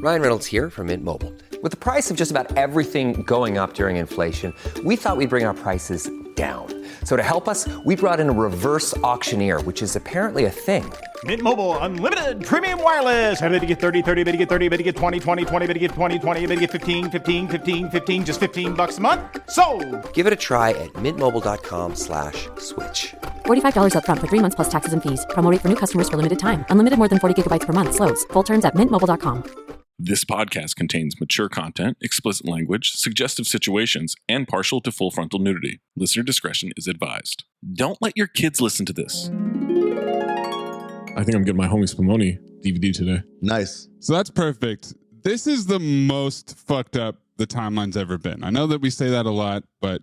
Ryan Reynolds here from Mint Mobile. With the price of just about everything going up during inflation, we thought we'd bring our prices down. So to help us, we brought in a reverse auctioneer, which is apparently a thing. Mint Mobile Unlimited Premium Wireless. How to get 30, 30, bit to get 30, bit to get 20, 20, 20, bit to get 20, 20, bit to get 15, 15, 15, 15, just $15 a month? Sold! Give it a try at mintmobile.com/switch. $45 up front for 3 months plus taxes and fees. Promo rate for new customers for limited time. Unlimited more than 40 gigabytes per month. Slows full terms at mintmobile.com. This podcast contains mature content, explicit language, suggestive situations, and partial to full frontal nudity. Listener discretion is advised. Don't let your kids listen to this. I think I'm getting my homie Spumoni DVD today. Nice. So that's perfect. This is the most fucked up the timeline's ever been. I know that we say that a lot, but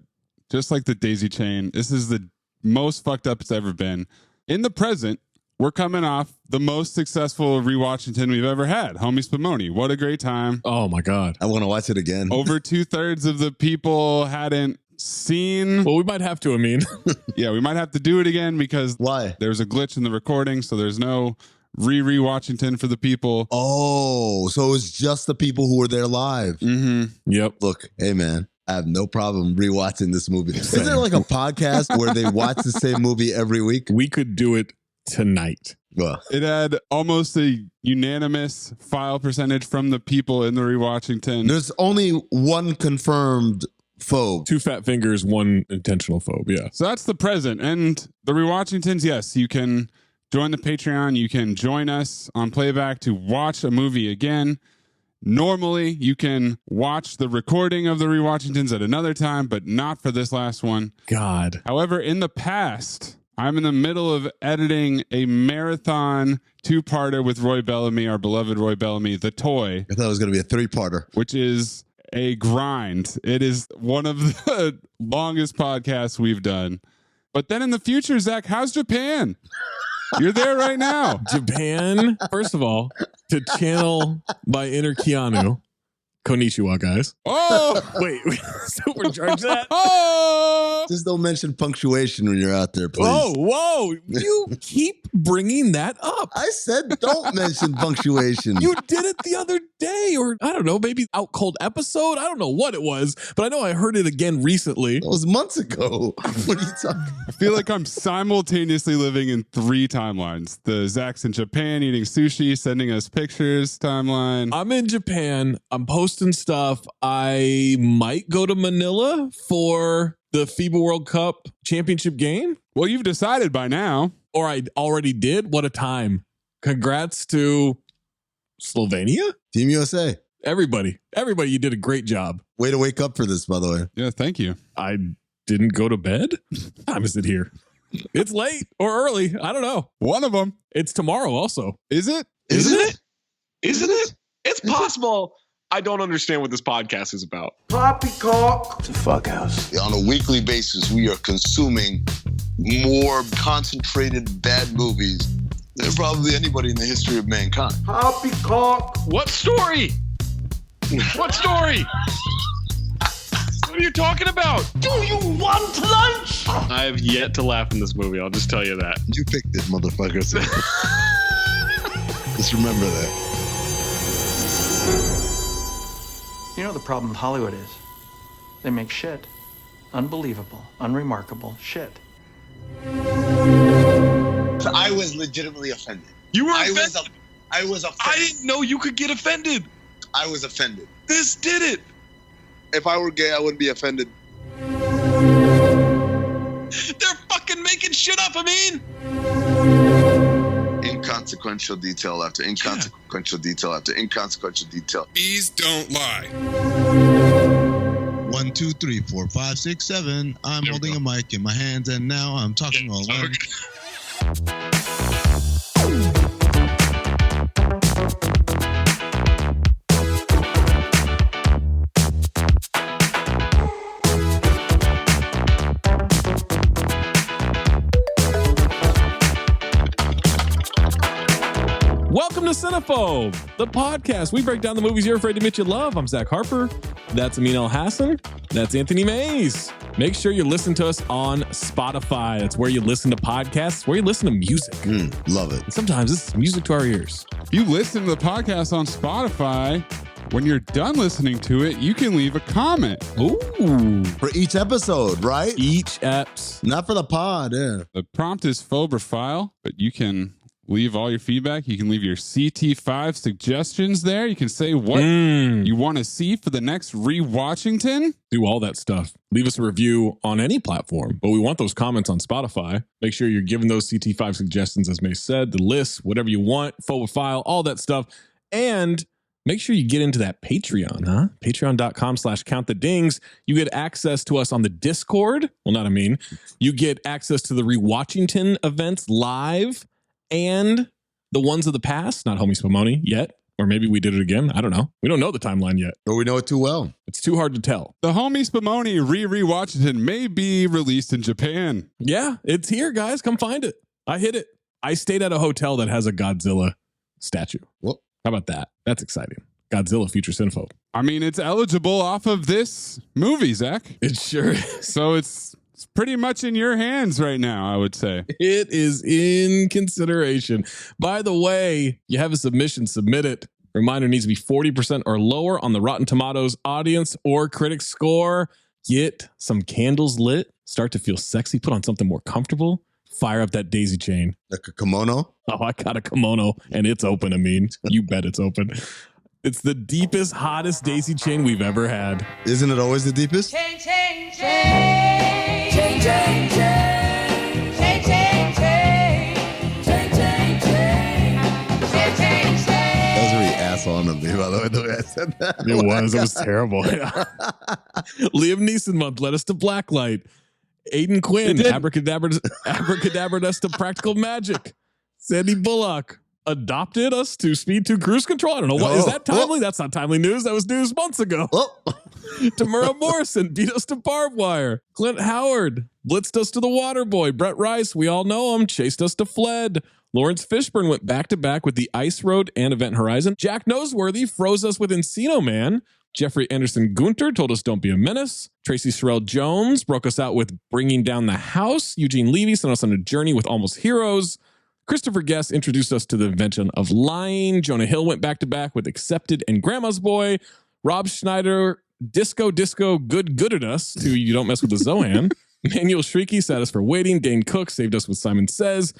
just like the daisy chain, this is the most fucked up it's ever been. In the present, we're coming off the most successful rewatchington we've ever had. Homie Spumoni, what a great time. Oh my God. I want to watch it again. Over 2/3 of the people hadn't seen. Well, we might have to, Amin. Yeah, we might have to do it again because Why? There's a glitch in the recording, so there's no rewatchington for the people. Oh, so it's just the people who were there live. Mm-hmm. Yep. Look, hey man, I have no problem rewatching this movie. Is there like a podcast where they watch the same movie every week? We could do it tonight. Well, It had almost a unanimous file percentage from the people in the rewatchington. there's only one confirmed phobe. 2 fat fingers, 1 intentional phobe. Yeah. So that's the present. And the rewatchingtons, yes, you can join the Patreon. You can join us on playback to watch a movie again. Normally, you can watch the recording of the rewatchingtons at another time, but not for this last one. God. However, in the past, I'm in the middle of editing a marathon 2-parter with Roy Bellamy, our beloved Roy Bellamy, The Toy, I thought it was going to be a 3-parter. which is a grind. It is one of the longest podcasts we've done. But then in the future, Zach, how's Japan? You're there right now. Japan, first of all, to channel my inner Keanu. Konnichiwa, guys. Oh! Wait, we supercharge that? Oh! Just don't mention punctuation when you're out there, please. Whoa. You keep bringing that up. I said don't mention punctuation. You did it the other day, or I don't know, maybe out cold episode. I don't know what it was, but I know I heard it again recently. That was months ago. What are you talking? I feel like I'm simultaneously living in 3 timelines. The Zach's in Japan eating sushi, sending us pictures timeline. I'm in Japan. I'm posting stuff. I might go to Manila for the FIBA World Cup championship game. Well, you've decided by now. Or I already did. What a time. Congrats to Slovenia. Team USA. Everybody, you did a great job. Way to wake up for this, by the way. Yeah, thank you. I didn't go to bed. What time is it here? It's late or early. I don't know. One of them. It's tomorrow also. Is it? Isn't it? It's possible. I don't understand what this podcast is about. Poppycock. It's a fuck house. On a weekly basis, we are consuming more concentrated bad movies than probably anybody in the history of mankind. Poppycock. What story? What story? What are you talking about? Do you want lunch? I have yet to laugh in this movie. I'll just tell you that. You picked it, motherfuckers. Just remember that. You know what the problem with Hollywood is? They make shit. Unbelievable, unremarkable shit. I was legitimately offended. You were offended? I was offended. I didn't know you could get offended. I was offended. This did it. If I were gay, I wouldn't be offended. They're fucking making shit up, I mean. Inconsequential detail after inconsequential detail after inconsequential detail. Bees don't lie. 1, 2, 3, 4, 5, 6, 7. I'm holding a mic in my hands, and now I'm talking all alone. Welcome to Cinephobe. Cinephobe, the podcast. We break down the movies you're afraid to admit you love. I'm Zach Harper. That's Amin Hassan. That's Anthony Mayes. Make sure you listen to us on Spotify. That's where you listen to podcasts, where you listen to music. Love it. And sometimes it's music to our ears. If you listen to the podcast on Spotify, when you're done listening to it, you can leave a comment. Ooh. For each episode, right? Each eps. Not for the pod, yeah. The prompt is phobe or file, but you can leave all your feedback. You can leave your CT5 suggestions there. You can say what you want to see for the next Rewatchington. Do all that stuff. Leave us a review on any platform, but we want those comments on Spotify. Make sure you're giving those CT5 suggestions, as May said, the list, whatever you want, phobe file, all that stuff. And make sure you get into that Patreon, huh? Patreon.com/countthedings. You get access to us on the Discord. Well, not Amin. You get access to the Rewatchington events live and the ones of the past. Not Homie Spumoni yet. Or maybe we did it again. I don't know. We don't know the timeline yet. Or we know it too well. It's too hard to tell. The Homie Spumoni Rewatchington may be released in Japan. Yeah, it's here, guys. Come find it. I hit it. I stayed at a hotel that has a Godzilla statue. Whoop. How about that? That's exciting. Godzilla future Cinephobe. I mean, it's eligible off of this movie, Zach. It sure is. So it's pretty much in your hands right now, I would say. It is in consideration. By the way, you have a submission, submit it. Reminder, needs to be 40% or lower on the Rotten Tomatoes audience or critic score. Get some candles lit. Start to feel sexy. Put on something more comfortable. Fire up that daisy chain. Like a kimono? Oh, I got a kimono and it's open, Amin. You bet it's open. It's the deepest, hottest daisy chain we've ever had. Isn't it always the deepest? Chain, chain, chain. Chain, chain, chain. Chain, chain, chain. Chain, chain, chain. Chain, chain, chain. That was really asshole of me, by the way I said that. It was terrible. Liam Neeson month led us to Blacklight. Aiden Quinn, abracadabra us to Practical Magic. Sandy Bullock adopted us to Speed 2 Cruise Control. I don't know. Is that timely? That's not timely news. That was news months ago. Tamura Morrison beat us to Barbed Wire. Clint Howard blitzed us to The Waterboy. Brett Rice, we all know him, chased us to Fled. Lawrence Fishburne went back-to-back with The Ice Road and Event Horizon. Jack Noseworthy froze us with Encino Man. Jeffrey Anderson Gunter told us don't be a menace. Tracy Sorrell Jones broke us out with Bringing Down the House. Eugene Levy sent us on a journey with Almost Heroes. Christopher Guest introduced us to the invention of lying. Jonah Hill went back-to-back with Accepted and Grandma's Boy. Rob Schneider, Disco, good-gooded us to You Don't Mess with the Zohan. Manuel Shrieky sat us for Waiting. Dane Cook saved us with Simon Says.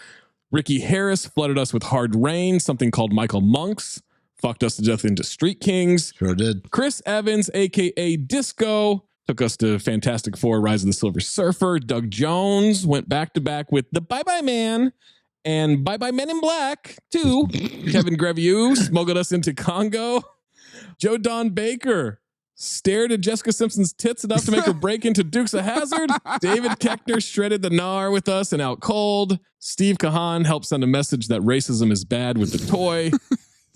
Ricky Harris flooded us with Hard Rain, something called Michael Monks. Fucked us to death into Street Kings. Sure did. Chris Evans, a.k.a. Disco, took us to Fantastic Four, Rise of the Silver Surfer. Doug Jones went back-to-back with The Bye-Bye Man and Bye-Bye Men in Black 2. Kevin Grevieux smuggled us into Congo. Joe Don Baker stared at Jessica Simpson's tits enough to make her break into Dukes of Hazzard. David Keckner shredded the gnar with us and Out Cold. Steve Kahan helped send a message that racism is bad with the toy.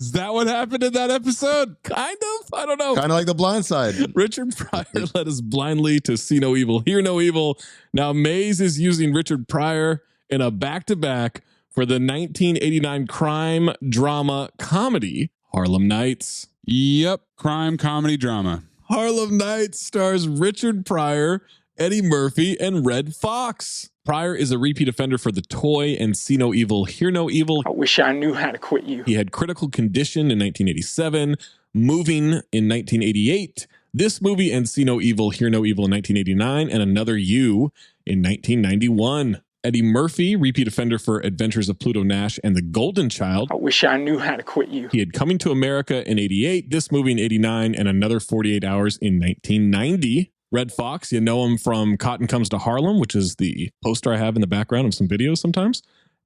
Is that what happened in that episode? Kind of. I don't know. Kind of like The Blind Side. Richard Pryor led us blindly to see no evil, hear no evil. Now Mays is using Richard Pryor in a back-to-back for the 1989 crime drama comedy, Harlem Nights. Yep. Crime, comedy, drama. Harlem Nights stars Richard Pryor, Eddie Murphy, and Red Fox. Pryor is a repeat offender for The Toy and See No Evil, Hear No Evil. I wish I knew how to quit you. He had Critical Condition in 1987, Moving in 1988, this movie and See No Evil, Hear No Evil in 1989, and Another You in 1991. Eddie Murphy, repeat offender for Adventures of Pluto Nash and The Golden Child. I wish I knew how to quit you. He had Coming to America in 88, this movie in 89, and Another 48 Hours in 1990. Red Fox, you know him from Cotton Comes to Harlem, which is the poster I have in the background of some videos sometimes.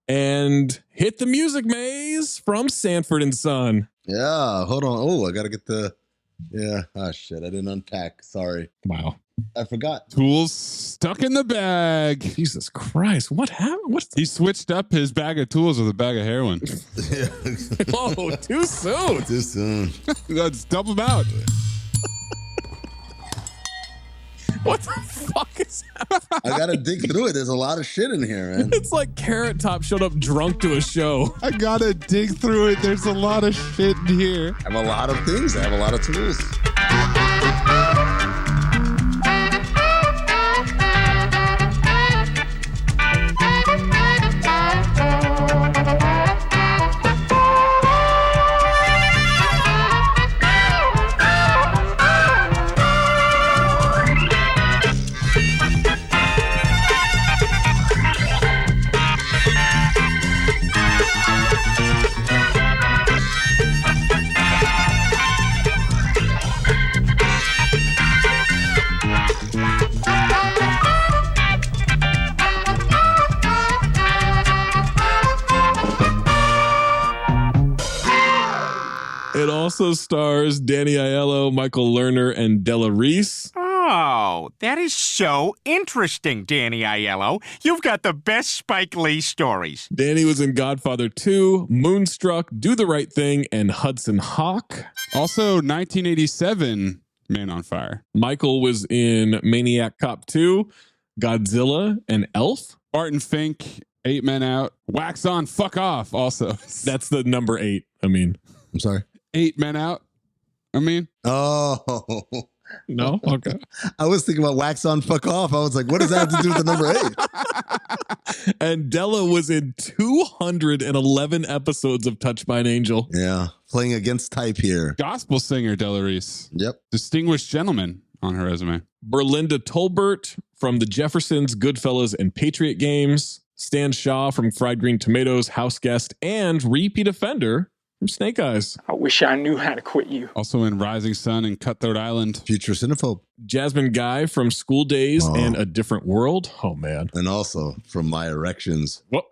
And Hit the Music Maze from Sanford and Son. Yeah, hold on. Oh, I got to get the... Yeah. Oh, shit. I didn't unpack. Sorry. Wow. I forgot. Tools stuck in the bag. Jesus Christ. What happened? He switched up his bag of tools with a bag of heroin. Oh, too soon. Too soon. Let's dump him out. What the fuck? fuck is happening? I gotta dig through it. There's a lot of shit in here, man. It's like Carrot Top showed up drunk to a show. I gotta dig through it. There's a lot of shit in here. I have a lot of things. I have a lot of tools. It also stars Danny Aiello, Michael Lerner, and Della Reese. Oh, that is so interesting, Danny Aiello. You've got the best Spike Lee stories. Danny was in Godfather 2, Moonstruck, Do the Right Thing, and Hudson Hawk. Also, 1987, Man on Fire. Michael was in Maniac Cop 2, Godzilla, and Elf. Barton Fink, 8 Men Out. Wax On, Fuck Off, also. That's the number 8, I mean. I'm sorry. 8 Men Out, I mean. Oh. No? Okay. I was thinking about Wax On, Fuck Off. I was like, what does that have to do with the number 8? And Della was in 211 episodes of Touched by an Angel. Yeah. Playing against type here. Gospel singer, Della Reese. Yep. Distinguished gentleman on her resume. Berlinda Tolbert from The Jeffersons, Goodfellas, and Patriot Games. Stan Shaw from Fried Green Tomatoes, House Guest, and repeat offender from Snake Eyes. I wish I knew how to quit you. Also in Rising Sun and Cutthroat Island. Future Cinephobe. Jasmine Guy from School Days and A Different World. Oh, man. And also from My Erections. Whoa.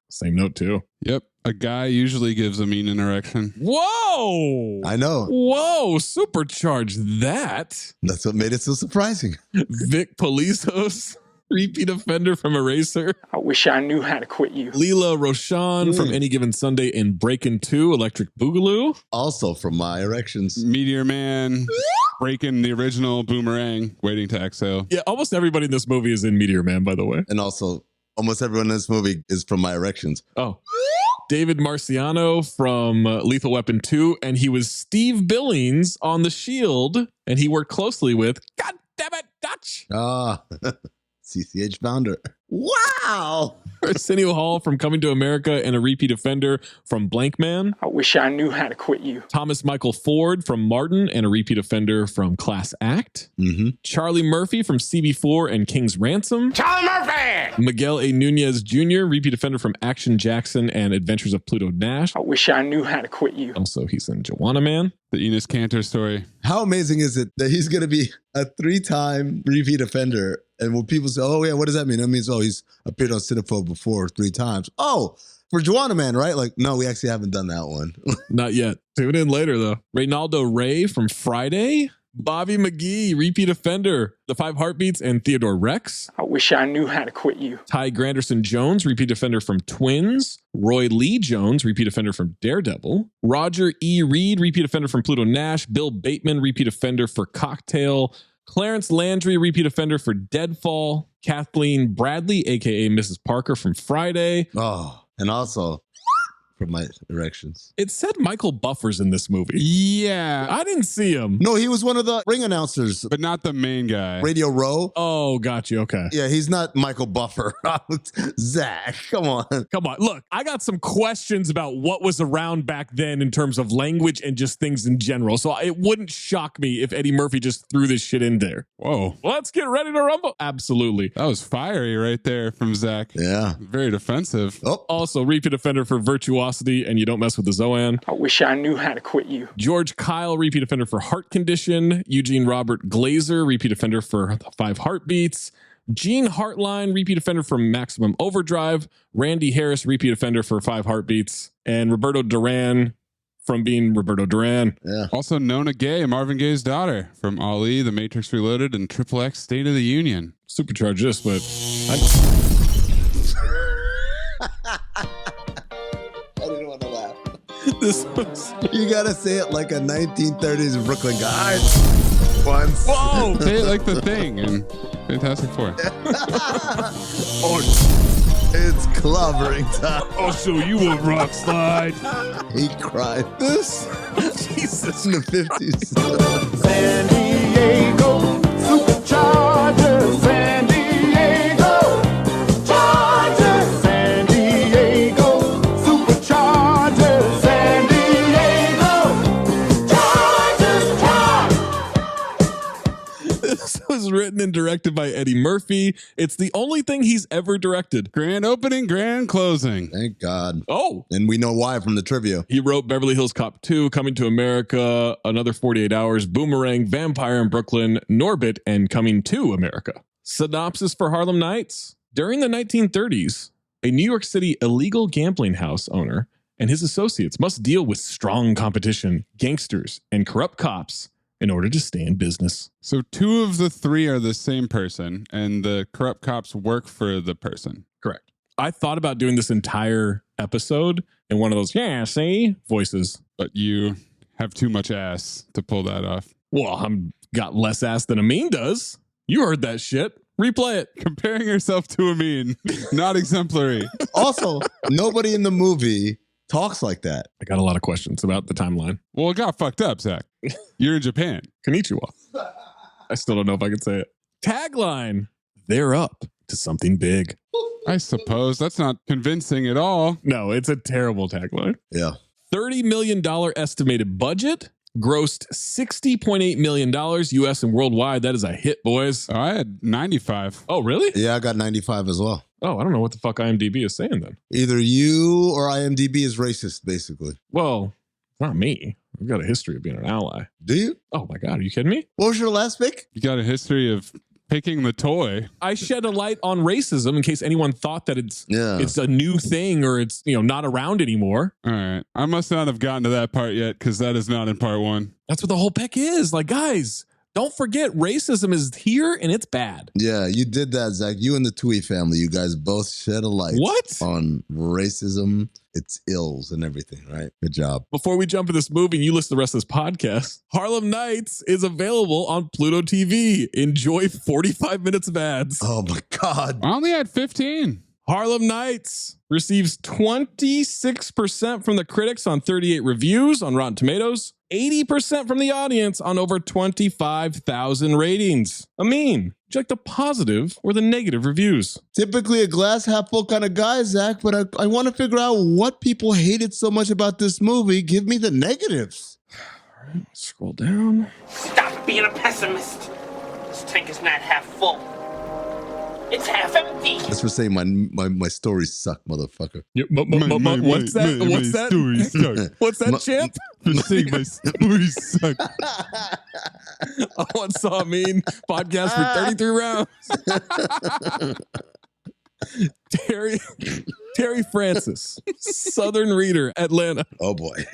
Same note, too. Yep. A guy usually gives a mean an erection. Whoa. I know. Whoa. Supercharge that. That's what made it so surprising. Vic Polisos. Repeat offender from Eraser. I wish I knew how to quit you. Leela Roshan from Any Given Sunday and Breakin' 2, Electric Boogaloo. Also from My Erections. Meteor Man, Breaking the original Boomerang, Waiting to Exhale. Yeah, almost everybody in this movie is in Meteor Man, by the way. And also, almost everyone in this movie is from My Erections. Oh. David Marciano from Lethal Weapon 2, and he was Steve Billings on The Shield, and he worked closely with, God damn it, Dutch! Ah, CCH founder. Wow! Arsenio Hall from Coming to America and a repeat offender from Blank Man. I wish I knew how to quit you. Thomas Michael Ford from Martin and a repeat offender from Class Act. Mm-hmm. Charlie Murphy from CB4 and King's Ransom. Charlie Murphy! Miguel A. Nunez Jr., repeat offender from Action Jackson and Adventures of Pluto Nash. I wish I knew how to quit you. Also, he's in Joanna Man. The Enos Cantor story. How amazing is it that he's going to be a 3-time repeat offender? And when people say, oh, yeah, what does that mean? That means, oh, he's appeared on Cinephobe before 3 times. Oh, for Joanna Man, right? Like, no, we actually haven't done that one. Not yet. Tune in later, though. Reynaldo Ray from Friday. Bobby McGee, repeat offender. The 5 Heartbeats and Theodore Rex. I wish I knew how to quit you. Ty Granderson Jones, repeat offender from Twins. Roy Lee Jones, repeat offender from Daredevil. Roger E. Reed, repeat offender from Pluto Nash. Bill Bateman, repeat offender for Cocktail. Clarence Landry, repeat offender for Deadfall. Kathleen Bradley, a.k.a. Mrs. Parker from Friday. Oh, and also from My Erections. It said Michael Buffer's in this movie. Yeah. I didn't see him. No, he was one of the ring announcers. But not the main guy. Radio Row. Oh, got you. Okay. Yeah, he's not Michael Buffer. Zach, come on. Come on. Look, I got some questions about what was around back then in terms of language and just things in general. So it wouldn't shock me if Eddie Murphy just threw this shit in there. Whoa. Let's get ready to rumble. Absolutely. That was fiery right there from Zach. Yeah. Very defensive. Oh. Also, repeat offender for Virtuosity and You Don't Mess with the Zoan. I wish I knew how to quit you. George Kyle, repeat offender for Heart Condition. Eugene Robert Glazer, repeat offender for 5 Heartbeats. Gene Hartline, repeat offender from Maximum Overdrive. Randy Harris, repeat offender for 5 Heartbeats. And Roberto Duran from being Roberto Duran. Yeah. Also Nona Gay, Marvin Gaye's daughter from Ali, The Matrix Reloaded, and Triple X State of the Union. Supercharge this, but I didn't want to laugh. this was... You gotta say it like a 1930s Brooklyn guy. once. Whoa! Say it like the Thing in Fantastic Four. It's clobbering time. I'll show you a rock slide. He cried. This, Jesus. In the 50s. San Diego Superchargers. San Diego Chargers. San Diego Superchargers. San Diego Chargers. This was written and directed by Eddie Murphy. It's the only thing he's ever directed. Grand opening, grand closing. Thank God. Oh. And we know why from the trivia. He wrote Beverly Hills Cop 2, Coming to America, Another 48 Hours, Boomerang, Vampire in Brooklyn, Norbit, and Coming to America. Synopsis for Harlem Nights. During the 1930s, a New York City illegal gambling house owner and his associates must deal with strong competition, gangsters, and corrupt cops in order to stay in business. So 2 of the 3 are the same person, and the corrupt cops work for the person. Correct. I thought about doing this entire episode in one of those, yeah, see, voices. But you have too much ass to pull that off. Well, I'm got less ass than Amin does. You heard that shit. Replay it. Comparing yourself to Amin, not exemplary. Also, nobody in the movie talks like that. I got a lot of questions about the timeline. Well, it got fucked up, Zach. You're in Japan. Konnichiwa. I still don't know if I can say it. Tagline. They're up to something big. I suppose that's not convincing at all. No, it's a terrible tagline. Yeah. $30 million estimated budget. Grossed $60.8 million US and worldwide. That is a hit, boys. Oh, I had 95. Oh, really? Yeah, I got 95 as well. Oh, I don't know what the fuck IMDb is saying then. Either you or IMDb is racist, basically. Well, not me. I've got a history of being an ally. Do you? Oh my God, are you kidding me? What was your last pick? You got a history of picking the toy. I shed a light on racism in case anyone thought that it's a new thing or it's not around anymore. All right. I must not have gotten to that part yet because that is not in part 1. That's what the whole pick is. Like, guys, don't forget racism is here and it's bad. Yeah, you did that, Zach. You and the Tui family, you guys both shed a light on racism, its ills and everything, right? Good job. Before we jump into this movie and you listen to the rest of this podcast, Harlem Nights is available on Pluto TV. Enjoy 45 minutes of ads. Oh my God. I only had 15. Harlem Nights receives 26% from the critics on 38 reviews on Rotten Tomatoes, 80% from the audience on over 25,000 ratings. Amin, would you like the positive or the negative reviews? Typically a glass half full kind of guy, Zach, but I want to figure out what people hated so much about this movie. Give me the negatives. All right, scroll down. Stop being a pessimist. This tank is not half full. It's half empty. That's for saying my stories suck, motherfucker. What's that? What's that? Stories suck. What's that, champ? For saying my stories suck. I once saw Amin podcast for 33 rounds. Terry Francis, Southern Reader, Atlanta. Oh boy.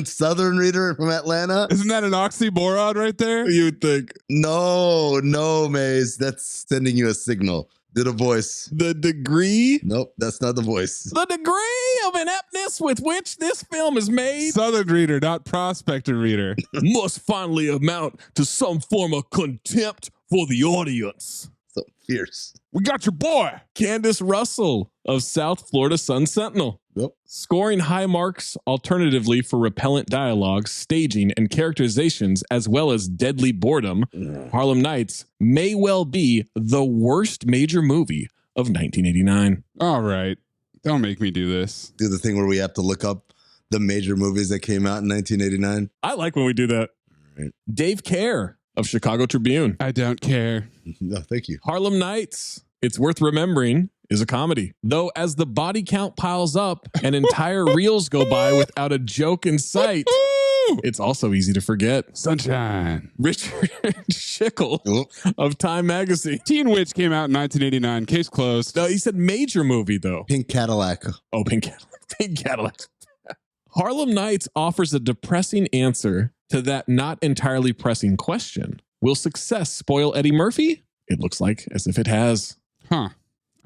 Southern Reader from Atlanta? Isn't that an oxymoron right there? You would think. No, Maze. That's sending you a signal. Do the voice. The degree? Nope, that's not the voice. The degree of ineptness with which this film is made. Southern Reader, not Prospector Reader. Must finally amount to some form of contempt for the audience. So fierce. We got your boy. Candace Russell of South Florida Sun Sentinel. Yep. Scoring high marks alternatively for repellent dialogue, staging, and characterizations, as well as deadly boredom, Harlem Nights may well be the worst major movie of 1989. All right. Don't make me do this. Do the thing where we have to look up the major movies that came out in 1989. I like when we do that. Right. Dave Kerr of Chicago Tribune. I don't care. No, thank you. Harlem Nights, it's worth remembering, is a comedy. Though as the body count piles up and entire reels go by without a joke in sight, it's also easy to forget. Sunshine. Richard Schickel of Time Magazine. Teen Witch came out in 1989. Case closed. No, he said major movie, though. Pink Cadillac. Oh, Pink Cadillac. Pink Cadillac. Harlem Nights offers a depressing answer to that not entirely pressing question. Will success spoil Eddie Murphy? It looks like as if it has. Huh.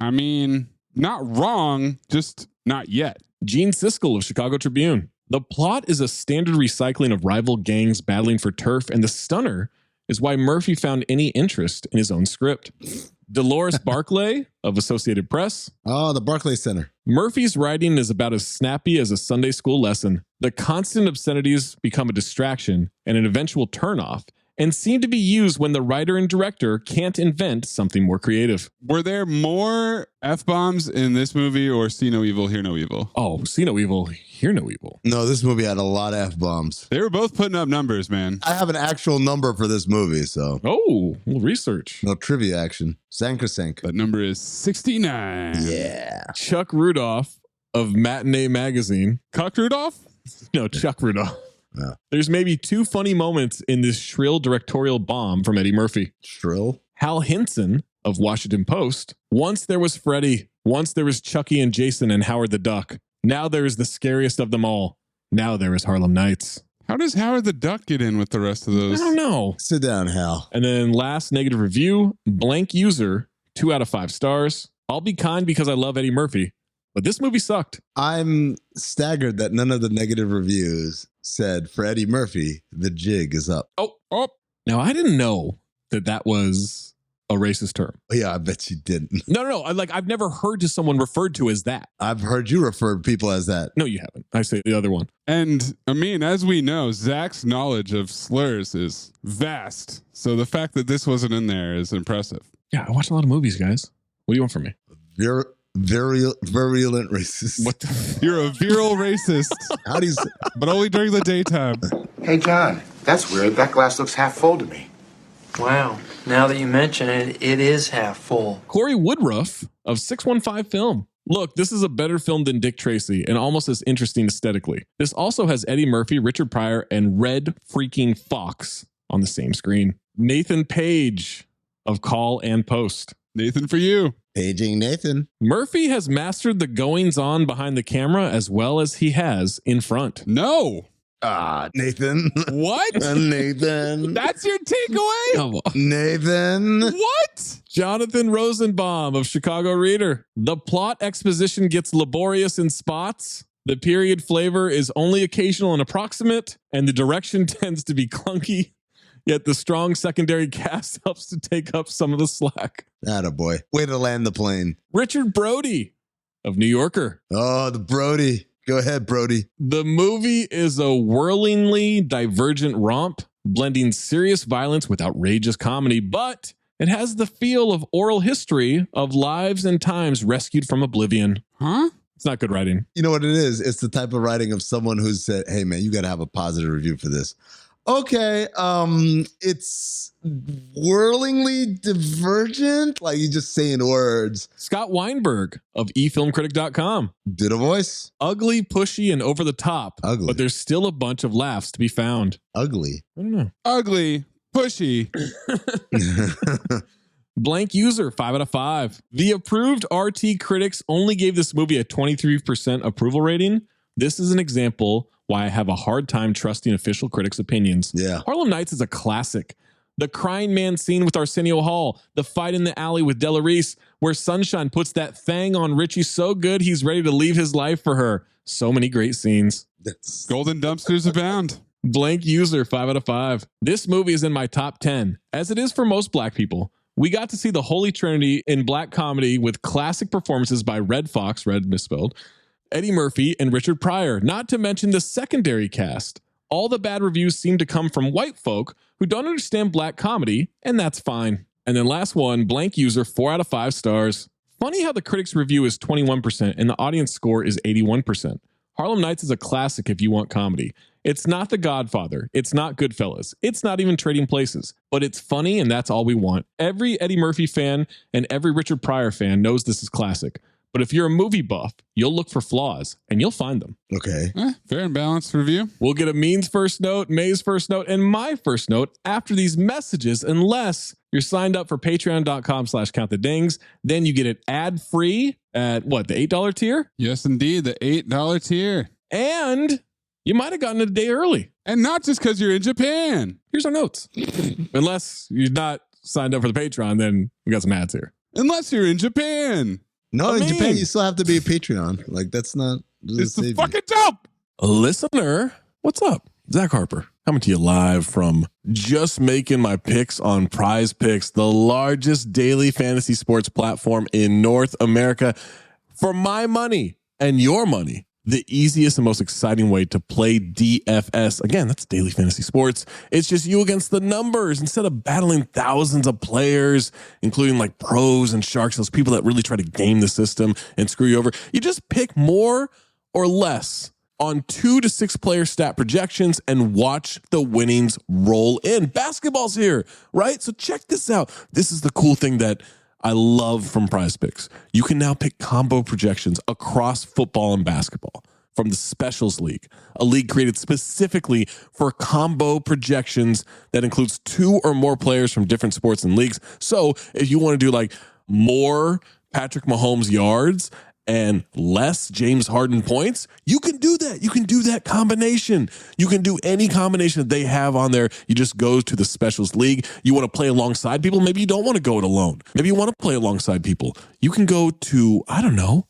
I mean, not wrong, just not yet. Gene Siskel of Chicago Tribune. The plot is a standard recycling of rival gangs battling for turf, and the stunner is why Murphy found any interest in his own script. Dolores Barclay of Associated Press. Oh, the Barclay Center. Murphy's writing is about as snappy as a Sunday school lesson. The constant obscenities become a distraction and an eventual turnoff, and seem to be used when the writer and director can't invent something more creative. Were there more F-bombs in this movie or See No Evil, Hear No Evil? Oh, See No Evil, Hear No Evil. No, this movie had a lot of F-bombs. They were both putting up numbers, man. I have an actual number for this movie, so. Oh, little research. No trivia action. Sank. That number is 69. Yeah. Chuck Rudolph of Matinee Magazine. Cuck Rudolph? No, Chuck Rudolph. Yeah. There's maybe 2 funny moments in this shrill directorial bomb from Eddie Murphy. Shrill? Hal Hinson of Washington Post. Once there was Freddy. Once there was Chucky and Jason and Howard the Duck. Now there is the scariest of them all. Now there is Harlem Nights. How does Howard the Duck get in with the rest of those? I don't know. Sit down, Hal. And then last negative review, blank user, 2 out of 5 stars. I'll be kind because I love Eddie Murphy, but this movie sucked. I'm staggered that none of the negative reviews said for Eddie Murphy, the jig is up. Oh. Now, I didn't know that was a racist term. Yeah, I bet you didn't. No. I've never heard to someone referred to as that. I've heard you refer to people as that. No, you haven't. I say the other one. And I mean, as we know, Zach's knowledge of slurs is vast. So the fact that this wasn't in there is impressive. Yeah, I watch a lot of movies, guys. What do you want from me? Virulent racist. What the? You're a virile racist. How do you say? But only during the daytime. Hey, John, that's weird. That glass looks half full to me. Wow. Now that you mention it, it is half full. Corey Woodruff of 615 Film. Look, this is a better film than Dick Tracy and almost as interesting aesthetically. This also has Eddie Murphy, Richard Pryor, and Red freaking Fox on the same screen. Nathan Page of Call and Post. Nathan for you. Paging Nathan. Murphy has mastered the goings on behind the camera as well as he has in front. No. Nathan. What? Nathan. That's your takeaway? Nathan. What? Jonathan Rosenbaum of Chicago Reader. The plot exposition gets laborious in spots. The period flavor is only occasional and approximate, and the direction tends to be clunky. Yet the strong secondary cast helps to take up some of the slack. Attaboy. Way to land the plane. Richard Brody of New Yorker. Oh, the Brody. Go ahead, Brody. The movie is a whirlingly divergent romp, blending serious violence with outrageous comedy, but it has the feel of oral history of lives and times rescued from oblivion. Huh? It's not good writing. You know what it is? It's the type of writing of someone who said, hey, man, you got to have a positive review for this. Okay, it's whirlingly divergent. Like you just saying words. Scott Weinberg of eFilmCritic.com. Did a voice. Ugly, pushy, and over the top. Ugly. But there's still a bunch of laughs to be found. Ugly. I don't know. Ugly, pushy. Blank user, 5 out of 5. The approved RT critics only gave this movie a 23% approval rating. This is an example why I have a hard time trusting official critics' opinions. Yeah. Harlem Nights is a classic. The crying man scene with Arsenio Hall, the fight in the alley with Della Reese, where Sunshine puts that thang on Richie so good he's ready to leave his life for her. So many great scenes. Golden dumpsters abound. Blank user, 5 out of 5. This movie is in my top 10, as it is for most black people. We got to see the Holy Trinity in black comedy with classic performances by Red Fox, Red misspelled, Eddie Murphy, and Richard Pryor, not to mention the secondary cast. All the bad reviews seem to come from white folk who don't understand black comedy, and that's fine. And then last one, blank user, 4 out of 5 stars. Funny how the critics' review is 21% and the audience score is 81%. Harlem Nights is a classic if you want comedy. It's not The Godfather. It's not Goodfellas. It's not even Trading Places. But it's funny, and that's all we want. Every Eddie Murphy fan and every Richard Pryor fan knows this is classic. But if you're a movie buff, you'll look for flaws, and you'll find them. Okay. Fair and balanced review. We'll get Amin's first note, May's first note, and my first note after these messages, unless you're signed up for patreon.com/countthedings. Then you get it ad-free at what, the $8 tier? Yes, indeed. The $8 tier. And you might have gotten it a day early. And not just because you're in Japan. Here's our notes. Unless you're not signed up for the Patreon, then we got some ads here. Unless you're in Japan. No, in Japan, you still have to be a Patreon. Like, that's not... It's the fucking dope. Listener, what's up? Zach Harper. Coming to you live from Just Making My Picks on Prize Picks, the largest daily fantasy sports platform in North America. For my money and your money, the easiest and most exciting way to play DFS. Again, that's daily fantasy sports. It's just you against the numbers instead of battling thousands of players, including like pros and sharks, those people that really try to game the system and screw you over. You just pick more or less on 2 to 6 player stat projections and watch the winnings roll in. Basketball's here, right? So check this out. This is the cool thing that I love from Prize Picks. You can now pick combo projections across football and basketball from the Specials League, a league created specifically for combo projections that includes 2 or more players from different sports and leagues. So if you want to do like more Patrick Mahomes yards and less James Harden points, you can do that. You can do that combination. You can do any combination that they have on there. You just go to the Specials League. You want to play alongside people. Maybe you don't want to go it alone. Maybe you want to play alongside people. You can go to, I don't know,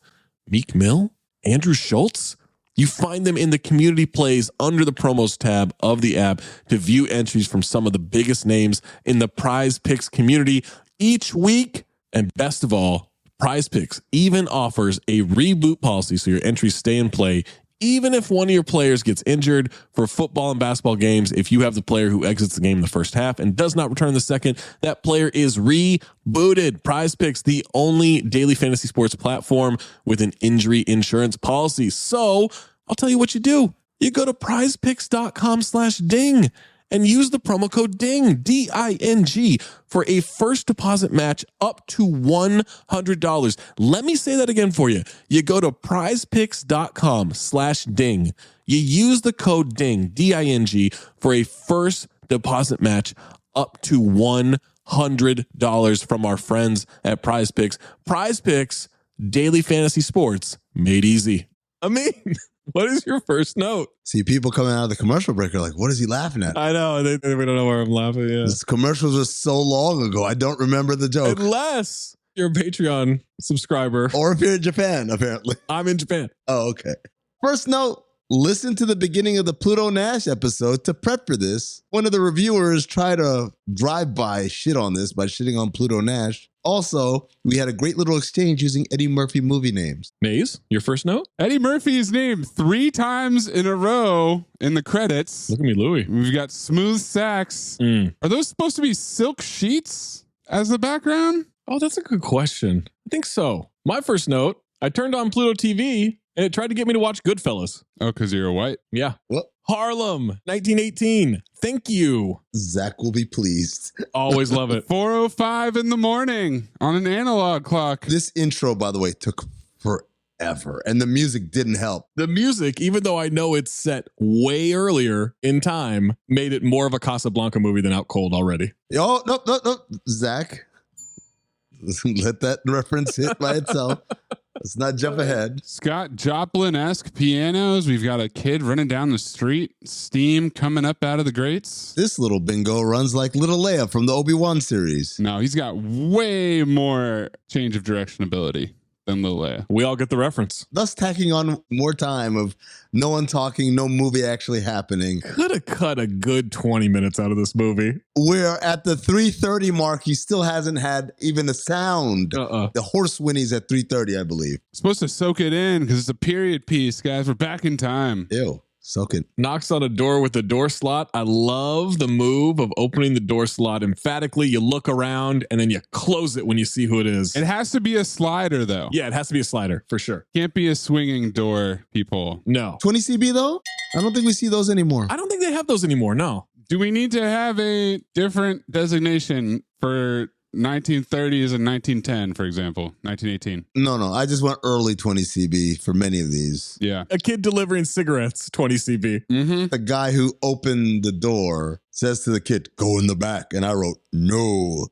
Meek Mill, Andrew Schultz. You find them in the community plays under the promos tab of the app to view entries from some of the biggest names in the Prize Picks community each week. And best of all, Prize Picks even offers a reboot policy so your entries stay in play even if one of your players gets injured. For football and basketball games, if you have the player who exits the game in the first half and does not return the second, that player is rebooted. Prize Picks, the only daily fantasy sports platform with an injury insurance policy. So I'll tell you what you do. You go to prizepicks.com/ding and use the promo code DING, D-I-N-G, for a first deposit match up to $100. Let me say that again for you. You go to prizepicks.com/ding. You use the code DING, D-I-N-G, for a first deposit match up to $100 from our friends at Prize Picks. Prize Picks, daily fantasy sports made easy. Amin, what is your first note? See, people coming out of the commercial break are like, what is he laughing at? I know. We don't know where I'm laughing. Yeah. This commercials was so long ago. I don't remember the joke. Unless you're a Patreon subscriber. Or if you're in Japan, apparently. I'm in Japan. Oh, okay. First note, listen to the beginning of the Pluto Nash episode to prep for this. One of the reviewers tried to drive-by shit on this by shitting on Pluto Nash. Also, we had a great little exchange using Eddie Murphy movie names. Maze, your first note? Eddie Murphy is named 3 times in a row in the credits. Look at me, Louie. We've got smooth sax. Are those supposed to be silk sheets as the background? Oh, that's a good question. I think so. My first note, I turned on Pluto TV and it tried to get me to watch Goodfellas. Oh, because you're white? Yeah. What? Harlem, 1918. Thank you. Zach will be pleased. Always love it. 4:05 in the morning on an analog clock. This intro, by the way, took forever, and the music didn't help. The music, even though I know it's set way earlier in time, made it more of a Casablanca movie than Out Cold already. Oh, no. Zach, let that reference hit by itself. Let's not jump ahead. Scott Joplin-esque pianos. We've got a kid running down the street. Steam coming up out of the grates. This little bingo runs like Little Leia from the Obi-Wan series. No, he's got way more change of direction ability than Lil Leia. We all get the reference. Thus tacking on more time of no one talking, no movie actually happening. Could have cut a good 20 minutes out of this movie. We're at the 3:30 mark. He still hasn't had even a sound. The horse whinnies at 3:30, I believe. Supposed to soak it in because it's a period piece, guys. We're back in time. Ew. Soak it. Knocks on a door with the door slot. I love the move of opening the door slot emphatically. You look around and then you close it when you see who it is. It has to be a slider, though. Yeah, it has to be a slider for sure. Can't be a swinging door, people. No. 20 CB, though? I don't think we see those anymore. I don't think they have those anymore, no. Do we need to have a different designation for 1930s and 1910, for example, 1918? No. I just went early 20 CB for many of these. Yeah. A kid delivering cigarettes, 20 CB. Mm-hmm. The guy who opened the door says to the kid, go in the back. And I wrote, no.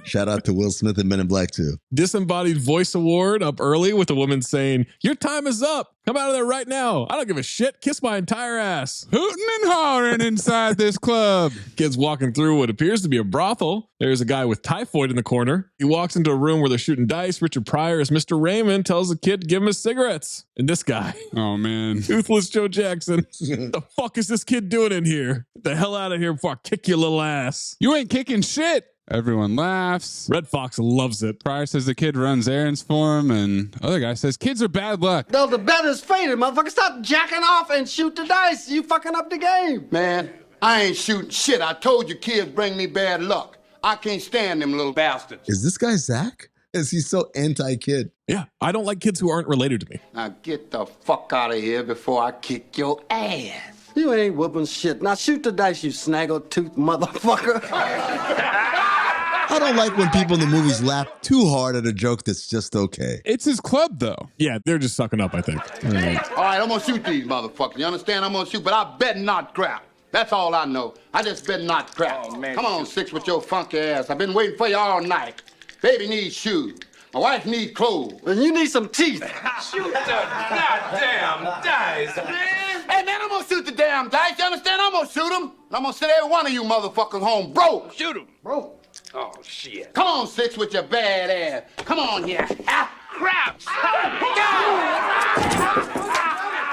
Shout out to Will Smith and Men in Black 2. Disembodied voice award up early with a woman saying, "Your time is up. Come out of there right now. I don't give a shit. Kiss my entire ass." Hooting and hollering inside this club. Kids walking through what appears to be a brothel. There's a guy with typhoid in the corner. He walks into a room where they're shooting dice. Richard Pryor, as Mr. Raymond, tells the kid to give him his cigarettes. And this guy, oh man, Toothless Joe Jackson, the fuck is this kid doing in here? Get the hell out of here before I kick your little ass. You ain't kicking shit. Everyone laughs. Red Fox loves it. Pryor says the kid runs errands for him, and other guy says kids are bad luck. No, the bet is faded, motherfucker. Stop jacking off and shoot the dice. You fucking up the game. Man, I ain't shooting shit. I told you kids bring me bad luck. I can't stand them little bastards. Is this guy Zach? Is he so anti-kid? Yeah, I don't like kids who aren't related to me. Now get the fuck out of here before I kick your ass. You ain't whooping shit. Now shoot the dice, you snaggle-tooth motherfucker. I don't like when people in the movies laugh too hard at a joke that's just okay. It's his club, though. Yeah, they're just sucking up, I think. All right, I'm gonna shoot these motherfuckers. You understand? I'm gonna shoot, but I bet not crap. That's all I know. I just bet not crap. Oh, man. Come on, Six, with your funky ass. I've been waiting for you all night. Baby needs shoes. My wife needs clothes. And you need some teeth. Shoot the goddamn dice, man. Hey, man, I'm gonna shoot the damn dice. You understand? I'm gonna shoot them. And I'm gonna send every one of you motherfuckers home broke. Shoot him. Broke. Oh, shit. Come on, Six, with your bad ass. Come on here. Ah, Crap.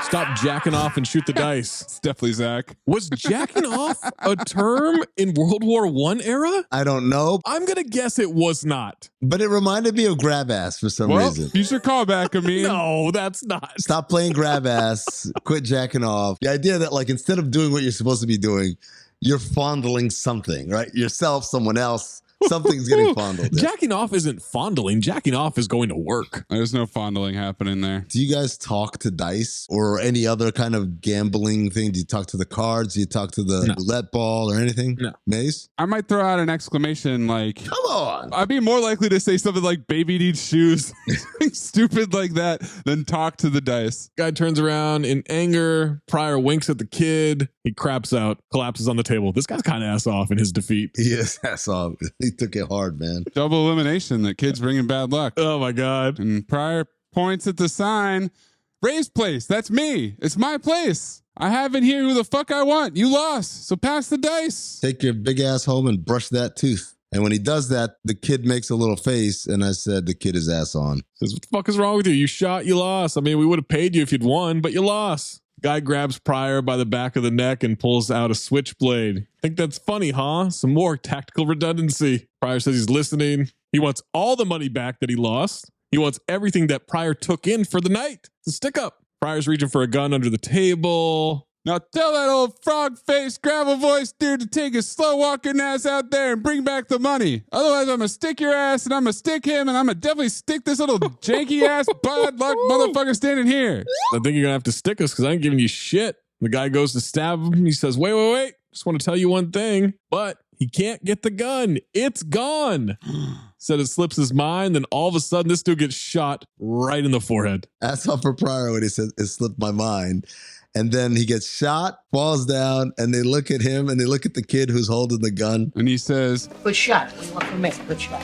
Stop jacking off and shoot the dice. It's definitely Zach. Was jacking off a term in World War I era? I don't know. I'm going to guess it was not. But it reminded me of grab ass for some reason. Future callback, Amin. No, that's not. Stop playing grab ass. Quit jacking off. The idea that, like, instead of doing what you're supposed to be doing, you're fondling something, right? Yourself, someone else. Something's getting fondled. Jacking off isn't fondling. Jacking off is going to work. There's no fondling happening there. Do you guys talk to dice or any other kind of gambling thing? Do you talk to the cards? Do you talk to the roulette ball or anything? No. Maze? I might throw out an exclamation like, come on. I'd be more likely to say something like baby needs shoes. Stupid like that than talk to the dice. Guy turns around in anger. Pryor winks at the kid. He craps out, collapses on the table. This guy's kind of ass off in his defeat. He is ass off. He took it hard, man. Double elimination. That kid's bringing bad luck. Oh my God. And Pryor points at the sign. Ray's place. That's me. It's my place. I have in here who the fuck I want. You lost. So pass the dice. Take your big ass home and brush that tooth. And when he does that, the kid makes a little face, and I said, the kid is ass on. Says, what the fuck is wrong with you? You shot, you lost. I mean, we would have paid you if you'd won, but you lost. Guy grabs Pryor by the back of the neck and pulls out a switchblade. Think that's funny, huh? Some more tactical redundancy. Pryor says he's listening. He wants all the money back that he lost. He wants everything that Pryor took in for the night. It's a stick up. Pryor's reaching for a gun under the table. Now tell that old frog-faced, gravel-voiced dude to take his slow-walking ass out there and bring back the money. Otherwise, I'm going to stick your ass, and I'm going to stick him, and I'm going to definitely stick this little janky-ass bad luck motherfucker standing here. I think you're going to have to stick us because I ain't giving you shit. The guy goes to stab him. He says, wait. Just want to tell you one thing. But he can't get the gun. It's gone. Said it slips his mind. Then all of a sudden, this dude gets shot right in the forehead. That's all for Pryor when he said, it slipped my mind. And then he gets shot, falls down, and they look at him and they look at the kid who's holding the gun. And he says, good shot. Good shot.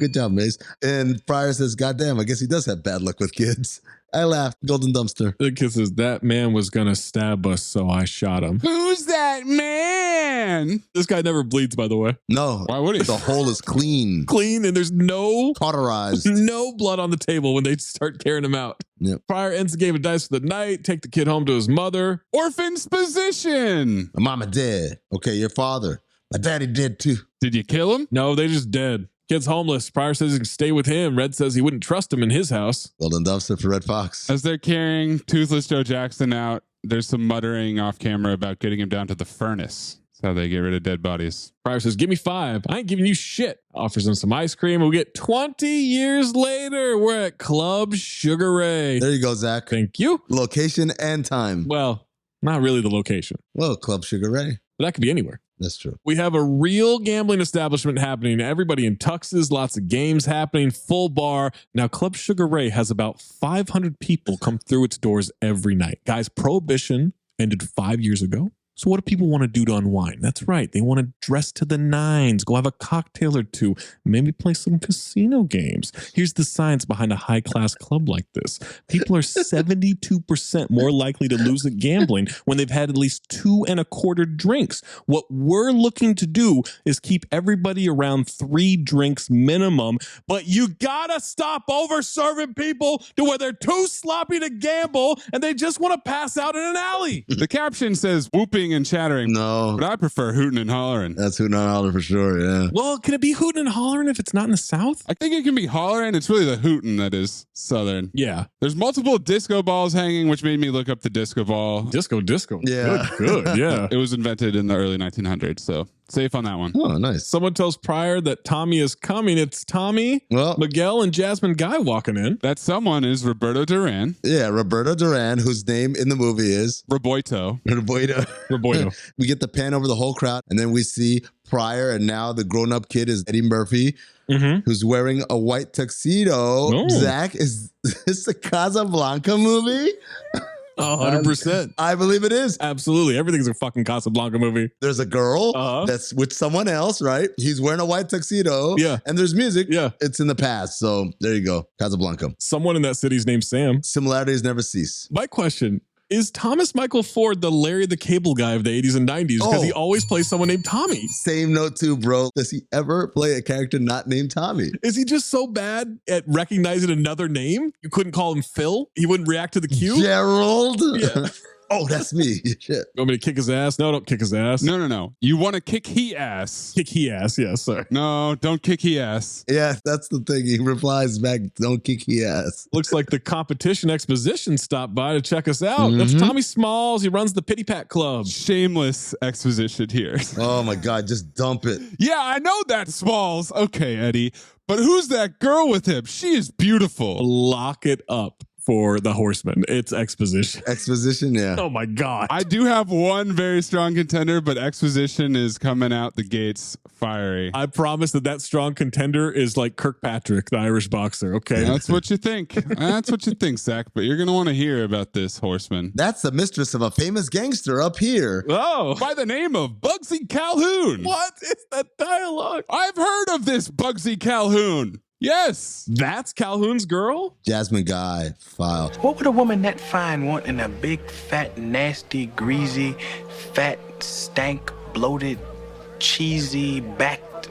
Good job, Mace. And Pryor says, goddamn, I guess he does have bad luck with kids. I laughed. Golden dumpster. The kid says, that man was going to stab us, so I shot him. Who's that man? This guy never bleeds, by the way. No. Why would he? The hole is clean. Clean, and there's no cauterized. No blood on the table when they start carrying him out. Yep. Pryor ends the game of dice for the night, take the kid home to his mother. Orphan's position. My mama dead. Okay, your father. My daddy did too. Did you kill him? No, they just dead. Kid's homeless. Pryor says he can stay with him. Red says he wouldn't trust him in his house. Golden dumpster for Red Fox. As they're carrying Toothless Joe Jackson out, there's some muttering off camera about getting him down to the furnace. That's how they get rid of dead bodies. Pryor says, give me 5. I ain't giving you shit. Offers him some ice cream. We'll get 20 years later. We're at Club Sugar Ray. There you go, Zach. Thank you. Location and time. Well, not really the location. Well, Club Sugar Ray. But that could be anywhere. That's true. We have a real gambling establishment happening. Everybody in tuxes, lots of games happening, full bar. Now, Club Sugar Ray has about 500 people come through its doors every night. Guys, Prohibition ended 5 years ago. So what do people want to do to unwind? That's right. They want to dress to the nines, go have a cocktail or two, maybe play some casino games. Here's the science behind a high-class club like this. People are 72% more likely to lose at gambling when they've had at least 2 1/4 drinks. What we're looking to do is keep everybody around 3 drinks minimum, but you gotta stop over serving people to where they're too sloppy to gamble and they just want to pass out in an alley. The caption says whooping and chattering. No. But I prefer hooting and hollering. That's hooting and hollering for sure, yeah. Well, can it be hooting and hollering if it's not in the South? I think it can be hollering. It's really the hooting that is Southern. Yeah. There's multiple disco balls hanging, which made me look up the disco ball. Disco. Yeah. Good, yeah. It was invented in the early 1900s, so safe on that one. Oh, nice. Someone tells Pryor that Tommy is coming. It's Tommy, Miguel, and Jasmine Guy walking in. That someone is Roberto Duran. Yeah, Roberto Duran, whose name in the movie is Roboito. We get the pan over the whole crowd, and then we see Pryor, and now the grown-up kid is Eddie Murphy, who's wearing a white tuxedo. Oh. Zach, is this a Casablanca movie? 100%. I believe it is. Absolutely. Everything's a fucking Casablanca movie. There's a girl that's with someone else, right? He's wearing a white tuxedo. Yeah. And there's music. Yeah. It's in the past. So there you go. Casablanca. Someone in that city's named Sam. Similarities never cease. My question, is Thomas Michael Ford the Larry the Cable Guy of the 80s and 90s? Because he always plays someone named Tommy. Same note too, bro. Does he ever play a character not named Tommy? Is he just so bad at recognizing another name? You couldn't call him Phil? He wouldn't react to the cue? Gerald? Yeah. Oh, that's me. Shit. You want me to kick his ass? No, don't kick his ass. No. You want to kick he ass. Kick he ass, yes, sorry. No, don't kick he ass. Yeah, that's the thing. He replies back, don't kick he ass. Looks like the competition exposition stopped by to check us out. That's Tommy Smalls. He runs the Pity Pat Club. Shameless exposition here. Oh my God, just dump it. Yeah, I know that Smalls. Okay, Eddie. But who's that girl with him? She is beautiful. Lock it up for the Horseman. It's exposition. Exposition, yeah. Oh my God. I do have one very strong contender, but exposition is coming out the gates fiery. I promise that strong contender is like Kirkpatrick, the Irish boxer. Okay. That's what you think. That's what you think, Zach. But you're going to want to hear about this Horseman. That's the mistress of a famous gangster up here. Oh. By the name of Bugsy Calhoune. What is that dialogue? I've heard of this Bugsy Calhoune. Yes. That's Calhoun's girl? Jasmine Guy file. What would a woman that fine want in a big, fat, nasty, greasy, fat, stank, bloated, cheesy, backed,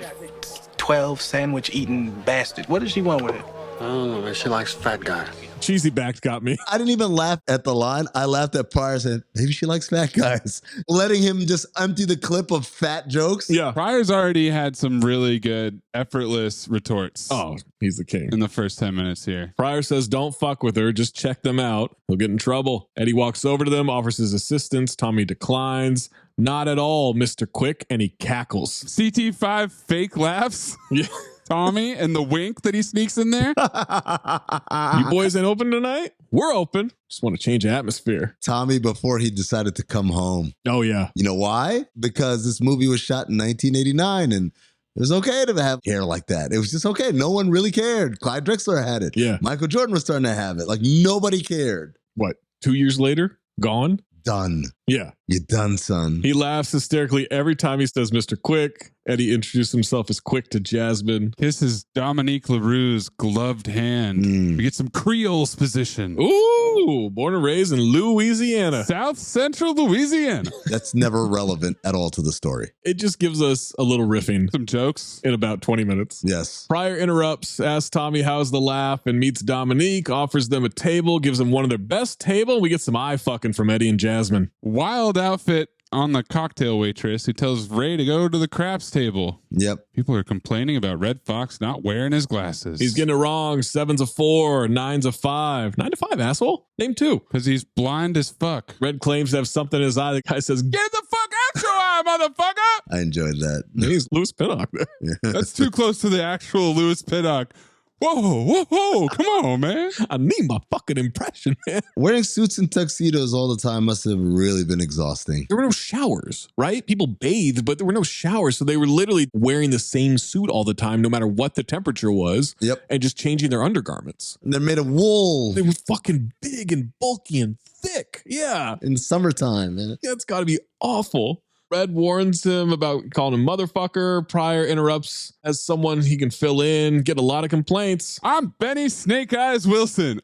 12 sandwich eating bastard? What does she want with it? I don't know, man. She likes fat guys. Cheesy backed got me. I didn't even laugh at the line. I laughed at Pryor saying, maybe she likes fat guys. Letting him just empty the clip of fat jokes. Yeah. Pryor's already had some really good, effortless retorts. Oh, he's the king. In the first 10 minutes here. Pryor says, don't fuck with her. Just check them out. He'll get in trouble. Eddie walks over to them, offers his assistance. Tommy declines. Not at all, Mr. Quick. And he cackles. CT5 fake laughs. Yeah. Tommy and the wink that he sneaks in there. You boys ain't open tonight? We're open. Just want to change the atmosphere. Tommy before he decided to come home. Oh, yeah. You know why? Because this movie was shot in 1989 and it was okay to have hair like that. It was just okay. No one really cared. Clyde Drexler had it. Yeah. Michael Jordan was starting to have it. Like nobody cared. What, 2 years later? Gone? Done. Yeah. You're done, son. He laughs hysterically every time he says Mr. Quick. Eddie introduced himself as Quick to Jasmine. This is Dominique LaRue's gloved hand. We get some Creole's position. Ooh, born and raised in Louisiana. South Central Louisiana. That's never relevant at all to the story. It just gives us a little riffing. Some jokes. In about 20 minutes. Yes. Pryor interrupts, asks Tommy how's the laugh, and meets Dominique, offers them a table, gives them one of their best table. We get some eye fucking from Eddie and Jasmine. Wild outfit on the cocktail waitress who tells Ray to go to the craps table. Yep. People are complaining about Red Fox not wearing his glasses. He's getting it wrong. 7's a 4, 9's a 5. 9 to 5, asshole. Name 2. Because he's blind as fuck. Red claims to have something in his eye. The guy says, get the fuck out your eye, motherfucker! I enjoyed that. He's Louis Pinnock there. Yeah. That's too close to the actual Louis Pinnock. Whoa, come on, man. I need my fucking impression, man. Wearing suits and tuxedos all the time must have really been exhausting. There were no showers, right? People bathed, but there were no showers. So they were literally wearing the same suit all the time, no matter what the temperature was. Yep. And just changing their undergarments. And they're made of wool. They were fucking big and bulky and thick. Yeah. In the summertime, man. Yeah, it's got to be awful. Red warns him about calling him motherfucker. Pryor interrupts as someone he can fill in, get a lot of complaints. I'm Benny Snake Eyes Wilson.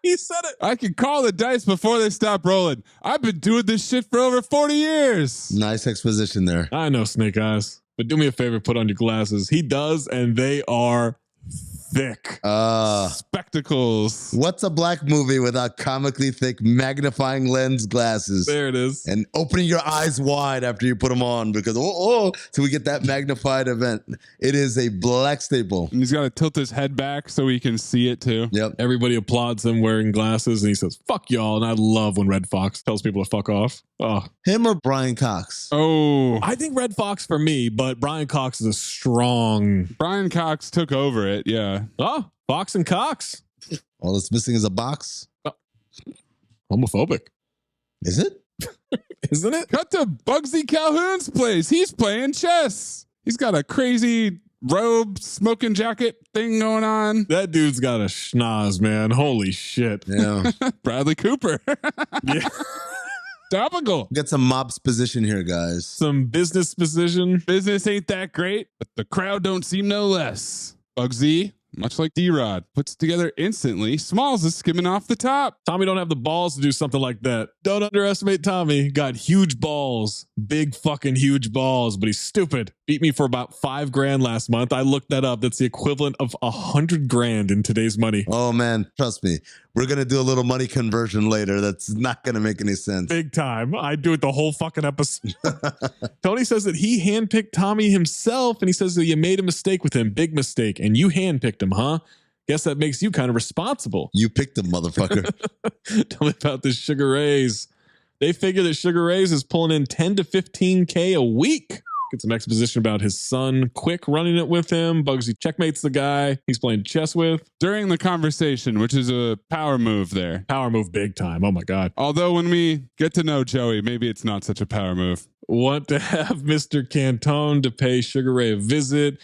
He said it. I can call the dice before they stop rolling. I've been doing this shit for over 40 years. Nice exposition there. I know, Snake Eyes. But do me a favor, put on your glasses. He does, and they are thick. Spectacles. What's a black movie without comically thick magnifying lens glasses? There it is. And opening your eyes wide after you put them on because, so we get that magnified event. It is a black staple. And he's got to tilt his head back so he can see it too. Yep. Everybody applauds him wearing glasses, and he says, fuck y'all. And I love when Red Fox tells people to fuck off. Oh. Him or Brian Cox? Oh. I think Red Fox for me, but Brian Cox is a strong... Brian Cox took over it, yeah. Oh, Fox and Cox. All that's missing is a box. Oh. Homophobic. Is it? Isn't it? Cut to Bugsy Calhoune's place. He's playing chess. He's got a crazy robe, smoking jacket thing going on. That dude's got a schnoz, man. Holy shit. Yeah. Bradley Cooper. Yeah. Topical. Get some mob's position here, guys. Some business position. Business ain't that great, but the crowd don't seem no less. Bugsy, much like D-Rod, puts it together instantly. Smalls is skimming off the top. Tommy don't have the balls to do something like that. Don't underestimate Tommy. Got huge balls. Big fucking huge balls, but he's stupid. Beat me for about $5,000 last month. I looked that up. That's the equivalent of $100,000 in today's money. Oh, man. Trust me. We're going to do a little money conversion later. That's not going to make any sense. Big time. I do it the whole fucking episode. Tony says that he handpicked Tommy himself, and he says that you made a mistake with him. Big mistake. And you handpicked him, huh? Guess that makes you kind of responsible. You picked him, motherfucker. Tell me about this Sugar Ray's. They figure that Sugar Ray's is pulling in 10 to 15K a week. Get some exposition about his son, Quick, running it with him. Bugsy checkmates the guy he's playing chess with. During the conversation, which is a power move there. Power move big time. Oh my God. Although when we get to know Joey, maybe it's not such a power move. Want to have Mr. Cantone to pay Sugar Ray a visit.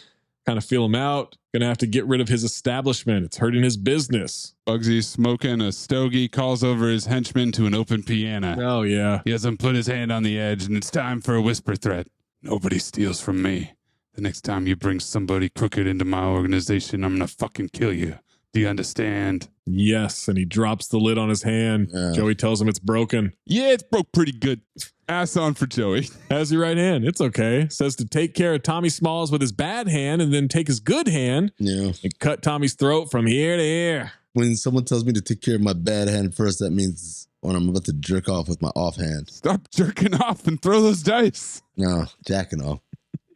Kind of feel him out. Gonna have to get rid of his establishment. It's hurting his business. Bugsy smoking a stogie, calls over his henchman to an open piano. Oh yeah. He has him put his hand on the edge, and it's time for a whisper threat. Nobody steals from me. The next time you bring somebody crooked into my organization, I'm gonna fucking kill you. Do you understand? Yes, and he drops the lid on his hand. Yeah. Joey tells him it's broken. Yeah, it's broke pretty good. Ass on for Joey. Has your right hand. It's okay. Says to take care of Tommy Smalls with his bad hand and then take his good hand and cut Tommy's throat from here to here. When someone tells me to take care of my bad hand first, that means when I'm about to jerk off with my offhand. Stop jerking off and throw those dice. No, jacking off.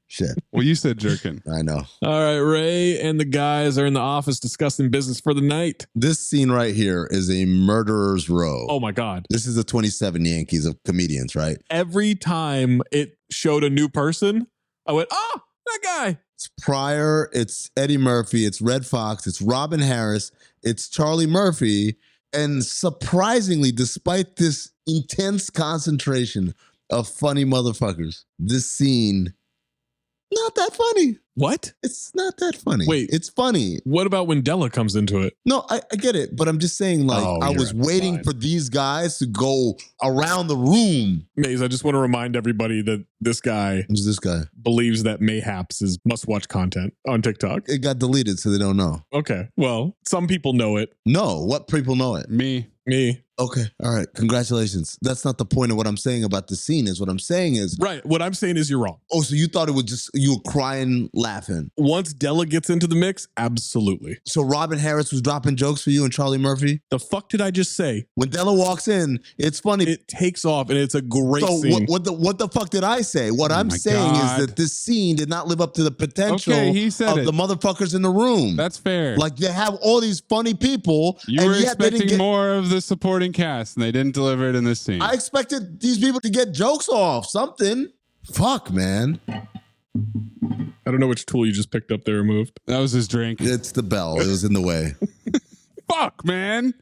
Shit. Well, you said jerking. I know. All right, Ray and the guys are in the office discussing business for the night. This scene right here is a murderer's row. Oh my God. This is the 27 Yankees of comedians, right? Every time it showed a new person, I went, oh, that guy. It's Pryor, it's Eddie Murphy, it's Red Fox, it's Robin Harris, it's Charlie Murphy. And surprisingly, despite this intense concentration of funny motherfuckers, this scene, not that funny. What? It's not that funny. Wait. It's funny. What about when Della comes into it? No, I get it, but I'm just saying, like, I was waiting for these guys to go around the room. Maze, I just want to remind everybody that this guy Who's this guy? believes that Mayhaps is must-watch content on TikTok. It got deleted, so they don't know. Okay, well, some people know it. No, what people know it? Me. Okay, all right, congratulations. That's not the point of what I'm saying about the scene. Is what I'm saying is Right, what I'm saying is you're wrong. Oh, so you thought it was just you were crying, laughing. Once Della gets into the mix, absolutely. So Robin Harris was dropping jokes for you and Charlie Murphy? The fuck did I just say? When Della walks in, it's funny. It takes off and it's a great So scene. what the fuck did I say? What I'm my saying God. is that this scene did not live up to the potential Okay, he said of it. the motherfuckers in the room. That's fair. Like they have all these funny people, You and were yet they didn't expecting get. more of the supporting cast, and they didn't deliver it in this scene. I expected these people to get jokes off, something. Fuck, man. I don't know which tool you just picked up there and moved. That was his drink. It's the bell. It was in the way. Fuck, man.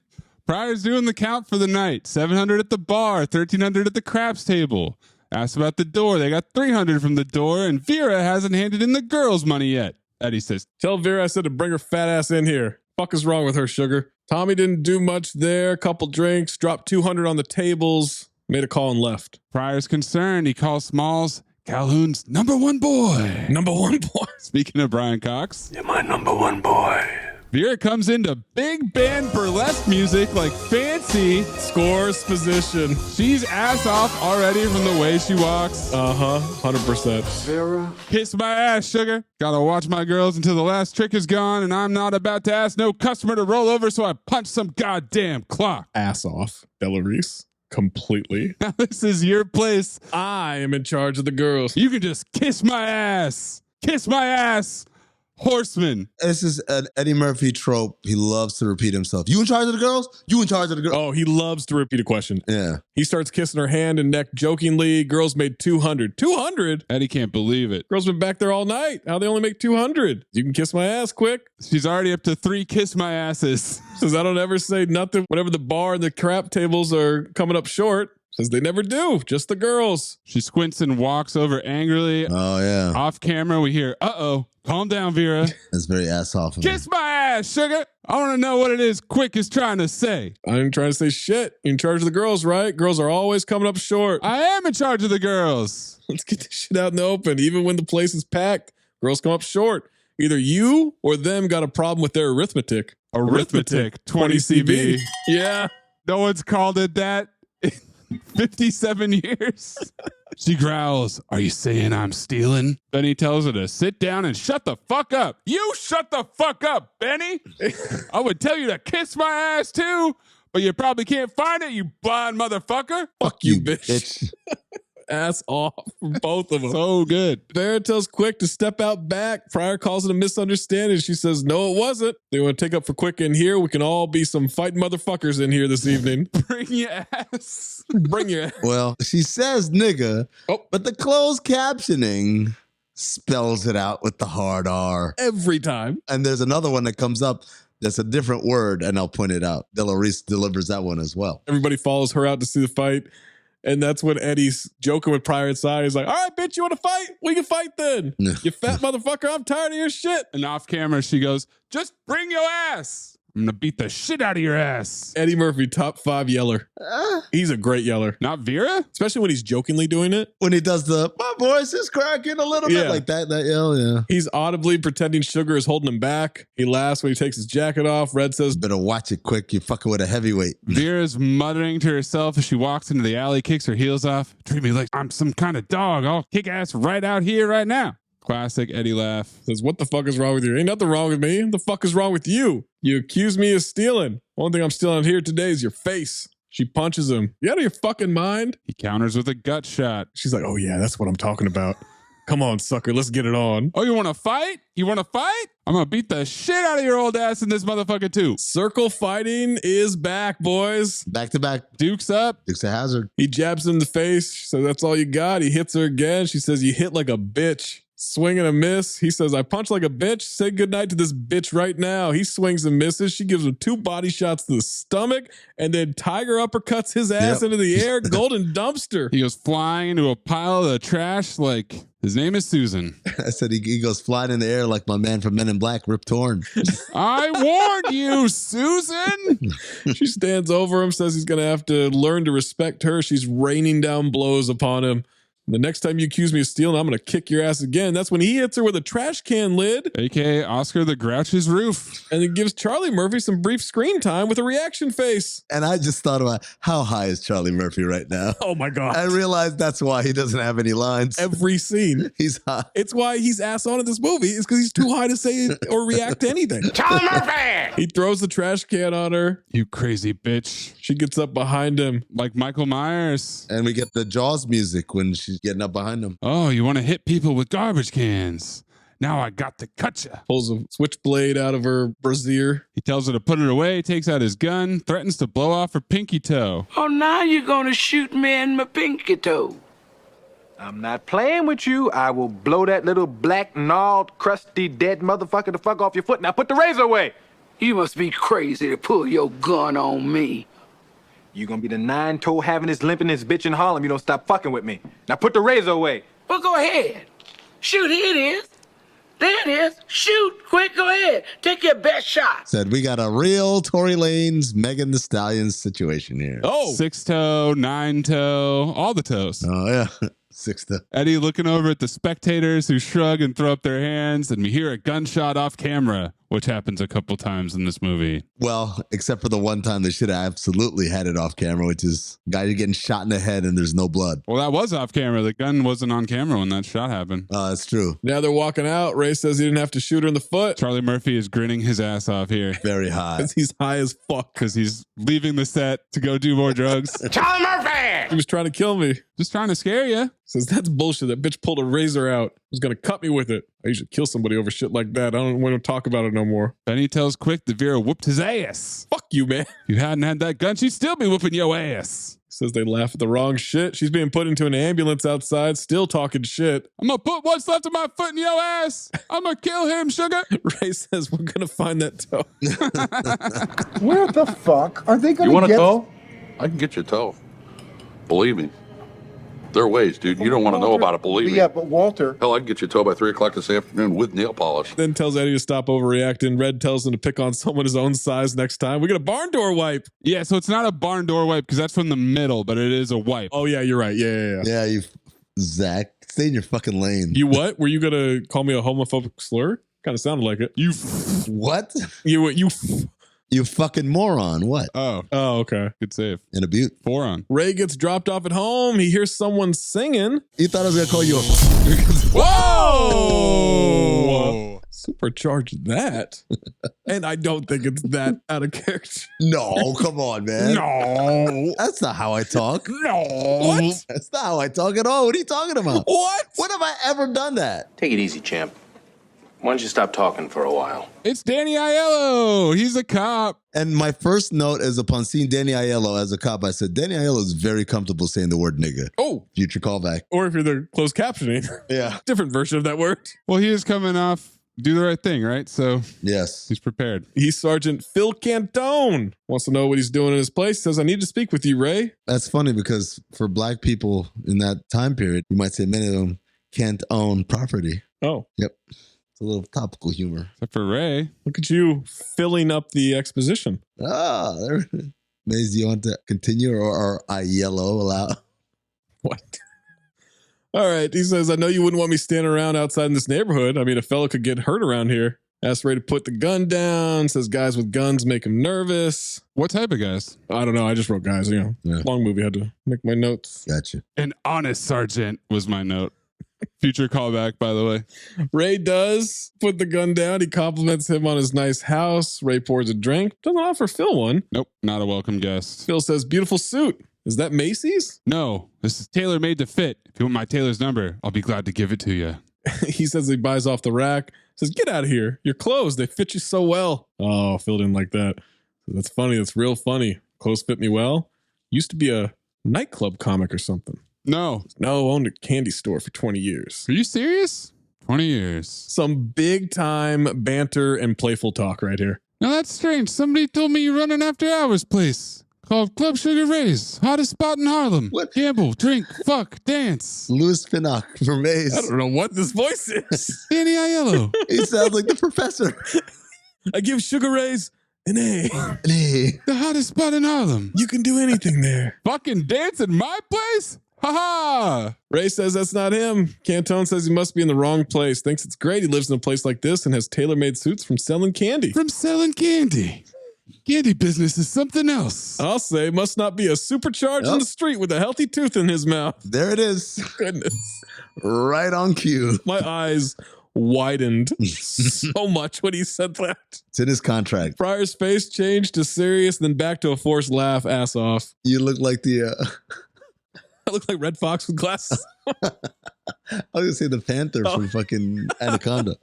Pryor's doing the count for the night. 700 at the bar, 1,300 at the craps table. Asked about the door. They got 300 from the door, and Vera hasn't handed in the girls' money yet. Eddie says, tell Vera I said to bring her fat ass in here. Fuck is wrong with her, sugar? Tommy didn't do much there. Couple drinks, dropped 200 on the tables, made a call and left. Pryor's concerned. He calls Smalls Calhoune's number one boy. Number one boy. Speaking of Brian Cox. You're my number one boy. Vera comes into big band burlesque music like fancy. Scores position. She's ass off already from the way she walks. 100%. Vera. Kiss my ass, sugar. Gotta watch my girls until the last trick is gone, and I'm not about to ask no customer to roll over, so I punch some goddamn clock. Ass off. Bella Reese. Completely. Now this is your place. I am in charge of the girls. You can just kiss my ass. Kiss my ass. Horseman. This is an Eddie Murphy trope. He loves to repeat himself. You in charge of the girls? You in charge of the girls? Oh, he loves to repeat a question. Yeah. He starts kissing her hand and neck jokingly. Girls made 200. 200? Eddie can't believe it. Girls been back there all night. How they only make 200? You can kiss my ass quick. She's already up to 3 kiss my asses. Says I don't ever say nothing whenever the bar and the crap tables are coming up short. Says they never do. Just the girls. She squints and walks over angrily. Oh, yeah. Off camera, we hear, uh-oh. Calm down, Vera. That's very ass off of Kiss my ass, sugar. I want to know what it is Quick is trying to say. I'm trying to say shit. You're in charge of the girls, right? Girls are always coming up short. I am in charge of the girls. Let's get this shit out in the open. Even when the place is packed, girls come up short. Either you or them got a problem with their arithmetic. Arithmetic, 20 CB. Yeah. No one's called it that in 57 years. She growls, are you saying I'm stealing? Benny tells her to sit down and shut the fuck up. You shut the fuck up, Benny. I would tell you to kiss my ass too, but you probably can't find it, you blind motherfucker. Fuck you, bitch. Ass off for both of them. So good. Vera tells Quick to step out back. Pryor calls it a misunderstanding. She says, no, it wasn't. They want to take up for Quick in here. We can all be some fighting motherfuckers in here this evening. Bring your ass. Bring your ass. Well, she says nigga, but the closed captioning spells it out with the hard R. Every time. And there's another one that comes up that's a different word, and I'll point it out. Della Reese delivers that one as well. Everybody follows her out to see the fight. And that's when Eddie's joking with Pryor inside. He's like, all right, bitch, you want to fight? We can fight then. You fat motherfucker, I'm tired of your shit. And off camera, she goes, just bring your ass. I'm going to beat the shit out of your ass. Eddie Murphy, top 5 yeller. He's a great yeller. Not Vera? Especially when he's jokingly doing it. When he does the, my voice is cracking a little bit like that yell, yeah. He's audibly pretending Sugar is holding him back. He laughs when he takes his jacket off. Red says, better watch it quick. You're fucking with a heavyweight. Vera's muttering to herself as she walks into the alley, kicks her heels off. Treat me like I'm some kind of dog. I'll kick ass right out here, right now. Classic Eddie laugh. Says, what the fuck is wrong with you? Ain't nothing wrong with me. What the fuck is wrong with you? You accuse me of stealing. One thing I'm stealing here today is your face. She punches him. You out of your fucking mind? He counters with a gut shot. She's like, oh yeah, that's what I'm talking about. Come on, sucker. Let's get it on. Oh, you want to fight? You want to fight? I'm going to beat the shit out of your old ass in this motherfucker too. Circle fighting is back, boys. Back to back. Dukes up. Dukes a hazard. He jabs him in the face. She says, that's all you got. He hits her again. She says, you hit like a bitch. Swing and a miss. He says, I punch like a bitch. Say goodnight to this bitch right now. He swings and misses. She gives him 2 body shots to the stomach and then Tiger uppercuts his ass into the air. Golden dumpster. He goes flying into a pile of trash like his name is Susan. I said he goes flying in the air like my man from Men in Black, Rip Torn. I warned you, Susan. She stands over him, says he's going to have to learn to respect her. She's raining down blows upon him. The next time you accuse me of stealing, I'm going to kick your ass again. That's when he hits her with a trash can lid. AKA Oscar the Grouch's roof. And it gives Charlie Murphy some brief screen time with a reaction face. And I just thought about how high is Charlie Murphy right now? Oh my God. I realized that's why he doesn't have any lines. Every scene. He's high. It's why he's ass on in this movie. It's because he's too high to say or react to anything. Charlie Murphy! He throws the trash can on her. You crazy bitch. She gets up behind him. Like Michael Myers. And we get the Jaws music when she's getting up behind him. Oh, you want to hit people with garbage cans. Now I got to cut you. Pulls a switchblade out of her brassiere. He tells her to put it away, takes out his gun, threatens to blow off her pinky toe. Oh, now you're going to shoot me in my pinky toe. I'm not playing with you. I will blow that little black, gnarled, crusty, dead motherfucker the fuck off your foot. Now put the razor away. You must be crazy to pull your gun on me. You gonna be the nine-toe having this limping this bitch in Harlem. You don't stop fucking with me. Now put the razor away. Well, go ahead. Shoot, here it is. There it is. Shoot, quick, go ahead. Take your best shot. Said we got a real Tory Lanez, Megan Thee Stallion situation here. Oh, 6-toe, 9-toe, all the toes. Oh, yeah. 6-toe. Eddie looking over at the spectators who shrug and throw up their hands, and we hear a gunshot off camera, which happens a couple times in this movie. Well, except for the one time they should have absolutely had it off camera, which is guy getting shot in the head and there's no blood. Well, that was off camera. The gun wasn't on camera when that shot happened. Oh, that's true. Now they're walking out. Ray says he didn't have to shoot her in the foot. Charlie Murphy is grinning his ass off here. Very high. Because he's high as fuck. Because he's leaving the set to go do more drugs. Charlie Murphy! He was trying to kill me. Just trying to scare you. Says that's bullshit. That bitch pulled a razor out. Was gonna cut me with it. I usually kill somebody over shit like that. I don't want to talk about it no more. Then he tells Quick that Vera whooped his ass. Fuck you, man. If you hadn't had that gun, she'd still be whooping your ass. Says they laugh at the wrong shit. She's being put into an ambulance outside, still talking shit. I'm gonna put what's left of my foot in your ass. I'm gonna kill him, sugar. Ray says we're gonna find that toe. Where the fuck are they going You to want get? a toe? I can get you a toe. Believe me. There are ways, dude. You don't want to know about it, believe me. Yeah, but Walter. Hell, I can get you a toe by 3 o'clock this afternoon with nail polish. Then tells Eddie to stop overreacting. Red tells him to pick on someone his own size next time. We get a barn door wipe. Yeah, so it's not a barn door wipe because that's from the middle, but it is a wipe. Oh, yeah, you're right. Yeah. Yeah, you, Zach, stay in your fucking lane. You what? Were you gonna call me a homophobic slur? Kind of sounded like it. You what? You fucking moron. What? Oh, okay. Good save. In a butte. Foron. Ray gets dropped off at home. He hears someone singing. You thought I was gonna call you a Whoa! Supercharge that. And I don't think it's that out of character. No, come on, man. No. That's not how I talk. No. What? That's not how I talk at all. What are you talking about? What? When have I ever done that? Take it easy, champ. Why don't you stop talking for a while? It's Danny Aiello. He's a cop. And my first note is upon seeing Danny Aiello as a cop, I said, Danny Aiello is very comfortable saying the word nigga. Oh. Future callback. Or if you're the closed captioning. Yeah. Different version of that word. Well, he is coming off Do the Right Thing, right? So yes, he's prepared. He's Sergeant Phil Cantone. Wants to know what he's doing in his place. Says, I need to speak with you, Ray. That's funny because for black people in that time period, you might say many of them can't own property. Oh. Yep. It's a little topical humor. Except for Ray. Look at you filling up the exposition. Ah, there. Maze, do you want to continue or I yellow allow? What? All right. He says, I know you wouldn't want me standing around outside in this neighborhood. I mean, a fella could get hurt around here. Asks Ray to put the gun down. Says guys with guns make him nervous. What type of guys? I don't know. I just wrote guys, Yeah. Long movie. Had to make my notes. Gotcha. An honest sergeant was my note. Future callback, by the way. Ray does put the gun down. He compliments him on his nice house. Ray pours a drink. Doesn't offer Phil one. Nope, not a welcome guest. Phil says, beautiful suit. Is that Macy's? No, this is tailor made to fit. If you want my tailor's number, I'll be glad to give it to you. He says he buys off the rack. Says, get out of here. Your clothes, they fit you so well. Oh, Phil didn't like that. That's funny. That's real funny. Clothes fit me well. Used to be a nightclub comic or something. No, owned a candy store for 20 years. Are you serious? 20 years. Some big time banter and playful talk right here. Now that's strange. Somebody told me you run an after hours place called Club Sugar Ray's. Hottest spot in Harlem. What? Gamble, drink, fuck, dance. Louis Pinnock from Maze. I don't know what this voice is. Danny Aiello. He sounds like the professor. I give Sugar Ray's an A. An A. The hottest spot in Harlem. You can do anything there. Fucking dance in my place? Ha ha! Ray says that's not him. Cantone says he must be in the wrong place. Thinks it's great he lives in a place like this and has tailor-made suits from selling candy. From selling candy. Candy business is something else. I'll say must not be a supercharged in the street with a healthy tooth in his mouth. There it is. Goodness. Right on cue. My eyes widened so much when he said that. It's in his contract. Pryor's face changed to serious, then back to a forced laugh, ass off. You look like the... I look like Red Fox with glasses. I was gonna say the Panther from fucking Anaconda.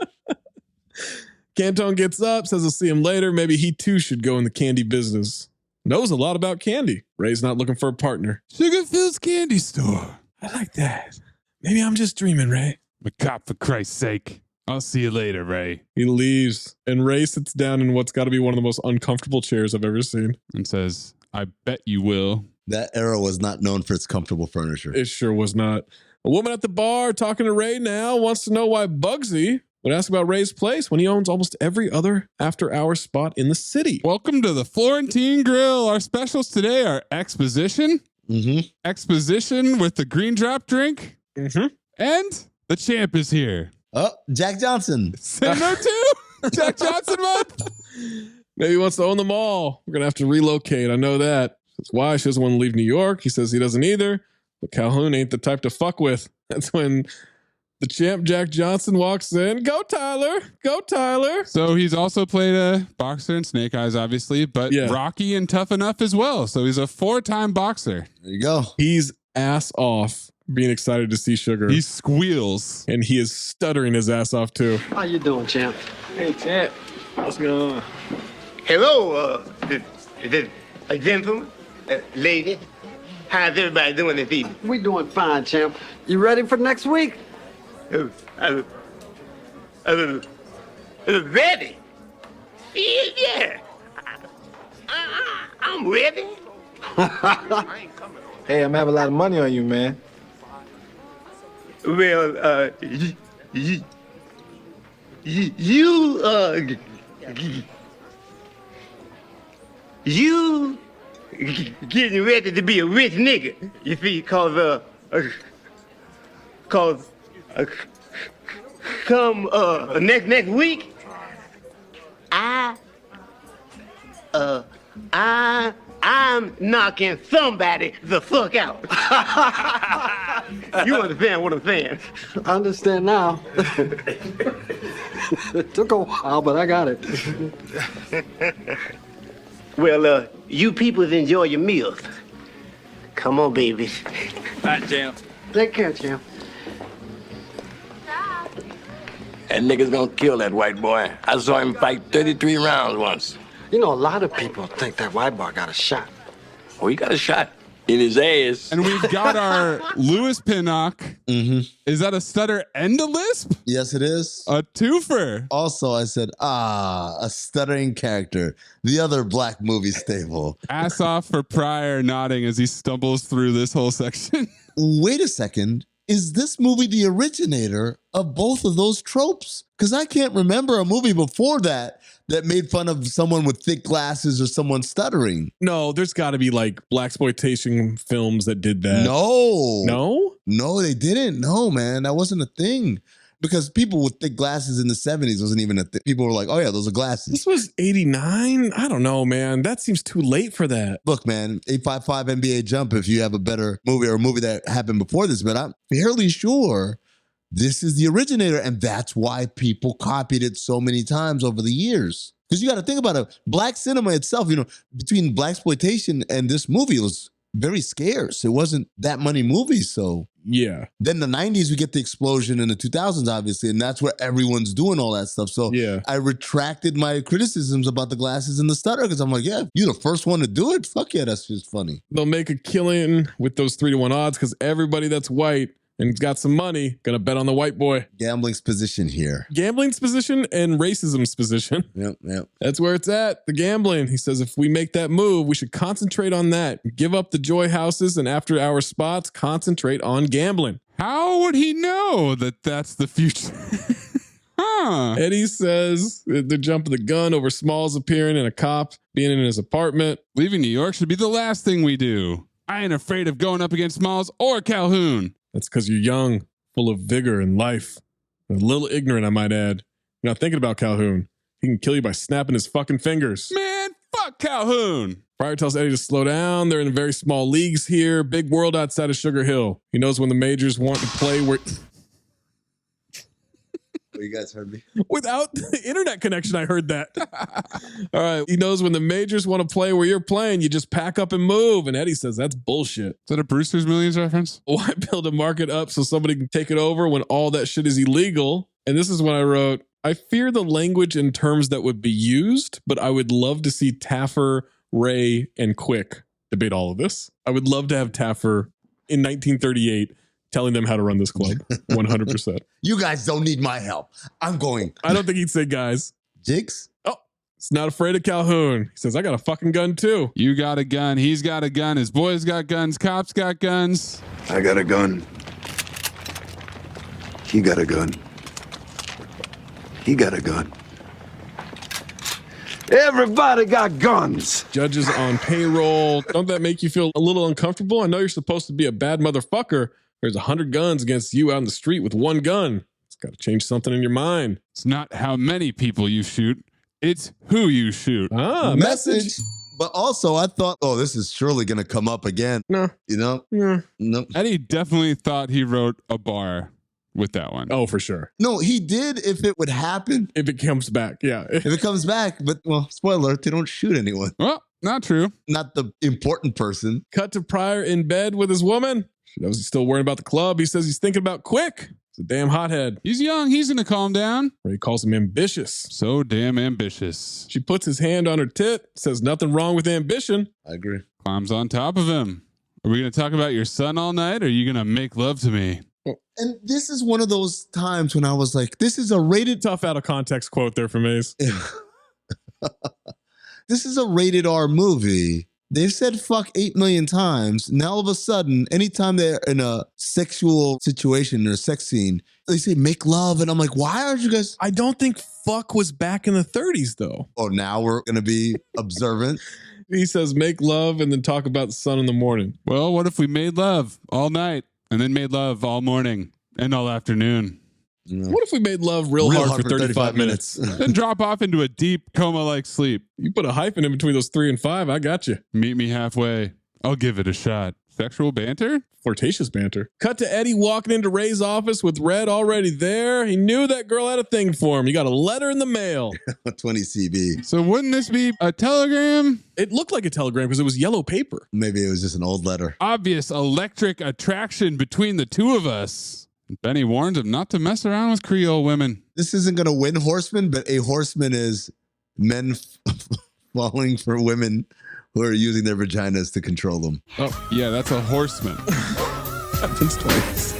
Cantone gets up, says he'll see him later. Maybe he too should go in the candy business. Knows a lot about candy. Ray's not looking for a partner. Sugar Phil's candy store. I like that. Maybe I'm just dreaming, Ray. I'm a cop, for Christ's sake. I'll see you later, Ray. He leaves, and Ray sits down in what's got to be one of the most uncomfortable chairs I've ever seen. And says, I bet you will. That era was not known for its comfortable furniture. It sure was not. A woman at the bar talking to Ray now wants to know why Bugsy would ask about Ray's place when he owns almost every other after-hour spot in the city. Welcome to the Florentine Grill. Our specials today are exposition, exposition with the green drop drink, and the champ is here. Oh, Jack Johnson. Say no to Jack Johnson month. Maybe he wants to own them all. We're going to have to relocate. I know that. That's why she doesn't want to leave New York. He says he doesn't either. But Calhoune ain't the type to fuck with. That's when the champ Jack Johnson walks in. Go, Tyler. Go, Tyler. So he's also played a boxer in Snake Eyes, obviously, but Rocky and Tough Enough as well. So he's a 4-time boxer. There you go. He's ass off being excited to see Sugar. He squeals. And he is stuttering his ass off, too. How you doing, champ? Hey, champ. What's going on? Hello, gentlemen, lady. How's everybody doing this evening? We doing fine, champ. You ready for next week? Ready? Yeah. I'm ready. Hey, I'm having a lot of money on you, man. Well, you getting ready to be a rich nigga, you see, cause come next week, I'm knocking somebody the fuck out. You understand what I'm saying? I understand now. It took a while, but I got it. Well, you peoples enjoy your meals. Come on, babies. All right, champ. Take care, champ. That nigga's gonna kill that white boy. I saw him fight 33 rounds once. You know, a lot of people think that white boy got a shot. Oh, he got a shot in his ass. And we've got our Lewis Pinnock. Is that a stutter and a lisp? Yes, it is. A twofer. Also, I said, a stuttering character. The other black movie staple. Ass off for Pryor nodding as he stumbles through this whole section. Wait a second. Is this movie the originator of both of those tropes? Because I can't remember a movie before that made fun of someone with thick glasses or someone stuttering. No, there's got to be like blaxploitation films that did that. No, they didn't. No, man, that wasn't a thing. Because people with thick glasses in the 70s wasn't even a thing. People were like, oh yeah, those are glasses. This was 89? I don't know, man. That seems too late for that. Look, man, 855 NBA Jump if you have a better movie or a movie that happened before this, but I'm fairly sure this is the originator, and that's why people copied it so many times over the years. Because you got to think about it. Black cinema itself, between blaxploitation and this movie, it was very scarce. It wasn't that many movies, so... Yeah. Then the 90s, we get the explosion in the 2000s, obviously, and that's where everyone's doing all that stuff. So I retracted my criticisms about the glasses and the stutter because I'm like, yeah, you're the first one to do it. Fuck yeah, that's just funny. They'll make a killing with those 3-to-1 odds because everybody that's white and got some money gonna bet on the white boy. Gambling's position here. Gambling's position and racism's position. Yep. That's where it's at. The gambling. He says if we make that move, we should concentrate on that. Give up the joy houses and after hour spots. Concentrate on gambling. How would he know that that's the future? Eddie says they're jumping the gun over Smalls appearing and a cop being in his apartment. Leaving New York should be the last thing we do. I ain't afraid of going up against Smalls or Calhoune. That's because you're young, full of vigor and life. And a little ignorant, I might add. You're not thinking about Calhoune. He can kill you by snapping his fucking fingers. Man, fuck Calhoune. Pryor tells Eddie to slow down. They're in very small leagues here. Big world outside of Sugar Hill. He knows when the majors want to play where... You guys heard me? Without the internet connection, I heard that. All right. He knows when the majors want to play where you're playing, you just pack up and move. And Eddie says that's bullshit. Is that a Brewster's Millions reference? Why build a market up so somebody can take it over when all that shit is illegal? And this is when I wrote, I fear the language and terms that would be used, but I would love to see Taffer, Ray, and Quick debate all of this. I would love to have Taffer in 1938 telling them how to run this club. 100%. You guys don't need my help. I'm going. I don't think he'd say guys. Jigs? Oh, he's not afraid of Calhoune. He says, I got a fucking gun too. You got a gun. He's got a gun. His boys got guns. Cops got guns. I got a gun. He got a gun. He got a gun. Everybody got guns. Judges on payroll. Don't that make you feel a little uncomfortable? I know you're supposed to be a bad motherfucker. There's 100 guns against you out in the street with one gun. It's got to change something in your mind. It's not how many people you shoot. It's who you shoot. Message. But also, I thought, oh, this is surely going to come up again. No. You know? No. Eddie definitely thought he wrote a bar with that one. Oh, for sure. No, he did if it would happen. If it comes back, yeah. If it comes back, but, well, spoiler alert, they don't shoot anyone. Well, not true. Not the important person. Cut to Pryor in bed with his woman. She knows he's still worrying about the club. He says he's thinking about Quick. He's a damn hothead. He's young. He's going to calm down. Ray calls him ambitious. So damn ambitious. She puts his hand on her tit, says nothing wrong with ambition. I agree. Climbs on top of him. Are we going to talk about your son all night, or are you going to make love to me? And this is one of those times when I was like, this is a rated... Tough out of context quote there from Mayes. This is a rated R movie. They've said fuck 8 million times. Now all of a sudden, anytime they're in a sexual situation or a sex scene, they say make love. And I'm like, why aren't you guys... I don't think fuck was back in the 30s, though. Oh, now we're going to be observant. He says make love and then talk about the sun in the morning. Well, what if we made love all night and then made love all morning and all afternoon? What if we made love real hard for 35 minutes? Then drop off into a deep coma-like sleep. You put a hyphen in between those 3 and 5, I got you. Meet me halfway. I'll give it a shot. Sexual banter? Flirtatious banter. Cut to Eddie walking into Ray's office with Red already there. He knew that girl had a thing for him. He got a letter in the mail. 20 CB. So wouldn't this be a telegram? It looked like a telegram because it was yellow paper. Maybe it was just an old letter. Obvious electric attraction between the two of us. Benny warned him not to mess around with Creole women. This isn't going to win horseman, but a horseman is men falling for women who are using their vaginas to control them. Oh, yeah, that's a horseman. Happens twice.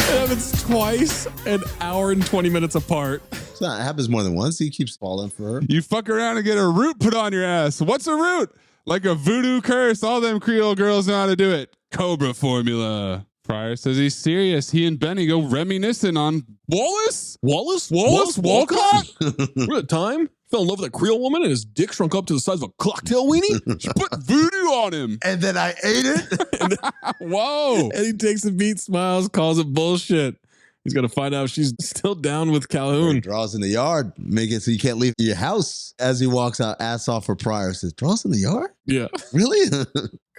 It happens twice, an hour and 20 minutes apart. It happens more than once. He keeps falling for her. You fuck around and get a root put on your ass. What's a root? Like a voodoo curse. All them Creole girls know how to do it. Cobra formula. Pryor says he's serious. He and Benny go reminiscing on Wallace? Walcott? We're at time. Fell in love with that Creole woman and his dick shrunk up to the size of a cocktail weenie. She put voodoo on him. And then I ate it. Whoa. And he takes a beat, smiles, calls it bullshit. He's going to find out if she's still down with Calhoune. He draws in the yard, make it so you can't leave your house. As he walks out, ass off for Pryor, says, draws in the yard? Yeah. Really?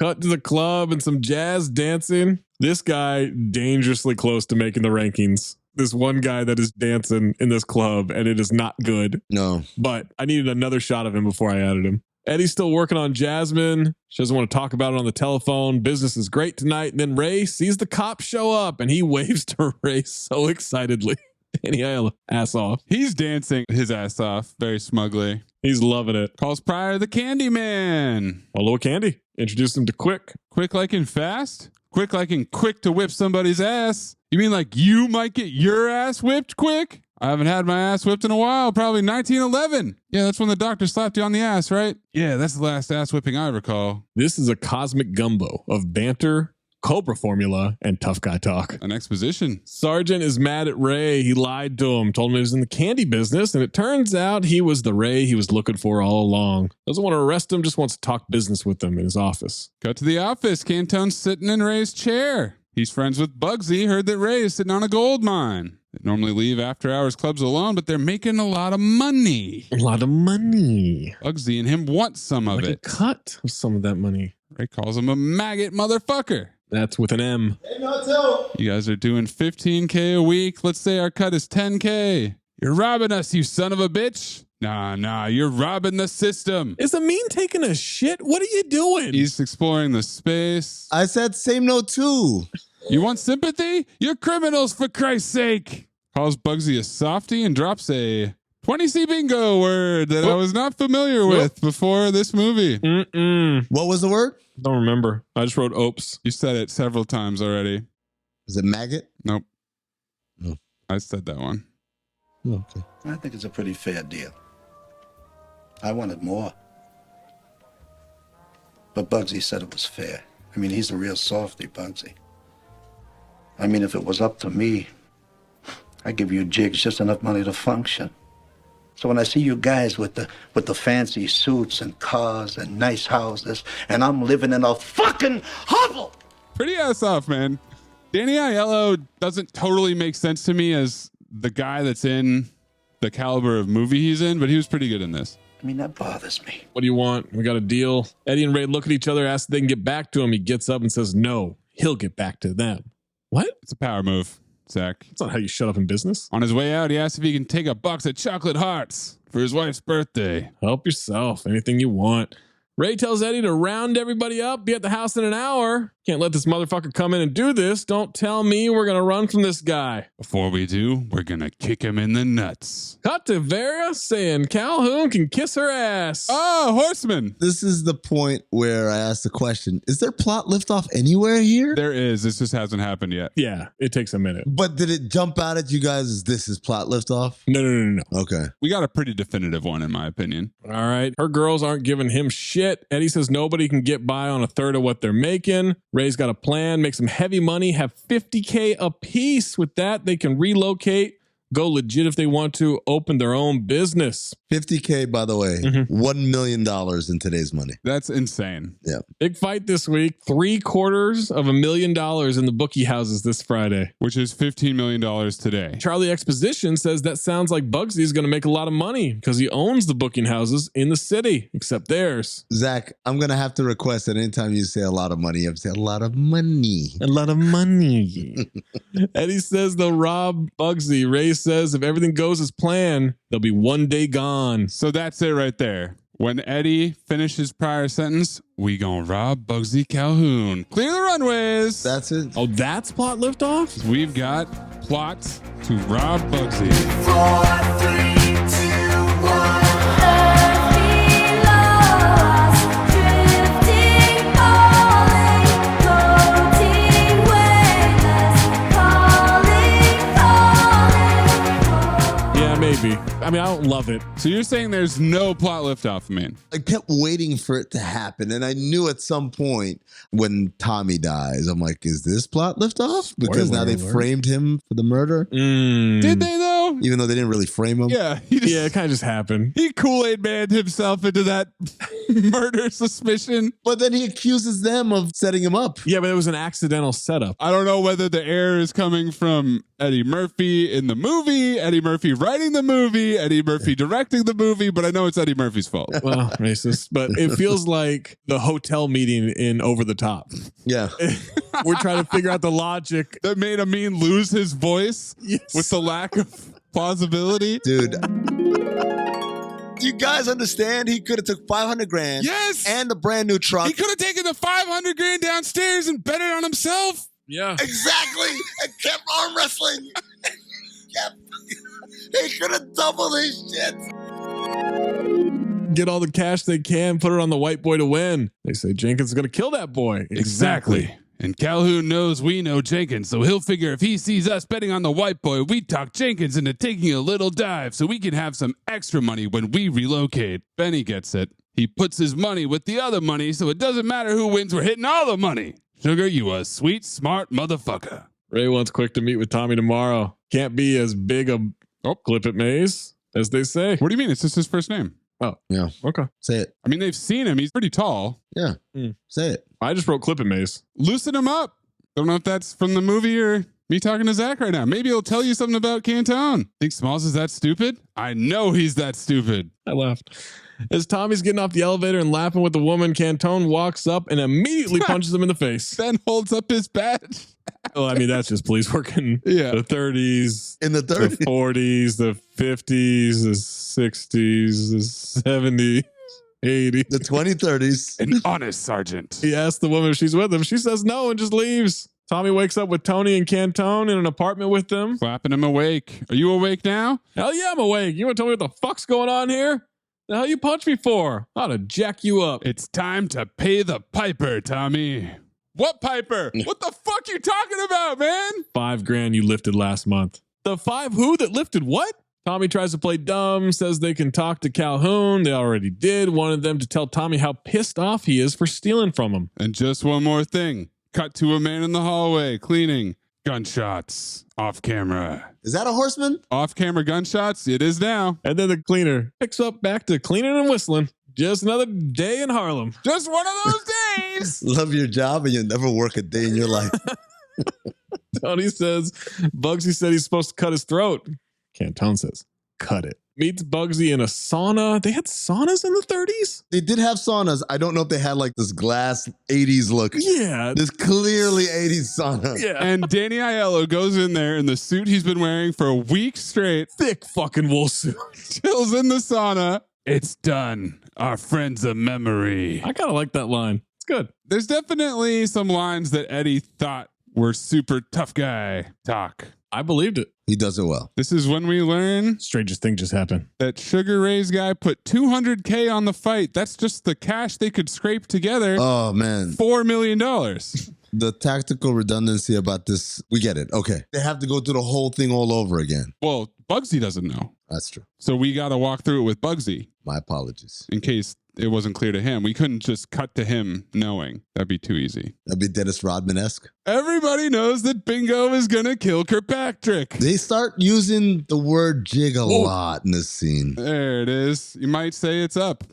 Cut to the club and some jazz dancing. This guy dangerously close to making the rankings. This one guy that is dancing in this club, and it is not good. No. But I needed another shot of him before I added him. Eddie's still working on Jasmine. She doesn't want to talk about it on the telephone. Business is great tonight. And then Ray sees the cops show up, and he waves to Ray so excitedly. And he ass off. He's dancing his ass off very smugly. He's loving it. Calls Pryor the Candy Man. Hello, Candy. Introduced him to Quick. Quick like in fast? Quick like in quick to whip somebody's ass? You mean like you might get your ass whipped quick? I haven't had my ass whipped in a while, probably 1911. Yeah, that's when the doctor slapped you on the ass, right? Yeah, that's the last ass whipping I recall. This is a cosmic gumbo of banter, Cobra formula, and tough guy talk. An exposition. Sergeant is mad at Ray. He lied to him, told him he was in the candy business, and it turns out he was the Ray he was looking for all along. Doesn't want to arrest him, just wants to talk business with him in his office. Cut to the office. Cantone's sitting in Ray's chair. He's friends with Bugsy, heard that Ray is sitting on a gold mine. They normally leave after-hours clubs alone, but they're making a lot of money. A lot of money. Bugsy and him want some of it. A cut of some of that money. Ray calls him a maggot motherfucker. That's with an M. You guys are doing $15K a week. Let's say our cut is $10K. You're robbing us, you son of a bitch. Nah, you're robbing the system. Is Amin taking a shit? What are you doing? He's exploring the space. I said same note too. You want sympathy? You're criminals, for Christ's sake. Calls Bugsy a softie and drops a 20C bingo word that I was not familiar with before this movie. What was the word? Don't remember. I just wrote oops. You said it several times already. Is it maggot? Nope. No. I said that one. Okay. I think it's a pretty fair deal. I wanted more. But Bugsy said it was fair. I mean, he's a real softy, Bugsy. I mean, if it was up to me, I'd give you jigs just enough money to function. So when I see you guys with the fancy suits and cars and nice houses, and I'm living in a fucking hovel. Pretty ass off, man. Danny Aiello doesn't totally make sense to me as the guy that's in the caliber of movie he's in, but he was pretty good in this. I mean, that bothers me. What do you want? We got a deal. Eddie and Ray look at each other, ask if they can get back to him. He gets up and says, no, he'll get back to them. What? It's a power move, Zach. That's not how you shut up in business. On his way out, he asked if he can take a box of chocolate hearts for his wife's birthday. Help yourself. Anything you want. Ray tells Eddie to round everybody up, be at the house in an hour. Can't let this motherfucker come in and do this. Don't tell me we're going to run from this guy. Before we do, we're going to kick him in the nuts. Cut to Vera saying Calhoune can kiss her ass. Oh, Horseman. This is the point where I asked the question, is there plot liftoff anywhere here? There is. This just hasn't happened yet. Yeah, it takes a minute. But did it jump out at you guys as this is plot liftoff? No. Okay. We got a pretty definitive one, in my opinion. All right. Her girls aren't giving him shit. Eddie says nobody can get by on a third of what they're making. Ray's got a plan, make some heavy money, have $50K a piece. With that, they can relocate, go legit if they want to, open their own business. $50K, by the way, $1 million in today's money. That's insane. Yeah. Big fight this week. $750,000 in the bookie houses this Friday, which is $15 million today. Charlie Exposition says that sounds like Bugsy is going to make a lot of money because he owns the booking houses in the city, except theirs. Zach, I'm going to have to request that anytime you say a lot of money, you have to say a lot of money. A lot of money. Eddie says they'll rob Bugsy. Ray says if everything goes as planned, they'll be one day gone. So that's it right there. When Eddie finishes prior sentence, we gonna rob Bugsy Calhoune. Clear the runways. That's it. Oh, that's plot liftoff? We've got plot to rob Bugsy. 4, 3, 2, 1. Maybe. I mean, I don't love it. So you're saying there's no plot liftoff, man? I kept waiting for it to happen, and I knew at some point when Tommy dies, I'm like, is this plot liftoff? Because now they framed him for the murder. Did they though? Even though they didn't really frame him. Yeah. It kind of just happened. He Kool-Aid manned himself into that murder suspicion. But then he accuses them of setting him up. Yeah, but it was an accidental setup. I don't know whether the error is coming from Eddie Murphy in the movie, Eddie Murphy writing the movie, Eddie Murphy directing the movie, but I know it's Eddie Murphy's fault. Well, racist. But it feels like the hotel meeting in Over the Top. Yeah. We're trying to figure out the logic. That made Amin lose his voice with the lack of plausibility. Dude. Do you guys understand? He could have took $500,000. Yes. And a brand new truck. He could have taken the $500,000 downstairs and bet it on himself. Yeah. Exactly. And kept arm wrestling. He could have doubled his shit. Get all the cash they can, put it on the white boy to win. They say Jenkins is going to kill that boy. Exactly. And Calhoune knows we know Jenkins, so he'll figure if he sees us betting on the white boy, we talk Jenkins into taking a little dive so we can have some extra money when we relocate. Benny gets it. He puts his money with the other money, so it doesn't matter who wins, we're hitting all the money. Sugar, you a sweet, smart motherfucker. Ray wants Quick to meet with Tommy tomorrow. Can't be as big a clip at Mayes, as they say. What do you mean? It's just his first name. Oh, yeah. Okay. Say it. I mean, they've seen him. He's pretty tall. Yeah. Say it. I just wrote Clip at Mayes. Loosen him up. Don't know if that's from the movie or me talking to Zach right now. Maybe he'll tell you something about Cantone. Think Smalls is that stupid? I know he's that stupid. I laughed. As Tommy's getting off the elevator and laughing with the woman, Cantone walks up and immediately punches him in the face. Then holds up his badge. Well, I mean, that's just police working. Yeah. The 30s. In the 30s. The 40s, the 50s, the 60s, the 70s, 80s. The 2030s. An honest sergeant. He asks the woman if she's with him. She says no and just leaves. Tommy wakes up with Tony and Cantone in an apartment with them. Slapping him awake. Are you awake now? Hell yeah, I'm awake. You want to tell me what the fuck's going on here? The hell you punch me for? I ought to jack you up. It's time to pay the piper, Tommy. What piper? What the fuck you talking about, man? $5,000 you lifted last month. The 5 who that lifted what? Tommy tries to play dumb, says they can talk to Calhoune. They already did. Wanted them to tell Tommy how pissed off he is for stealing from him. And just one more thing. Cut to a man in the hallway cleaning. Gunshots off camera. Is that a horseman? Off camera gunshots? It is now. And then the cleaner picks up back to cleaning and whistling. Just another day in Harlem. Just one of those days. Love your job and you'll never work a day in your life. Tony says Bugsy said he's supposed to cut his throat. Cantone says, cut it. Meets Bugsy in a sauna. They had saunas in the 30s? They did have saunas. I don't know if they had like this glass 80s look. Yeah. This clearly 80s sauna. Yeah. And Danny Aiello goes in there in the suit he's been wearing for a week straight. Thick fucking wool suit. Chills in the sauna. It's done. Our friend's a memory. I kind of like that line. It's good. There's definitely some lines that Eddie thought were super tough guy talk. I believed it. He does it well. This is when we learn strangest thing just happened. That Sugar Ray's guy put $200K on the fight. That's just the cash they could scrape together. Oh, man. $4 million. The tactical redundancy about this, we get it. Okay. They have to go through the whole thing all over again. Well, Bugsy doesn't know. That's true. So we got to walk through it with Bugsy. My apologies. In case it wasn't clear to him. We couldn't just cut to him knowing. That'd be too easy. That'd be Dennis Rodman-esque. Everybody knows that Bingo is going to kill Kirkpatrick. They start using the word jig a lot in this scene. There it is. You might say it's up.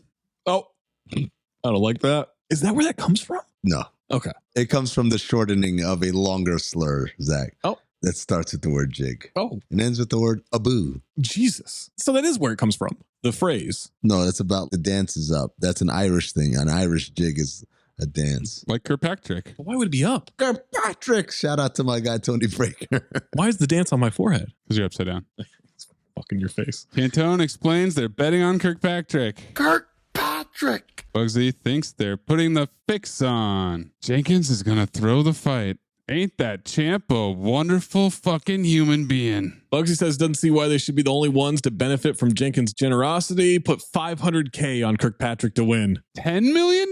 Oh, I don't like that. Is that where that comes from? No. Okay. It comes from the shortening of a longer slur, Zach. Oh. That starts with the word jig. Oh. And ends with the word aboo. Jesus. So that is where it comes from. The phrase. No, that's about the dance is up. That's an Irish thing. An Irish jig is a dance. Like Kirkpatrick. Why would it be up? Kirkpatrick. Shout out to my guy, Tony Breaker. Why is the dance on my forehead? Because you're upside down. It's fucking your face. Cantone explains they're betting on Kirkpatrick. Kirkpatrick. Bugsy thinks they're putting the fix on. Jenkins is going to throw the fight. Ain't that champ a wonderful fucking human being? Bugsy says doesn't see why they should be the only ones to benefit from Jenkins' generosity. Put $500K on Kirkpatrick to win. $10 million?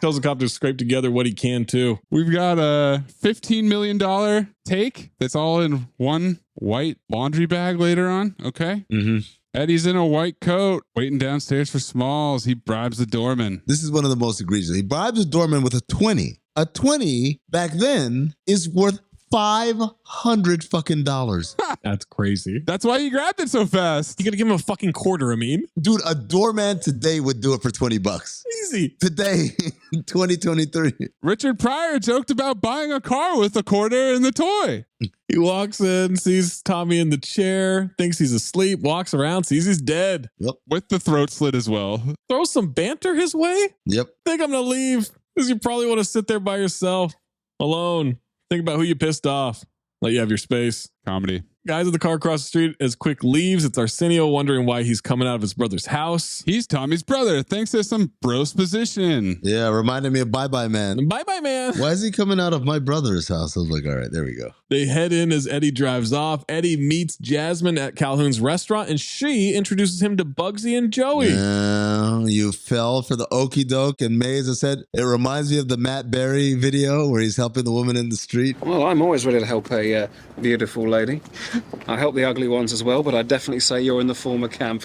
Tells the cop to scrape together what he can too. We've got a $15 million take that's all in one white laundry bag later on. Okay. Mm-hmm. Eddie's in a white coat, waiting downstairs for Smalls. He bribes the doorman. This is one of the most egregious. He bribes the doorman with a 20. A 20 back then is worth $500 fucking dollars. That's crazy. That's why you grabbed it so fast. You gotta give him a fucking quarter, Amin. Dude, a doorman today would do it for $20. Easy. Today, 2023. Richard Pryor joked about buying a car with a quarter and the toy. He walks in, sees Tommy in the chair, thinks he's asleep, walks around, sees he's dead. Yep. With the throat slit as well. Throw some banter his way. Yep. Think I'm gonna leave because you probably want to sit there by yourself, alone. Think about who you pissed off. Let you have your space. Comedy. Guys in the car across the street as Quick leaves. It's Arsenio wondering why he's coming out of his brother's house. He's Tommy's brother, thanks to some bros position. Yeah, reminded me of Bye Bye Man. Bye Bye Man. Why is he coming out of my brother's house? I was like, all right, there we go. They head in as Eddie drives off. Eddie meets Jasmine at Calhoun's restaurant, and she introduces him to Bugsy and Joey. You fell for the okie doke, and Mayes has said it reminds me of the Matt Berry video where he's helping the woman in the street. Well, I'm always ready to help a beautiful lady. I help the ugly ones as well, but I'd definitely say you're in the former camp.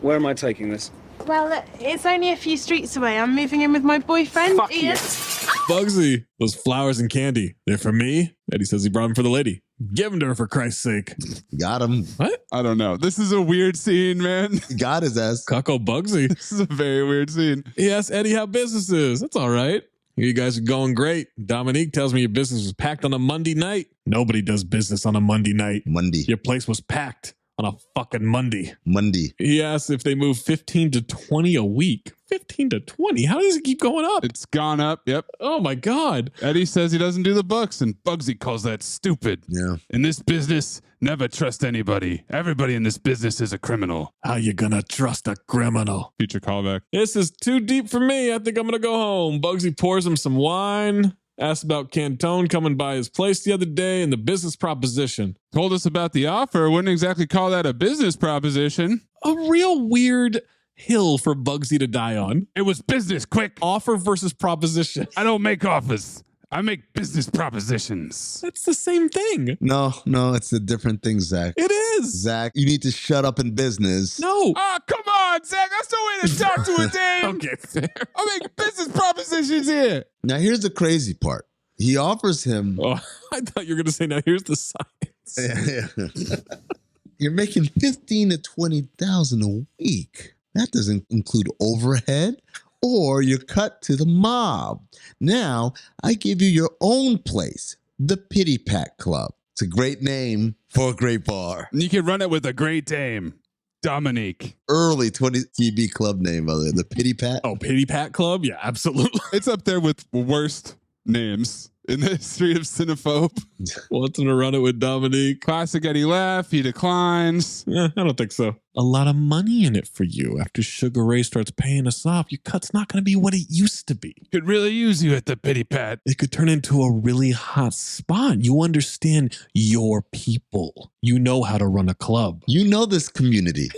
Where am I taking this? Well, it's only a few streets away. I'm moving in with my boyfriend, Fuck Ian. Bugsy, those flowers and candy, they're for me. Eddie says he brought them for the lady. Give them to her for Christ's sake. Got him. What? I don't know. This is a weird scene, man. He got his ass. Cucko Bugsy. This is a very weird scene. He asked Eddie how business is. That's all right. You guys are going great. Dominique tells me your business was packed on a Monday night. Nobody does business on a Monday night. Monday. Your place was packed on a fucking Monday. Monday. He asks if they move 15 to 20 a week. 15 to 20? How does it keep going up? It's gone up, yep. Oh my God. Eddie says he doesn't do the books, and Bugsy calls that stupid. Yeah. In this business, never trust anybody. Everybody in this business is a criminal. How you gonna trust a criminal? Future callback. This is too deep for me. I think I'm gonna go home. Bugsy pours him some wine. Asked about Cantone coming by his place the other day and the business proposition. Told us about the offer. Wouldn't exactly call that a business proposition. A real weird hill for Bugsy to die on. It was business, quick. Offer versus proposition. I don't make offers. I make business propositions. That's the same thing. No, it's a different thing, Zach. It is. Zach, you need to shut up in business. No. Oh, come on, Zach. That's no way to talk to a dame. Okay, fair. I make business propositions here. Now, here's the crazy part. He offers him. Oh, I thought you were going to say, now here's the science. You're making $15,000 to $20,000 a week. That doesn't include overhead or you're cut to the mob. Now, I give you your own place, the Pity Pat Club. It's a great name for a great bar. And you can run it with a great dame, Dominique. Early 20 TV club name, by the way, the Pity Pat. Oh, Pity Pat Club? Yeah, absolutely. It's up there with worst names in the history of Cinephobe. Wanting to run it with Dominique. Classic Eddie laugh. He declines. I don't think so. A lot of money in it for you. After Sugar Ray starts paying us off, your cut's not going to be what it used to be. Could really use you at the Pity Pat. It could turn into a really hot spot. You understand your people. You know how to run a club. You know this community.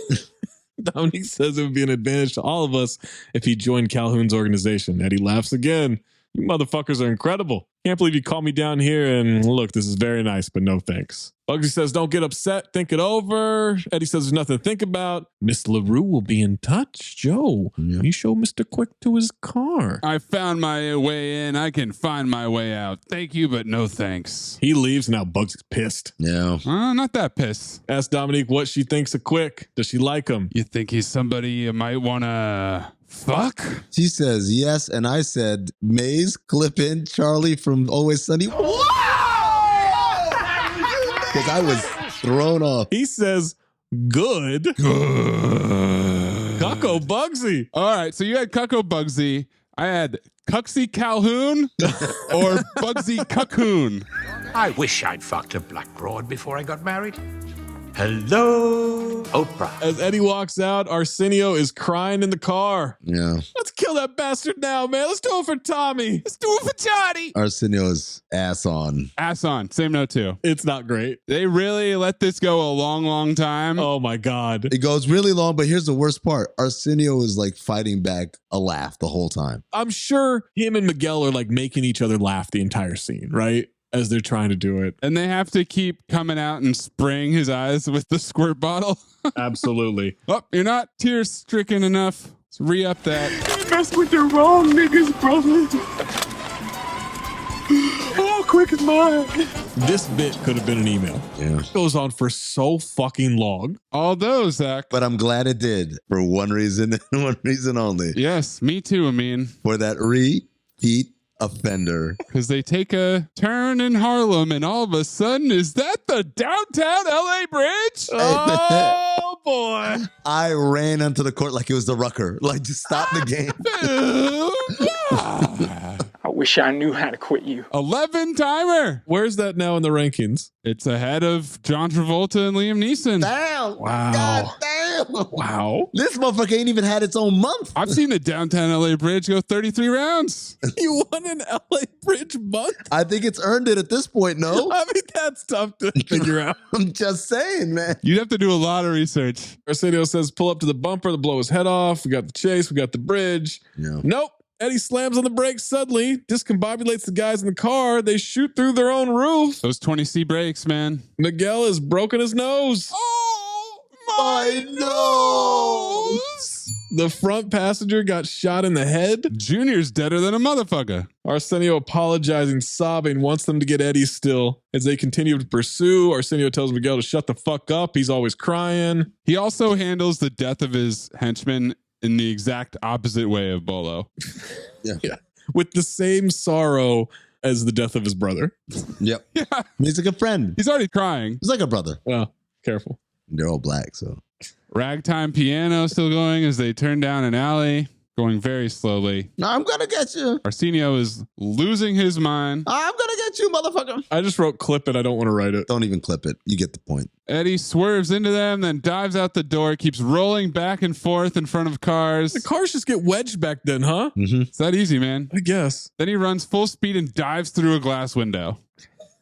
Dominique says it would be an advantage to all of us if he joined Calhoune's organization. Eddie laughs again. You motherfuckers are incredible. Can't believe you called me down here and look, this is very nice, but no thanks. Bugsy says, don't get upset. Think it over. Eddie says, there's nothing to think about. Miss LaRue will be in touch. Joe, you show Mr. Quick to his car. I found my way in. I can find my way out. Thank you, but no thanks. He leaves. Now Bugsy's pissed. Yeah. Not that pissed. Ask Dominique what she thinks of Quick. Does she like him? You think he's somebody you might want to fuck? She says yes, and I said, Mayes, clip in Charlie from Always Sunny. Because I was thrown off. He says, good. Cucko Bugsy. All right, so you had Cucko Bugsy. I had Cuxy Calhoune or Bugsy Calhoune. I wish I'd fucked a black broad before I got married. Hello, Oprah. As Eddie walks out, Arsenio is crying in the car. Yeah. Let's kill that bastard now, man. Let's do it for Tommy. Let's do it for Johnny. Arsenio's ass on. Ass on. Same note, too. It's not great. They really let this go a long, long time. Oh, my God. It goes really long, but here's the worst part. Arsenio is like fighting back a laugh the whole time. I'm sure him and Miguel are like making each other laugh the entire scene, right? As they're trying to do it. And they have to keep coming out and spraying his eyes with the squirt bottle. Absolutely. Oh, you're not tear stricken enough. Let's re-up that. You mess with the wrong niggas, brother. Oh, Quick is mine. This bit could have been an email. Yeah. It goes on for so fucking long. All those, Zach. But I'm glad it did for one reason and one reason only. Yes, me too, Amin. For that repeat offender. Because they take a turn in Harlem and all of a sudden, is that the downtown LA bridge? Oh boy. I ran onto the court like it was the Rucker. Like, just stop the game. I wish I knew how to quit you. 11 timer. Where's that now in the rankings? It's ahead of John Travolta and Liam Neeson. Damn. Wow. God damn. Wow. This motherfucker ain't even had its own month. I've seen the downtown LA bridge go 33 rounds. You won an LA bridge month? I think it's earned it at this point, no? I mean, that's tough to figure out. I'm just saying, man. You'd have to do a lot of research. Arsenio says, pull up to the bumper to blow his head off. We got the chase. We got the bridge. Yeah. Nope. Eddie slams on the brakes suddenly, discombobulates the guys in the car. They shoot through their own roof. Those 20C brakes, man. Miguel has broken his nose. Oh, my nose. The front passenger got shot in the head. Junior's deader than a motherfucker. Arsenio apologizing, sobbing, wants them to get Eddie still. As they continue to pursue, Arsenio tells Miguel to shut the fuck up. He's always crying. He also handles the death of his henchman in the exact opposite way of Bolo. Yeah. With the same sorrow as the death of his brother. Yep. Yeah. He's like a friend. He's already crying. He's like a brother. Well, careful. They're all black, so. Ragtime piano still going as they turn down an alley. going very slowly. I'm gonna get you. Arsenio is losing his mind. I'm gonna get you, motherfucker. I just wrote clip it. I don't want to write it. Don't even clip it. You get the point. Eddie swerves into them, then dives out the door, keeps rolling back and forth in front of cars. The cars just get wedged back then, huh? It's that easy, man. I guess. Then he runs full speed and dives through a glass window.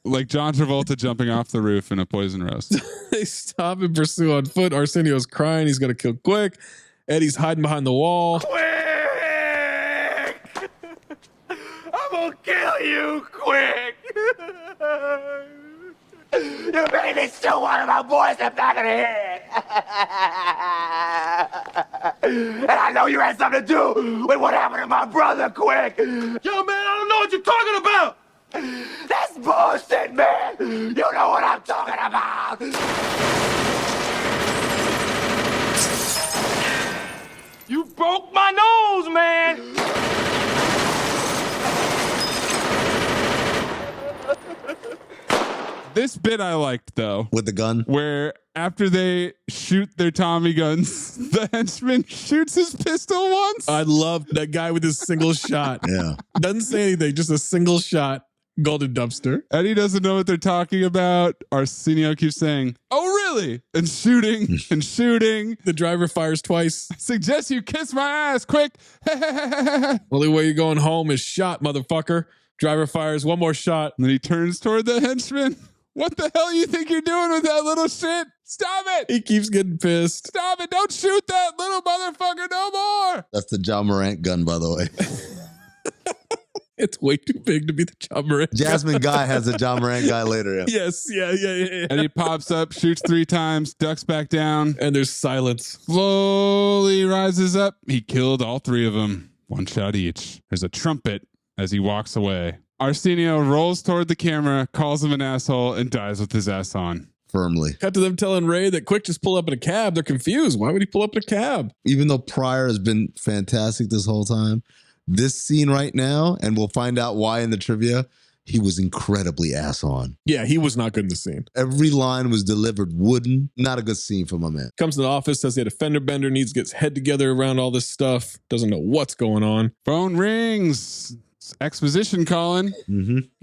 Like John Travolta jumping off the roof in a Poison Roast. They stop and pursue on foot. Arsenio's crying. He's going to kill Quick. Eddie's hiding behind the wall. Quick! I'm gonna kill you, Quick! You made me still one of my boys in the back of the head! And I know you had something to do with what happened to my brother, Quick! Yo, man, I don't know what you're talking about! That's bullshit, man! You know what I'm talking about! You broke my nose, man! This bit I liked, though. With the gun? Where after they shoot their Tommy guns, the henchman shoots his pistol once. I love that guy with his single shot. Yeah. Doesn't say anything, just a single shot. Golden dumpster. Eddie doesn't know what they're talking about. Arsenio keeps saying, "Oh, really?" And shooting and shooting. The driver fires twice. I suggest you kiss my ass, quick. Only way you're going home is shot, motherfucker. Driver fires one more shot. And then he turns toward the henchman. What the hell you think you're doing with that little shit? Stop it! He keeps getting pissed. Stop it! Don't shoot that little motherfucker no more! That's the John Morant gun, by the way. It's way too big to be the John Morant. Jasmine Guy has a John Morant guy later. Yeah. Yes, yeah. And he pops up, shoots 3 times, ducks back down. And there's silence. Slowly rises up. He killed all 3 of them. 1 shot each. There's a trumpet as he walks away. Arsenio rolls toward the camera, calls him an asshole, and dies with his ass on. Firmly. Cut to them telling Ray that Quick just pull up in a cab. They're confused. Why would he pull up in a cab? Even though Pryor has been fantastic this whole time, this scene right now, and we'll find out why in the trivia, he was incredibly ass on. Yeah, he was not good in the scene. Every line was delivered wooden. Not a good scene for my man. Comes to the office, says he had a fender bender, needs to get his head together around all this stuff. Doesn't know what's going on. Phone rings. Exposition calling.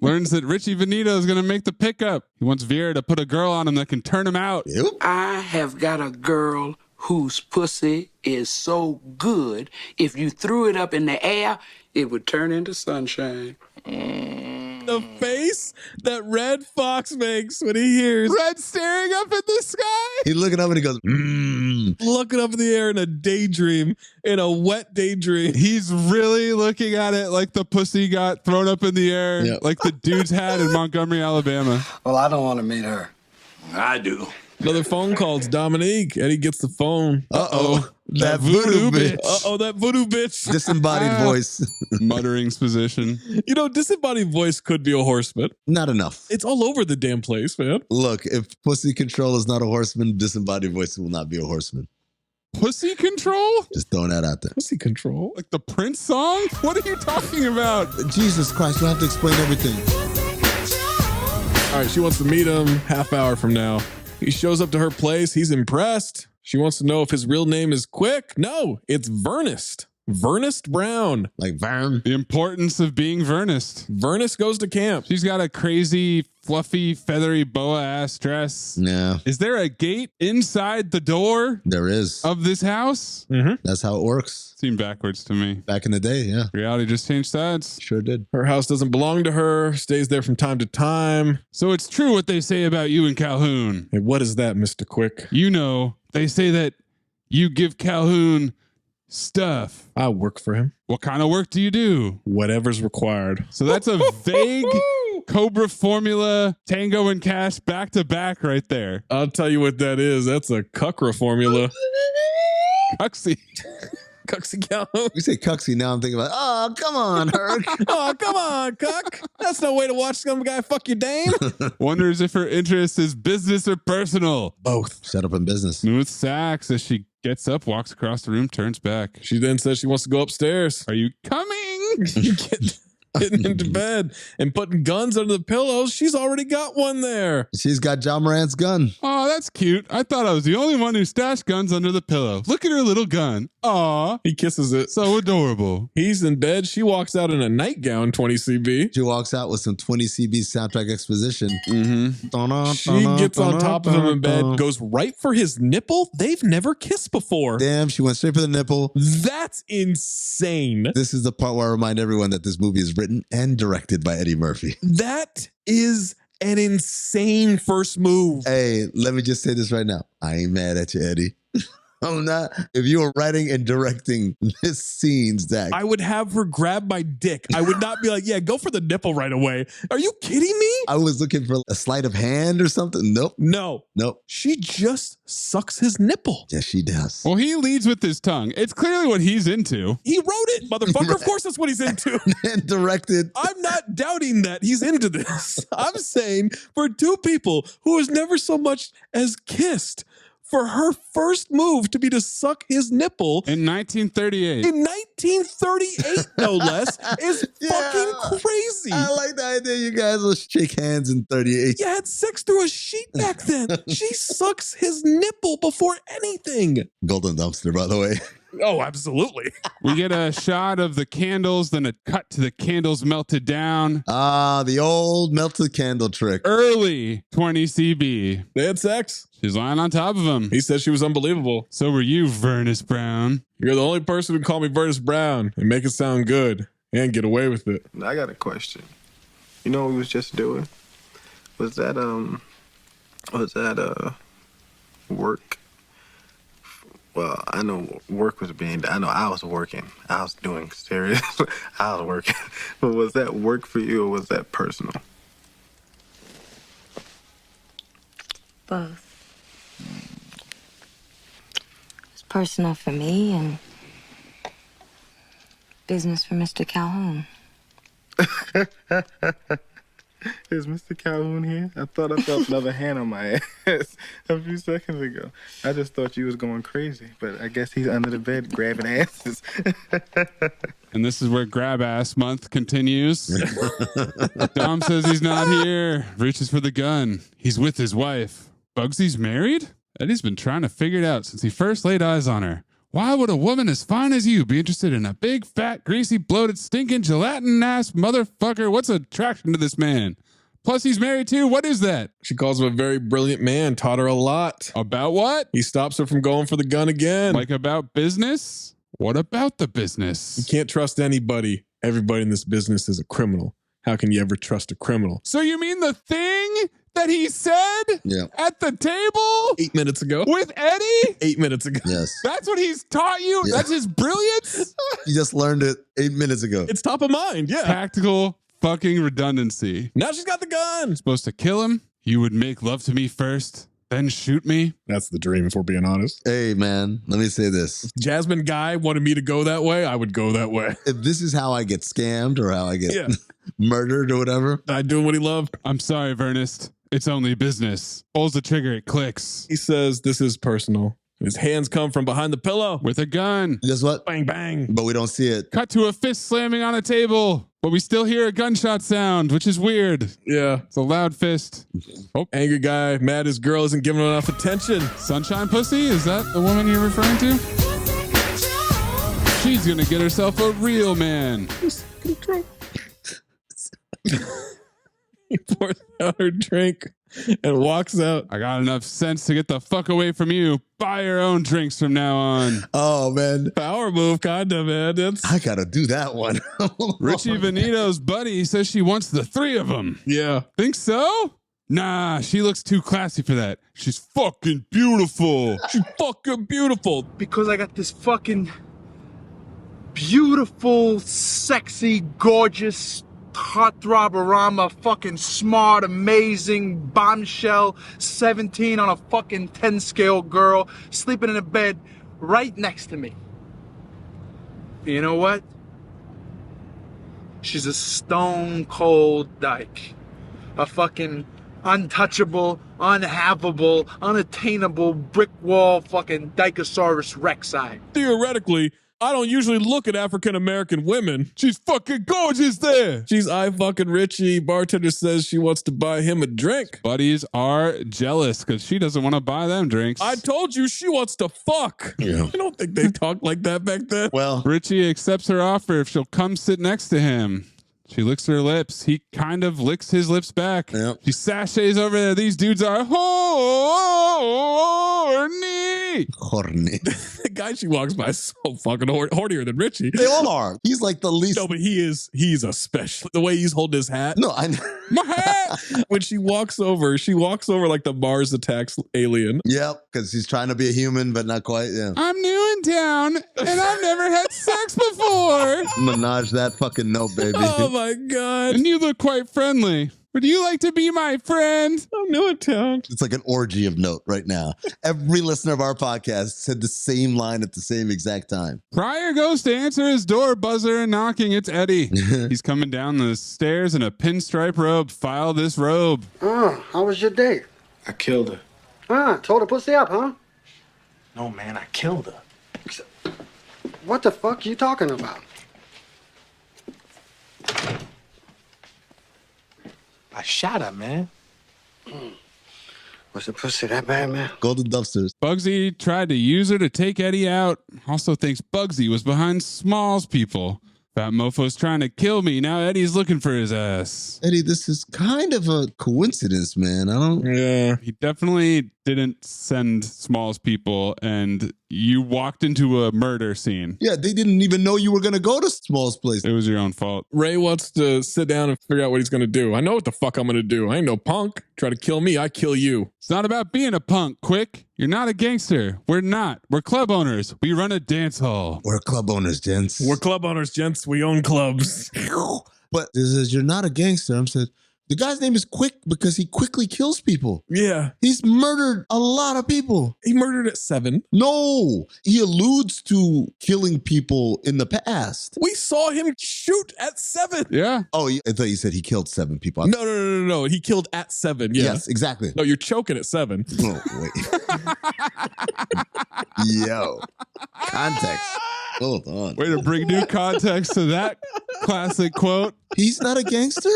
Learns that Richie Veneto is going to make the pickup. He wants Vera to put a girl on him that can turn him out. Yep. I have got a girl whose pussy is so good, if you threw it up in the air, it would turn into sunshine. The face that Red Fox makes when he hears Red staring up in the sky. He's looking up and he goes, looking up in the air in a daydream, in a wet daydream. He's really looking at it like the pussy got thrown up in the air, like the dudes had in Montgomery, Alabama. Well, I don't want to meet her. I do. Another phone call. It's Dominique. Eddie gets the phone. Uh-oh. That voodoo bitch. Uh-oh, that voodoo bitch. Disembodied voice. Muttering position. You know, disembodied voice could be a horseman. Not enough. It's all over the damn place, man. Look, if pussy control is not a horseman, disembodied voice will not be a horseman. Pussy control? Just throwing that out there. Pussy control? Like the Prince song? What are you talking about? Jesus Christ, we have to explain everything. All right, she wants to meet him half hour from now. He shows up to her place. He's impressed. She wants to know if his real name is Quick. No, it's Vernest. Vernest Brown. Like Vern. The importance of being Vernest. Vernest goes to camp. She's got a crazy, fluffy, feathery boa ass dress. Yeah. Is there a gate inside the door? There is. Of this house? That's how it works. Seemed backwards to me. Back in the day, yeah. Reality just changed sides. Sure did. Her house doesn't belong to her. Stays there from time to time. So it's true what they say about you and Calhoune. Hey, what is that, Mr. Quick? You know, they say that you give Calhoune stuff. I work for him. What kind of work do you do? Whatever's required. So that's a vague Cobra formula, Tango and Cash back to back right there. I'll tell you what that is. That's a Cuckra formula. Cuxy. Cuxy Calhoune. You say Cuxy, now I'm thinking about, oh, come on, Herc. Oh, come on, Cuck. That's no way to watch some guy fuck your dame. Wonders if her interest is business or personal. Both. Set up in business. Smooth sax as she gets up, walks across the room, turns back. She then says she wants to go upstairs. Are you coming? Getting into bed and putting guns under the pillows. She's already got one there. She's got John Morant's gun. Oh, that's cute. I thought I was the only one who stashed guns under the pillow. Look at her little gun. Aw. He kisses it. So adorable. He's in bed. She walks out in a nightgown, 20CB. She walks out with some 20CB soundtrack exposition. Mm-hmm. She gets on top of him in bed, goes right for his nipple. They've never kissed before. Damn, she went straight for the nipple. That's insane. This is the part where I remind everyone that this movie is written and directed by Eddie Murphy. That is an insane first move. Hey, let me just say this right now. I ain't mad at you, Eddie. I'm not. If you were writing and directing this scene, Zach, I would have her grab my dick. I would not be like, yeah, go for the nipple right away. Are you kidding me? I was looking for a sleight of hand or something. Nope. No. She just sucks his nipple. Yes, she does. Well, he leads with his tongue. It's clearly what he's into. He wrote it, motherfucker. Of course that's what he's into. And directed. I'm not doubting that he's into this. I'm saying for two people who has never so much as kissed, for her first move to be to suck his nipple in 1938. In 1938, no less, is fucking crazy. I like the idea you guys will shake hands in 38. You had sex through a sheet back then. She sucks his nipple before anything. Golden dumpster, by the way. Oh, absolutely. We get a shot of the candles, then a cut to the candles melted down. Ah, the old melted candle trick. Early 20CB. They had sex. She's lying on top of him. He said she was unbelievable. So were you, Vernus Brown. You're the only person who call me Vernus Brown and make it sound good and get away with it. I got a question. You know what we was just doing? Was that work? Well, I know work was being done. I know I was working. I was doing serious. I was working. But was that work for you or was that personal? Both. It's personal for me and business for Mr. Calhoune. Is Mr. Calhoune here? I thought I felt another hand on my ass a few seconds ago. I just thought you was going crazy, but I guess he's under the bed grabbing asses. And this is where Grab Ass Month continues. Dom says he's not here, reaches for the gun. He's with his wife. Bugsy's married? Eddie's been trying to figure it out since he first laid eyes on her. Why would a woman as fine as you be interested in a big, fat, greasy, bloated, stinking, gelatin-ass motherfucker? What's attraction to this man? Plus, he's married too. What is that? She calls him a very brilliant man, taught her a lot. About what? He stops her from going for the gun again. Like about business? What about the business? You can't trust anybody. Everybody in this business is a criminal. How can you ever trust a criminal? So you mean the thing that he said at the table 8 minutes ago with Eddie? 8 minutes ago. Yes. That's what he's taught you? Yeah. That's his brilliance? You just learned it 8 minutes ago. It's top of mind. Yeah. Tactical fucking redundancy. Now she's got the gun. Supposed to kill him? You would make love to me first, then shoot me? That's the dream, if we're being honest. Hey, man, let me say this. If Jasmine Guy wanted me to go that way, I would go that way. If this is how I get scammed or how I get murdered or whatever. I'd do what he loved. I'm sorry, Vernest. It's only business. Pulls the trigger, it clicks. He says this is personal. His hands come from behind the pillow. With a gun. Guess what? Bang, bang. But we don't see it. Cut to a fist slamming on a table. But we still hear a gunshot sound, which is weird. Yeah. It's a loud fist. Oh. Angry guy, mad his girl isn't giving him enough attention. Sunshine Pussy? Is that the woman you're referring to? She's gonna get herself a real man. He pours out her drink and walks out. I got enough sense to get the fuck away from you. Buy your own drinks from now on. Oh, man. Power move, kinda, man. I gotta do that one. Richie Venito's buddy says she wants the three of them. Yeah. Think so? Nah, she looks too classy for that. She's fucking beautiful. She's fucking beautiful. Because I got this fucking beautiful, sexy, gorgeous, heartthrob-arama, fucking smart, amazing, bombshell, 17 on a fucking 10-scale girl sleeping in a bed right next to me. You know what? She's a stone-cold dyke. A fucking untouchable, unhavable, unattainable brick wall fucking Dikeosaurus Rex. Theoretically, I don't usually look at African-American women. She's fucking gorgeous there. She's I fucking Richie. Bartender says she wants to buy him a drink. Buddies are jealous because she doesn't want to buy them drinks. I told you she wants to fuck. Yeah. I don't think they talked like that back then. Well, Richie accepts her offer if she'll come sit next to him. She licks her lips. He kind of licks his lips back. Yep. She sashays over there. These dudes are horny. Horny. The guy she walks by is so fucking hornier than Richie. They all are. He's like the least. No, but he's a special. The way he's holding his hat. No, I know. My hat. When she walks over like the Mars attacks alien. Yep, because he's trying to be a human, but not quite. Yeah. I'm new in town, and I've never had sex before. Menage that fucking note, baby. Oh my God. And you look quite friendly. Would you like to be my friend? I'm new in town. It's like an orgy of note right now. Every listener of our podcast said the same line at the same exact time. Pryor goes to answer his door buzzer and knocking. It's Eddie. He's coming down the stairs in a pinstripe robe. File this robe. Oh, how was your date? I killed her. Told her pussy up, huh? No, man, I killed her. What the fuck you talking about? I shot her, man. Was the pussy that bad, man? Golden dumpsters. Bugsy tried to use her to take Eddie out. Also thinks Bugsy was behind Small's people. Fat mofo's trying to kill me. Now Eddie's looking for his ass. Eddie, this is kind of a coincidence, man. Yeah. He definitely didn't send Small's people, and you walked into a murder scene. Yeah, they didn't even know you were going to go to Small's place. It was your own fault. Ray wants to sit down and figure out what he's going to do. I know what the fuck I'm going to do. I ain't no punk. Try to kill me, I kill you. It's not about being a punk, Quick. You're not a gangster. We're not. We're club owners. We run a dance hall. We're club owners, gents. We're club owners, gents. We own clubs. But this is, you're not a gangster. I'm saying, the guy's name is Quick because he quickly kills people. Yeah. He's murdered a lot of people. He murdered at 7. No, he alludes to killing people in the past. We saw him shoot at 7. Yeah. Oh, I thought you said he killed 7 people. No. He killed at 7. Yeah. Yes, exactly. No, you're choking at 7. Oh, wait. Yo. Context. Hold on. Way to bring new context to that classic quote. He's not a gangster?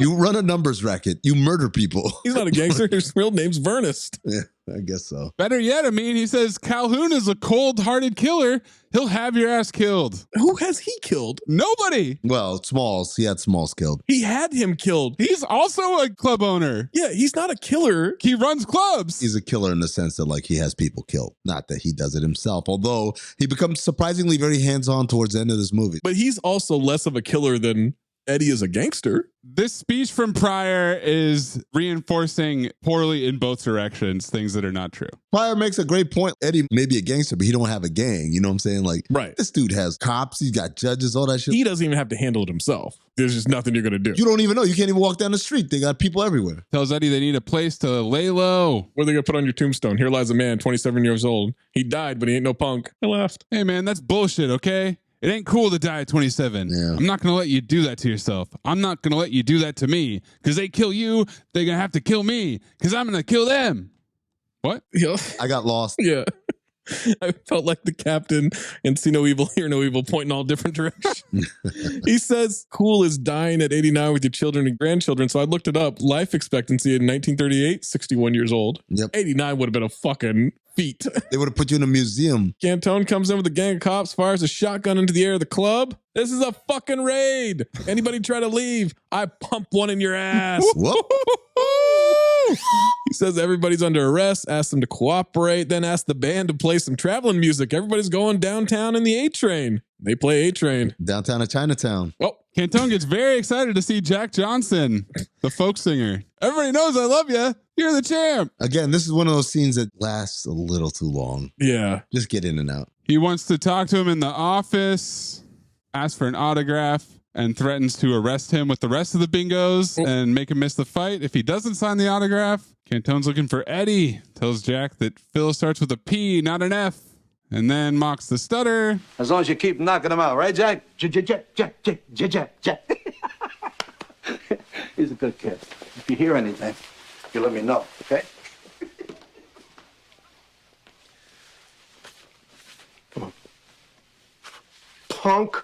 You run a numbers racket. You murder people. He's not a gangster. His real name's Vernest. Yeah, I guess so. Better yet, I mean, he says Calhoune is a cold-hearted killer. He'll have your ass killed. Who has he killed? Nobody. Well, Smalls. He had Smalls killed. He had him killed. He's also a club owner. Yeah, he's not a killer. He runs clubs. He's a killer in the sense that, like, he has people killed. Not that he does it himself, although he becomes surprisingly very hands-on towards the end of this movie. But he's also less of a killer than Eddie is a gangster. This speech from Pryor is reinforcing poorly in both directions things that are not true. Pryor makes a great point. Eddie may be a gangster, but he don't have a gang. You know what I'm saying? Like, right. This dude has cops. He's got judges, all that shit. He doesn't even have to handle it himself. There's just nothing you're going to do. You don't even know. You can't even walk down the street. They got people everywhere. Tells Eddie they need a place to lay low. What are they going to put on your tombstone? Here lies a man, 27 years old. He died, but he ain't no punk. I laughed. Hey, man, that's bullshit, okay? It ain't cool to die at 27. Yeah. I'm not going to let you do that to yourself. I'm not going to let you do that to me. Because they kill you, they're going to have to kill me. Because I'm going to kill them. What? Yeah. I got lost. Yeah. I felt like the captain in See No Evil, Hear No Evil, pointing all different directions. He says, cool is dying at 89 with your children and grandchildren. So I looked it up. Life expectancy in 1938, 61 years old. Yep. 89 would have been a fucking feat. They would have put you in a museum. Cantone comes in with a gang of cops, fires a shotgun into the air of the club. This is a fucking raid. Anybody try to leave, I pump one in your ass. He says everybody's under arrest, asks them to cooperate, then asks the band to play some traveling music. Everybody's going downtown in the A-Train. They play A-Train. Downtown of Chinatown. Oh, Cantone gets very excited to see Jack Johnson, the folk singer. Everybody knows I love you. You're the champ. Again, this is one of those scenes that lasts a little too long. Yeah. Just get in and out. He wants to talk to him in the office, asks for an autograph, and threatens to arrest him with the rest of the bingos and make him miss the fight if he doesn't sign the autograph. Cantone's looking for Eddie. Tells Jack that Phil starts with a P, not an F. And then mocks the stutter. As long as you keep knocking them out, right, Jack? Jack. He's a good kid. If you hear anything, you let me know, okay? Come on. punk.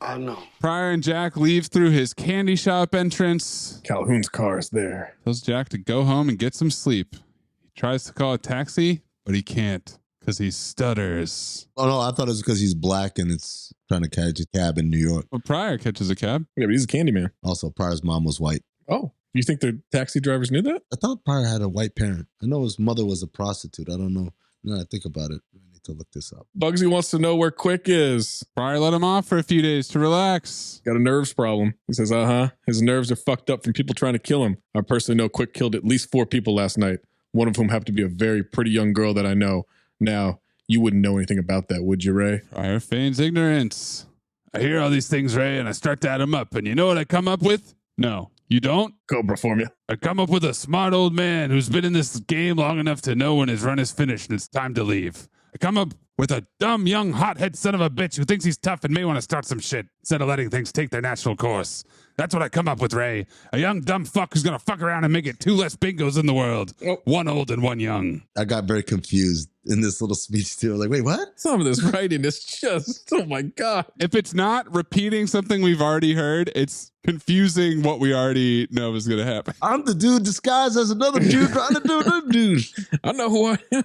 I know. Pryor and Jack leave through his candy shop entrance. Calhoun's car is there. Tells Jack to go home and get some sleep. He tries to call a taxi, but he can't because he stutters. Oh no, I thought it was because he's black and it's trying to catch a cab in New York. Well, Pryor catches a cab. Yeah, but he's a candy man. Also, Pryor's mom was white. Oh, you think the taxi drivers knew that? I thought Pryor had a white parent. I know his mother was a prostitute. I don't know. Now that I think about it, I need to look this up. Bugsy wants to know where Quick is. Pryor let him off for a few days to relax. Got a nerves problem. He says, his nerves are fucked up from people trying to kill him. I personally know Quick killed at least 4 people last night, one of whom happened to be a very pretty young girl that I know. Now, you wouldn't know anything about that, would you, Ray? Pryor feigns ignorance. I hear all these things, Ray, and I start to add them up. And you know what I come up with? No, you don't? Cobra formula. I come up with a smart old man who's been in this game long enough to know when his run is finished and it's time to leave. I come up with a dumb, young, hothead son of a bitch who thinks he's tough and may want to start some shit instead of letting things take their natural course. That's what I come up with, Ray. A young, dumb fuck who's going to fuck around and make it 2 less bingos in the world. Oh. 1 old and 1 young. I got very confused in this little speech too. Like, wait, what? Some of this writing is just, oh my God. If it's not repeating something we've already heard, it's confusing what we already know is going to happen. I'm the dude disguised as another dude trying to do this dude. I know who I am.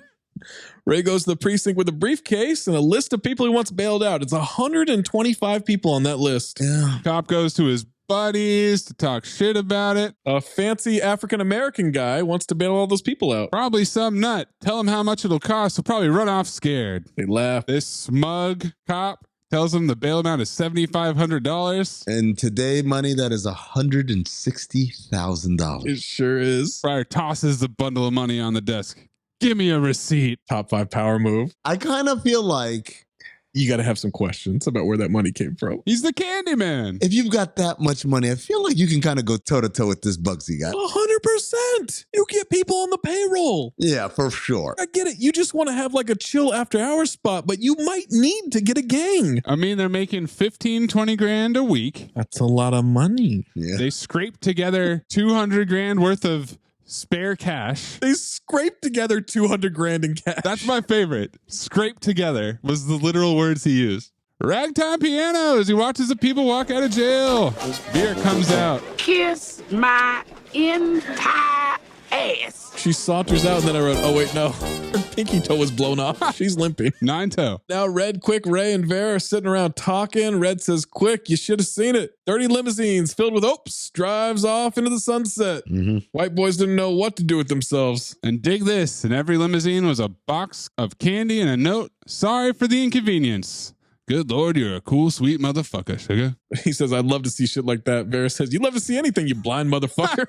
Ray goes to the precinct with a briefcase and a list of people he wants bailed out. It's 125 people on that list. Yeah. Cop goes to his buddies to talk shit about it. A fancy African-American guy wants to bail all those people out. Probably some nut. Tell him how much it'll cost. He'll probably run off scared. They laugh. This smug cop tells him the bail amount is $7,500. And today, money, that is $160,000. It sure is. Pryor tosses the bundle of money on the desk. Give me a receipt. Top 5 power move. I kind of feel like you got to have some questions about where that money came from. He's the candy man. if you've got that much money, I feel like you can kind of go toe to toe with this Bugsy guy. 100%. You get people on the payroll. Yeah, for sure. I get it. You just want to have like a chill after hours spot, but you might need to get a gang. I mean, they're making 15, 20 grand a week. That's a lot of money. Yeah. They scrape together 200 grand worth of spare cash. They scraped together 200 grand in cash. That's my favorite. Scrape together was the literal words he used. Ragtime piano as he watches the people walk out of jail. Beer comes out. Kiss my entire ass. She saunters out, and then I wrote, oh, wait, no. Her pinky toe was blown off. She's limping. 9 toe. Now, Red, Quick, Ray, and Vera are sitting around talking. Red says, Quick, you should have seen it. 30 limousines filled with Opes drives off into the sunset. White boys didn't know what to do with themselves. And dig this. In every limousine was a box of candy and a note. Sorry for the inconvenience. Good Lord, you're a cool, sweet motherfucker, sugar. He says, I'd love to see shit like that. Vera says, you'd love to see anything, you blind motherfucker.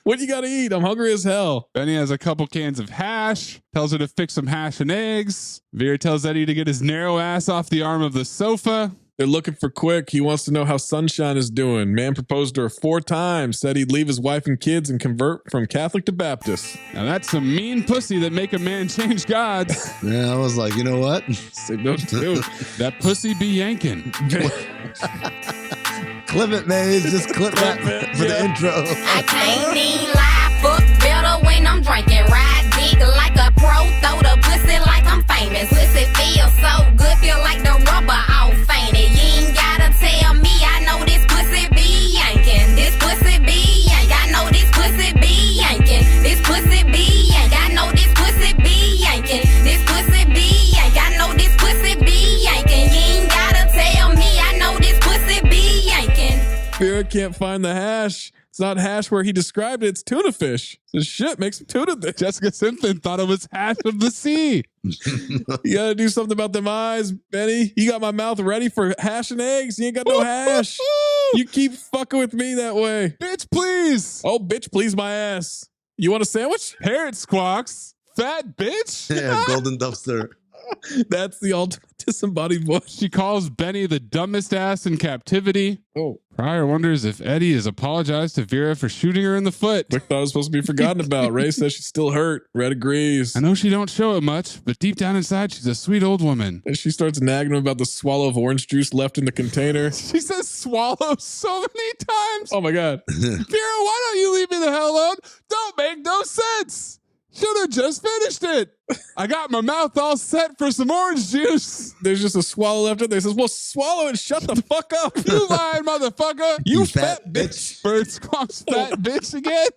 What you gotta eat? I'm hungry as hell. Benny has a couple cans of hash, tells her to fix some hash and eggs. Vera tells Eddie to get his narrow ass off the arm of the sofa. They're looking for Quick. He wants to know how Sunshine is doing. Man proposed to her 4 times, said he'd leave his wife and kids and convert from Catholic to Baptist. Now that's some mean pussy that make a man change gods. Yeah, I was like, you know what? Say no to that pussy be yanking. Clip it, Maze. Just clip that for the intro. I can't even lie, fuck better when I'm drinking. Ride dick like a pro, throw the pussy like I'm famous. Pussy feel so good, feel like the rubber all fainted. You ain't gotta tell me, I know this pussy be yanking. This pussy be yank, I know this pussy be yanking. This pussy be yank, I know this pussy be yanking. This pussy be yank, I know this pussy be yanking. You ain't gotta tell me, I know this pussy be yanking. Vera can't find the hash. It's not hash where he described it. It's tuna fish. So shit, make some tuna fish. Jessica Simpson thought it was hash of the sea. You gotta do something about them eyes, Benny. You got my mouth ready for hash and eggs. You ain't got no hash. You keep fucking with me that way. Bitch, please. Oh, bitch, please my ass. You want a sandwich? Parrot squawks. Fat bitch. Yeah, golden dumpster. That's the ultimate disembodied voice. She calls Benny the dumbest ass in captivity. Oh. Pryor wonders if Eddie has apologized to Vera for shooting her in the foot. Quick thought it was supposed to be forgotten about. Ray says she's still hurt. Red agrees. I know she don't show it much, but deep down inside, she's a sweet old woman. And she starts nagging him about the swallow of orange juice left in the container. She says swallow so many times. Oh my God. Vera, why don't you leave me the hell alone? Don't make no sense. should have just finished it. I got my mouth all set for some orange juice. There's just a swallow left. There says, well, swallow and shut the fuck up. You lying motherfucker. You fat bitch. Bird squawks fat bitch again.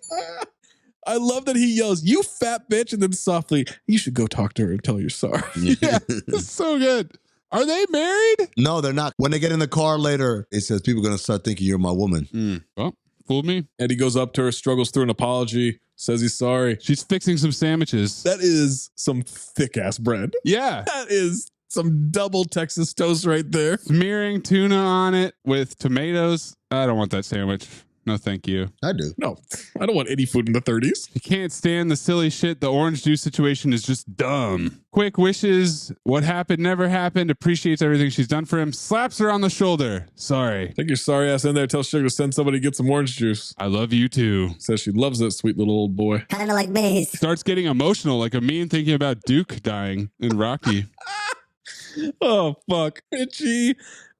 I love that he yells, you fat bitch, and then softly, you should go talk to her and tell her you're sorry. Yeah, it's so good. Are they married? No, they're not. When they get in the car later, it says people are going to start thinking you're my woman. Well, fooled me. And he goes up to her, struggles through an apology, says he's sorry. She's fixing some sandwiches. That is some thick ass bread. Yeah. That is some double Texas toast right there. Smearing tuna on it with tomatoes. I don't want that sandwich. No, thank you. I do. No, I don't want any food in the 30s. You can't stand the silly shit. The orange juice situation is just dumb. Quick wishes. What happened never happened. Appreciates everything she's done for him. Slaps her on the shoulder. Sorry. Take your sorry ass in there. Tell Sugar to send somebody to get some orange juice. I love you too. Says she loves that sweet little old boy. Kind of like Maze. Starts getting emotional like Amin thinking about Duke dying in Rocky. Oh, fuck. Richie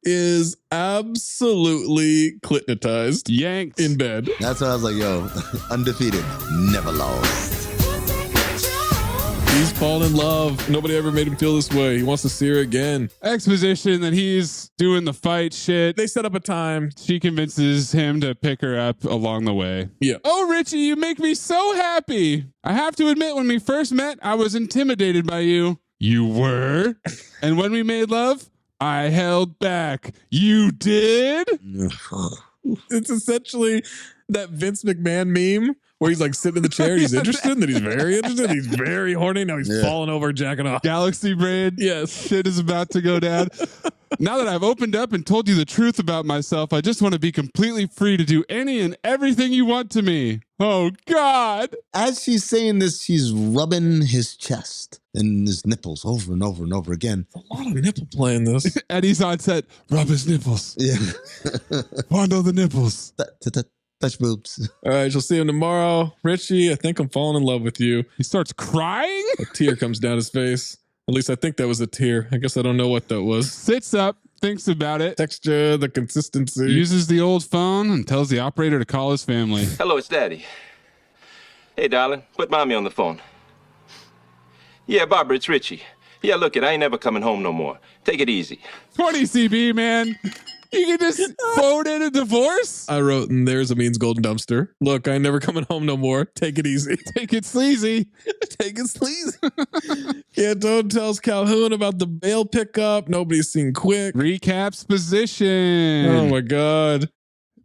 is absolutely clitnitized. Yanked. In bed. That's why I was like, yo, undefeated, never lost. He's fallen in love. Nobody ever made him feel this way. He wants to see her again. Exposition that he's doing the fight shit. They set up a time. She convinces him to pick her up along the way. Yeah. Oh, Richie, you make me so happy. I have to admit, when we first met, I was intimidated by you. You were? And when we made love, I held back. You did? It's essentially that Vince McMahon meme where he's like sitting in the chair. He's interested, and then he's very interested. He's very horny. Now he's falling over, jacking off. Galaxy brain. Yes. Shit is about to go down. Now that I've opened up and told you the truth about myself, I just want to be completely free to do any and everything you want to me. Oh, God. As she's saying this, she's rubbing his chest and his nipples over and over and over again. A lot of nipple play in this. Eddie's on set. Rub his nipples. Yeah. Fondle the nipples. Touch boobs. All right, she'll see him tomorrow. Richie, I think I'm falling in love with you. He starts crying. A tear comes down his face. At least I think that was a tear. I guess I don't know what that was. Sits up, thinks about it. Texture, the consistency. Uses the old phone and tells the operator to call his family. Hello, it's Daddy. Hey, darling, put Mommy on the phone. Yeah, Barbara, it's Richie. Yeah, look, I ain't never coming home no more. Take it easy. 20 CB, man. You can just phone in a divorce? I wrote, and there's Amin's golden dumpster. Look, I ain't never coming home no more. Take it easy. Take it sleazy. Take it sleazy. Canton tells Calhoune about the bail pickup. Nobody's seen Quick. Recaps position. Oh, my God.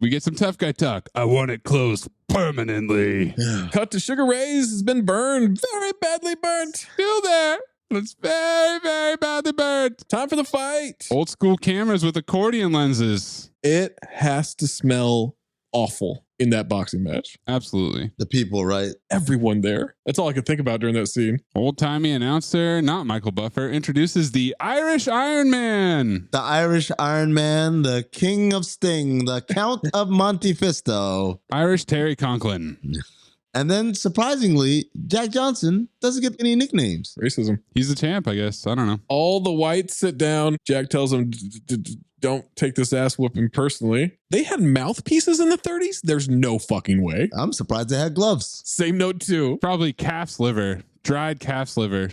We get some tough guy talk. I want it closed permanently. Cut to Sugar Ray's has been burned. Very badly burnt. Still there. It's very, very badly burnt. Time for the fight. Old school cameras with accordion lenses. It has to smell awful in that boxing match. Absolutely. The people, right? Everyone there. That's all I could think about during that scene. Old-timey announcer, not Michael Buffer, introduces the Irish Iron Man. The Irish Iron Man, the King of Sting, the Count of Monte Fisto. Irish Terry Conklin. And then, surprisingly, Jack Johnson doesn't get any nicknames. Racism. He's the champ, I guess. I don't know. All the whites sit down. Jack tells them, don't take this ass whooping personally. They had mouthpieces in the 30s? There's no fucking way. I'm surprised they had gloves. Same note, too. Probably calf's liver. Dried calf's liver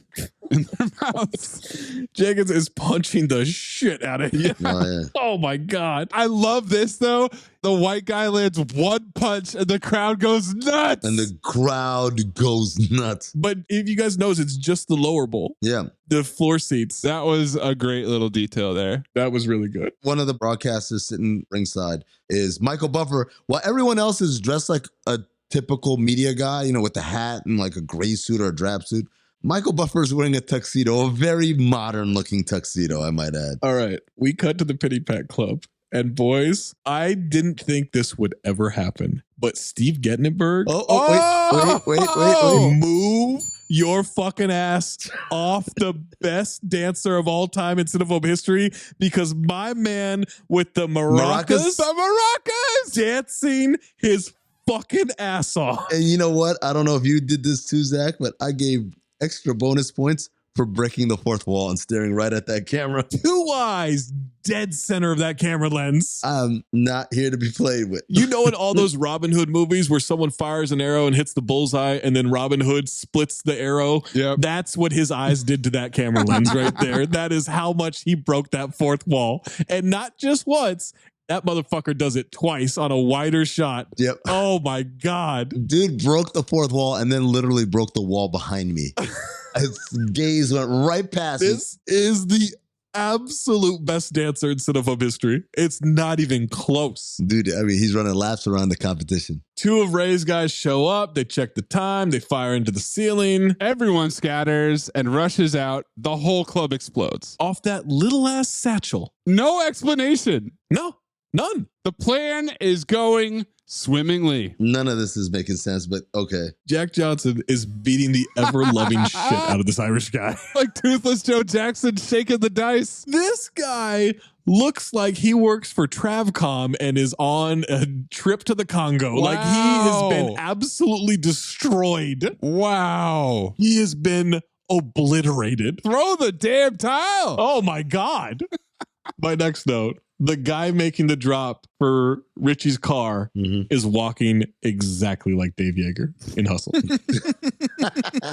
in their mouths. Jenkins is punching the shit out of him. Oh, yeah. Oh, my God. I love this, though. The white guy lands one punch and the crowd goes nuts. And the crowd goes nuts. But if you guys notice, it's just the lower bowl. Yeah. The floor seats. That was a great little detail there. That was really good. One of the broadcasters sitting ringside is Michael Buffer. While everyone else is dressed like a typical media guy, you know, with the hat and like a gray suit or a drab suit, Michael Buffer is wearing a tuxedo, a very modern looking tuxedo, I might add. All right. We cut to the Pity Pat Club. And boys, I didn't think this would ever happen. But Steve Gettenberg. Wait. Move your fucking ass off the best dancer of all time in Cinephobe history, because my man with the maracas. Dancing his fucking ass off. And you know what? I don't know if you did this too, Zach, but I gave extra bonus points for breaking the fourth wall and staring right at that camera. 2 eyes, dead center of that camera lens. I'm not here to be played with. You know, in all those Robin Hood movies where someone fires an arrow and hits the bullseye and then Robin Hood splits the arrow? Yep. That's what his eyes did to that camera lens right there. That is how much he broke that fourth wall. And not just once. That motherfucker does it twice on a wider shot. Yep. Oh my God. Dude broke the fourth wall and then literally broke the wall behind me. His gaze went right past me. This is the absolute best dancer in Cinephobe history. It's not even close. Dude, I mean, he's running laps around the competition. 2 of Ray's guys show up. They check the time. They fire into the ceiling. Everyone scatters and rushes out. The whole club explodes. Off that little ass satchel. No explanation. No, none. The plan is going swimmingly. None of this is making sense, but okay. Jack Johnson is beating the ever-loving shit out of this Irish guy. Like Toothless Joe Jackson shaking the dice. This guy looks like he works for Travcom and is on a trip to the Congo. Wow. Like he has been absolutely destroyed. Wow. He has been obliterated. Throw the damn tile. Oh my God. My next note. The guy making the drop for Richie's car is walking exactly like Dave Yeager in Hustle.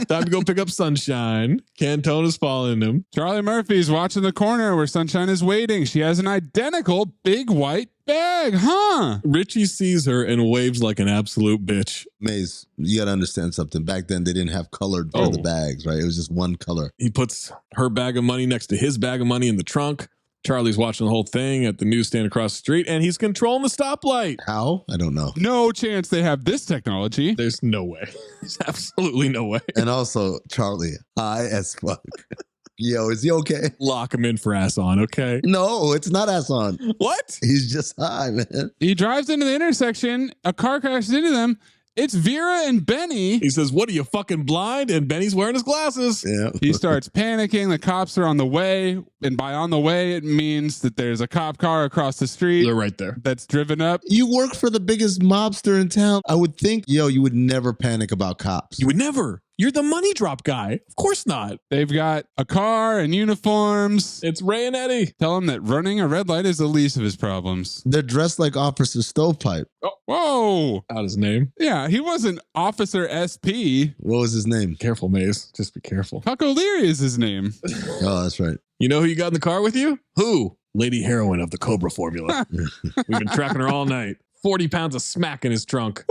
Time to go pick up Sunshine. Cantone is following him. Charlie Murphy's watching the corner where Sunshine is waiting. She has an identical big white bag, huh? Richie sees her and waves like an absolute bitch. Maze, you got to understand something. Back then, they didn't have colored for the bags, right? It was just one color. He puts her bag of money next to his bag of money in the trunk. Charlie's watching the whole thing at the newsstand across the street, and he's controlling the stoplight. How? I don't know. No chance they have this technology. There's no way. There's absolutely no way. And also, Charlie, high as fuck. Yo, is he okay? Lock him in for ass on, okay? No, it's not ass on. What? He's just high, man. He drives into the intersection. A car crashes into them. It's Vera and Benny. He says, "What are you, fucking blind?" And Benny's wearing his glasses. Yeah. He starts panicking. The cops are on the way. And by on the way, it means that there's a cop car across the street. They're right there. That's driven up. You work for the biggest mobster in town. I would think, you would never panic about cops. You would never. You're the money drop guy. Of course not. They've got a car and uniforms. It's Ray and Eddie. Tell him that running a red light is the least of his problems. They're dressed like Officer Stovepipe. Oh, whoa. Out his name. Yeah, he wasn't Officer SP. What was his name? Careful, Maze. Just be careful. Huck O'Leary is his name. Oh, that's right. You know who you got in the car with you? Who? Lady Heroin of the Cobra formula. We've been tracking her all night. 40 pounds of smack in his trunk.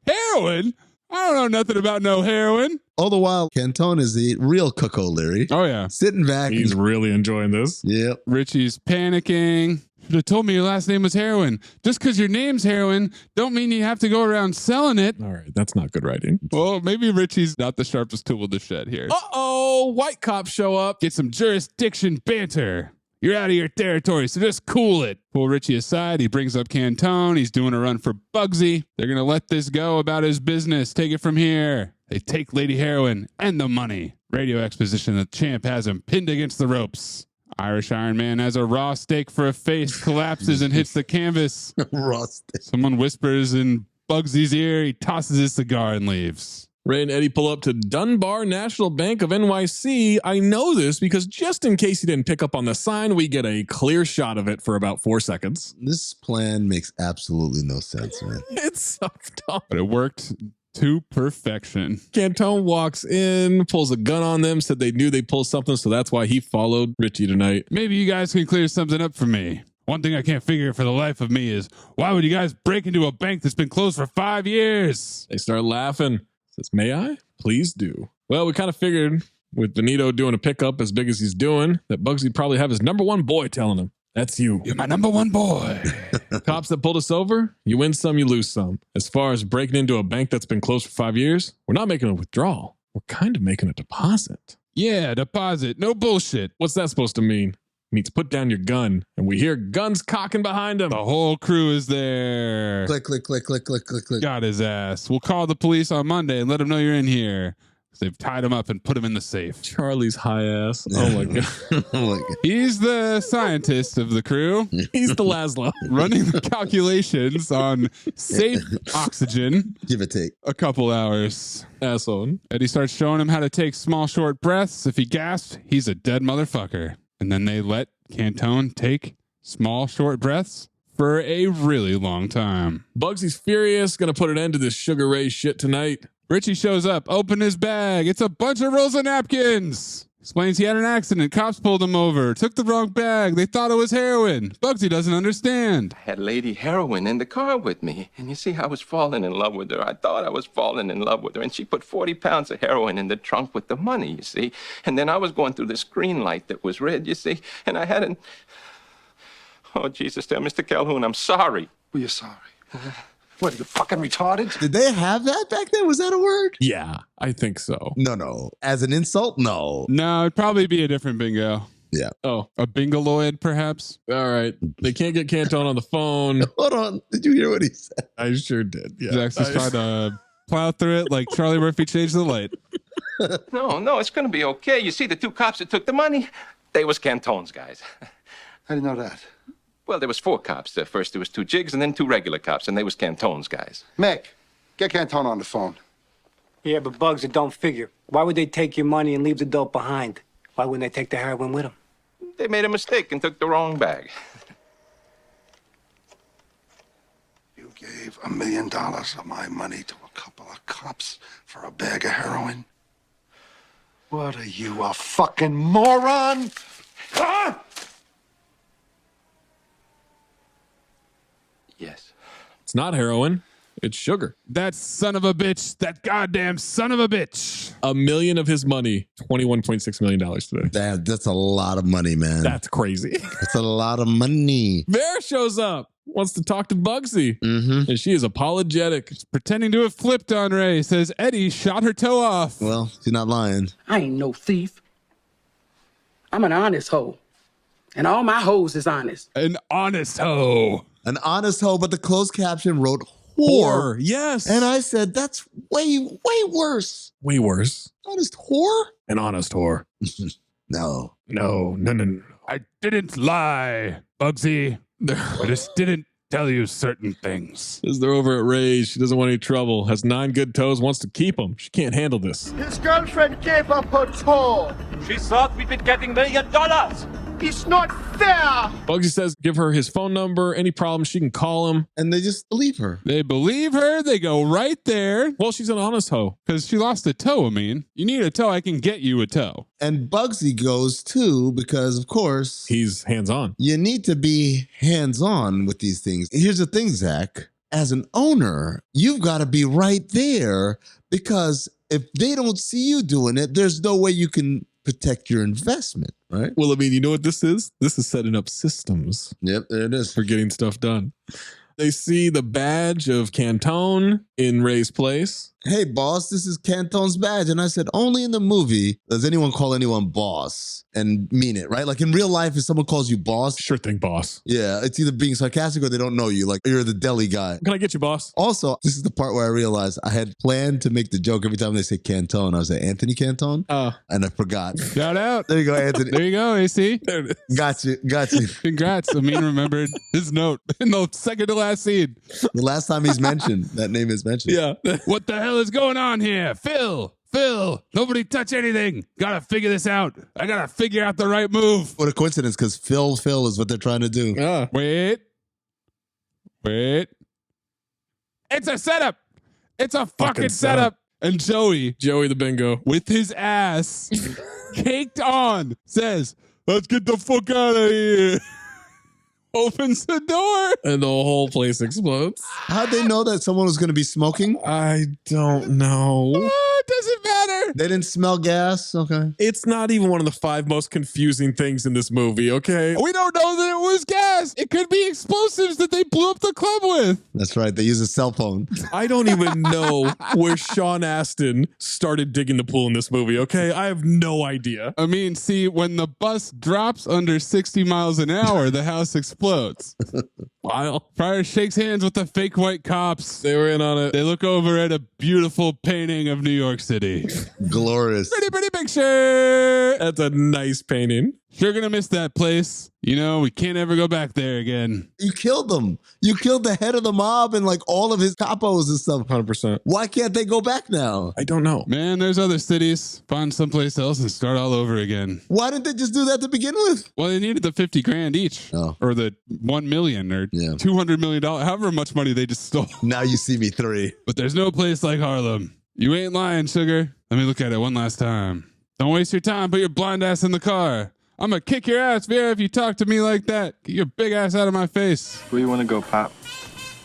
Heroin? I don't know nothing about no heroin. All the while, Cantone is the real Cook O'Leary. Oh, yeah. Sitting back. He's really enjoying this. Yep. Richie's panicking. Should have told me your last name was Heroin. Just because your name's Heroin don't mean you have to go around selling it. All right, that's not good writing. Well, maybe Richie's not the sharpest tool in the shed here. Uh-oh, white cops show up. Get some jurisdiction banter. You're out of your territory, so just cool it. Pull Richie aside. He brings up Cantone. He's doing a run for Bugsy. They're going to let this go about his business. Take it from here. They take Lady Heroin and the money. Radio exposition. The champ has him pinned against the ropes. Irish Iron Man has a raw steak for a face, collapses and hits the canvas. Raw steak. Someone whispers in Bugsy's ear. He tosses his cigar and leaves. Ray and Eddie pull up to Dunbar National Bank of NYC. I know this because just in case you didn't pick up on the sign, we get a clear shot of it for about 4 seconds. This plan makes absolutely no sense, man. It's so dumb. But it worked to perfection. Cantone walks in, pulls a gun on them, said they knew they'd pull something, so that's why he followed Richie tonight. Maybe you guys can clear something up for me. One thing I can't figure for the life of me is why would you guys break into a bank that's been closed for 5 years? They start laughing. Says, "May I? Please do." Well, we kind of figured with Benito doing a pickup as big as he's doing that Bugsy'd probably have his number one boy telling him, "That's you. You're my number one boy." Cops that pulled us over, you win some, you lose some. As far as breaking into a bank that's been closed for 5 years, we're not making a withdrawal. We're kind of making a deposit. Yeah, deposit. No bullshit. What's that supposed to mean? Means put down your gun, and we hear guns cocking behind him. The whole crew is there. Click, click, click, click, click, click, click. Got his ass. We'll call the police on Monday and let them know you're in here. They've tied him up and put him in the safe. Charlie's high ass. Oh my god. Oh my god. He's the scientist of the crew. He's the Laszlo. Running the calculations on safe oxygen. Give or take. A couple hours. Asshole. Eddie starts showing him how to take small, short breaths. If he gasps, he's a dead motherfucker. And then they let Cantone take small, short breaths for a really long time. Bugsy's furious. Gonna put an end to this Sugar Ray shit tonight. Richie shows up, open his bag. It's a bunch of rolls of napkins. Explains he had an accident. Cops pulled him over. Took the wrong bag. They thought it was heroin. Bugsy doesn't understand. I had Lady Heroin in the car with me. And you see, I was falling in love with her. I thought I was falling in love with her. And she put 40 pounds of heroin in the trunk with the money, you see. And then I was going through this green light that was red, you see. And I hadn't... Oh, Jesus, dear Mr. Calhoune, I'm sorry. Well, you're sorry. What, are you fucking retarded? Did they have that back then? Was that a word? Yeah, I think so. No. As an insult? No. No, it'd probably be a different bingo. Yeah. Oh. A bingoloid, perhaps? All right. They can't get Cantone on the phone. Hold on. Did you hear what he said? I sure did. Yeah. Jax just tried to plow through it like Charlie Murphy changed the light. No, it's going to be okay. You see, the two cops that took the money, they was Cantone's guys. I didn't know that. Well, there was 4 cops. First there was 2 jigs and then 2 regular cops, and they was Cantone's guys. Mick, get Cantone on the phone. Yeah, but Bugs, it don't figure. Why would they take your money and leave the dope behind? Why wouldn't they take the heroin with them? They made a mistake and took the wrong bag. You gave $1 million of my money to a couple of cops for a bag of heroin? What are you, a fucking moron? Huh? Yes. It's not heroin. It's sugar. That son of a bitch. That goddamn son of a bitch. $1 million of his money. $21.6 million today. That's a lot of money, man. That's crazy. That's a lot of money. Bear shows up. Wants to talk to Bugsy. Mm-hmm. And she is apologetic. She's pretending to have flipped on Ray. Says Eddie shot her toe off. Well, she's not lying. I ain't no thief. I'm an honest hoe. And all my hoes is honest. An honest hoe. An honest hoe, but the closed caption wrote whore. Yes. And I said, that's way worse. Way worse. Honest whore? An honest whore. No. No. I didn't lie, Bugsy. I just didn't tell you certain things. Says they're over at Ray's. She doesn't want any trouble. Has 9 good toes, wants to keep them. She can't handle this. His girlfriend gave up her toe. She thought we'd been getting $1 million. It's not fair. Bugsy says give her his phone number. Any problems, she can call him. And they just believe her. They believe her. They go right there. Well, she's an honest hoe. Because she lost a toe, I mean. You need a toe, I can get you a toe. And Bugsy goes too because, of course, he's hands-on. You need to be hands-on with these things. Here's the thing, Zach. As an owner, you've got to be right there because if they don't see you doing it, there's no way you can protect your investment, right? Well, I mean, you know what this is? This is setting up systems. Yep, there it is. For getting stuff done. They see the badge of Cantone in Ray's place. Hey, boss, this is Cantone's badge. And I said, only in the movie does anyone call anyone boss and mean it, right? Like in real life, if someone calls you boss. Sure thing, boss. Yeah, it's either being sarcastic or they don't know you. Like you're the deli guy. Can I get you, boss? Also, this is the part where I realized I had planned to make the joke every time they say Cantone. I was like, Anthony Cantone? And I forgot. Shout out. There you go, Anthony. There you go, AC. There it is. Got you. Congrats. Amin remembered his note in the second to last scene. The last time he's mentioned, that name is mentioned. Yeah. What the hell is going on here? Phil, nobody touch anything. Gotta figure this out. I gotta figure out the right move. What a coincidence, because Phil is what they're trying to do. Wait. It's a setup. It's a fucking setup. And Joey the bingo, with his ass caked on, says, let's get the fuck out of here. Opens the door. And the whole place explodes. How'd they know that someone was going to be smoking? I don't know. It doesn't matter. They didn't smell gas? Okay. It's not even one of the 5 most confusing things in this movie, okay? We don't know that it was gas. It could be explosives that they blew up the club with. That's right. They use a cell phone. I don't even know where Sean Astin started digging the pool in this movie, okay? I have no idea. I mean, see, when the bus drops under 60 miles an hour, the house explodes. Smile. Pryor shakes hands with the fake white cops. They were in on it. They look over at a beautiful painting of New York City. Glorious. Pretty picture. That's a nice painting. Sure gonna miss that place. You know, we can't ever go back there again. You killed them. You killed the head of the mob and like all of his capos and stuff. 100%. Why can't they go back now? I don't know. Man, there's other cities. Find someplace else and start all over again. Why didn't they just do that to begin with? Well, they needed the 50 grand each. Oh. Or the 1 million or $200 million, however much money they just stole. Now you see me 3. But there's no place like Harlem. You ain't lying, sugar. Let me look at it one last time. Don't waste your time. Put your blind ass in the car. I'm gonna kick your ass, Vera, if you talk to me like that. Get your big ass out of my face. Where you wanna go, Pop?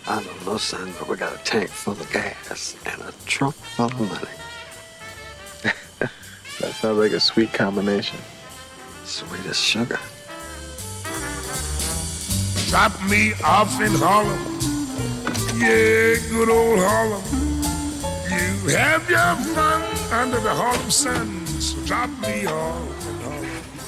I don't know, son, but we got a tank full of gas and a trunk full of money. That sounds like a sweet combination. Sweet as sugar. Drop me off in Harlem. Yeah, good old Harlem. You have your fun under the Harlem sun. So drop me off in Harlem.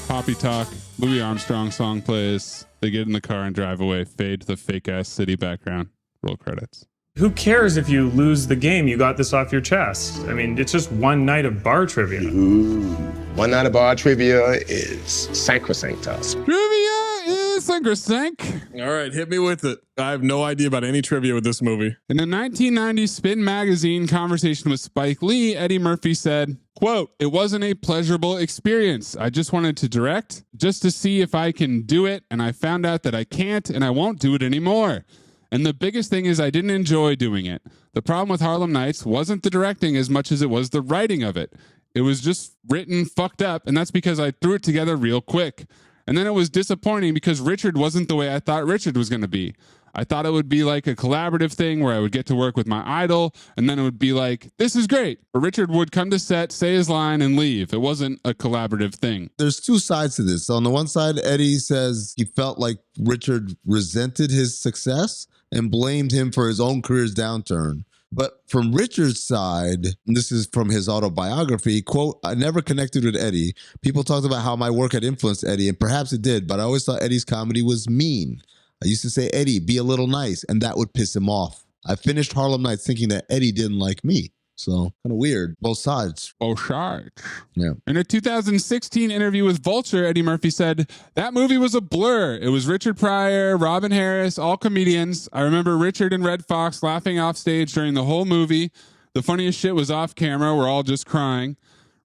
Poppy talk. Louis Armstrong song plays. They get in the car and drive away. Fade to the fake ass city background. Roll credits. Who cares if you lose the game? You got this off your chest. I mean, it's just one night of bar trivia. Ooh. One night of bar trivia is sacrosanct to us. Trivia is sacrosanct. All right, hit me with it. I have no idea about any trivia with this movie. In a 1990 Spin magazine conversation with Spike Lee, Eddie Murphy said, quote, "It wasn't a pleasurable experience. I just wanted to direct just to see if I can do it. And I found out that I can't and I won't do it anymore. And the biggest thing is I didn't enjoy doing it. The problem with Harlem Nights wasn't the directing as much as it was the writing of it. It was just written fucked up, and that's because I threw it together real quick. And then it was disappointing because Richard wasn't the way I thought Richard was going to be. I thought it would be like a collaborative thing where I would get to work with my idol, and then it would be like, this is great. But Richard would come to set, say his line, and leave. It wasn't a collaborative thing." There's two sides to this. On the one side, Eddie says he felt like Richard resented his success and blamed him for his own career's downturn. But from Richard's side, and this is from his autobiography, quote, "I never connected with Eddie. People talked about how my work had influenced Eddie, and perhaps it did, but I always thought Eddie's comedy was mean. I used to say, Eddie, be a little nice, and that would piss him off. I finished Harlem Nights thinking that Eddie didn't like me." So kind of weird. Both sides. Both sides. Yeah. In a 2016 interview with Vulture, Eddie Murphy said, "That movie was a blur. It was Richard Pryor, Robin Harris, all comedians. I remember Richard and Red Fox laughing off stage during the whole movie. The funniest shit was off camera. We're all just crying.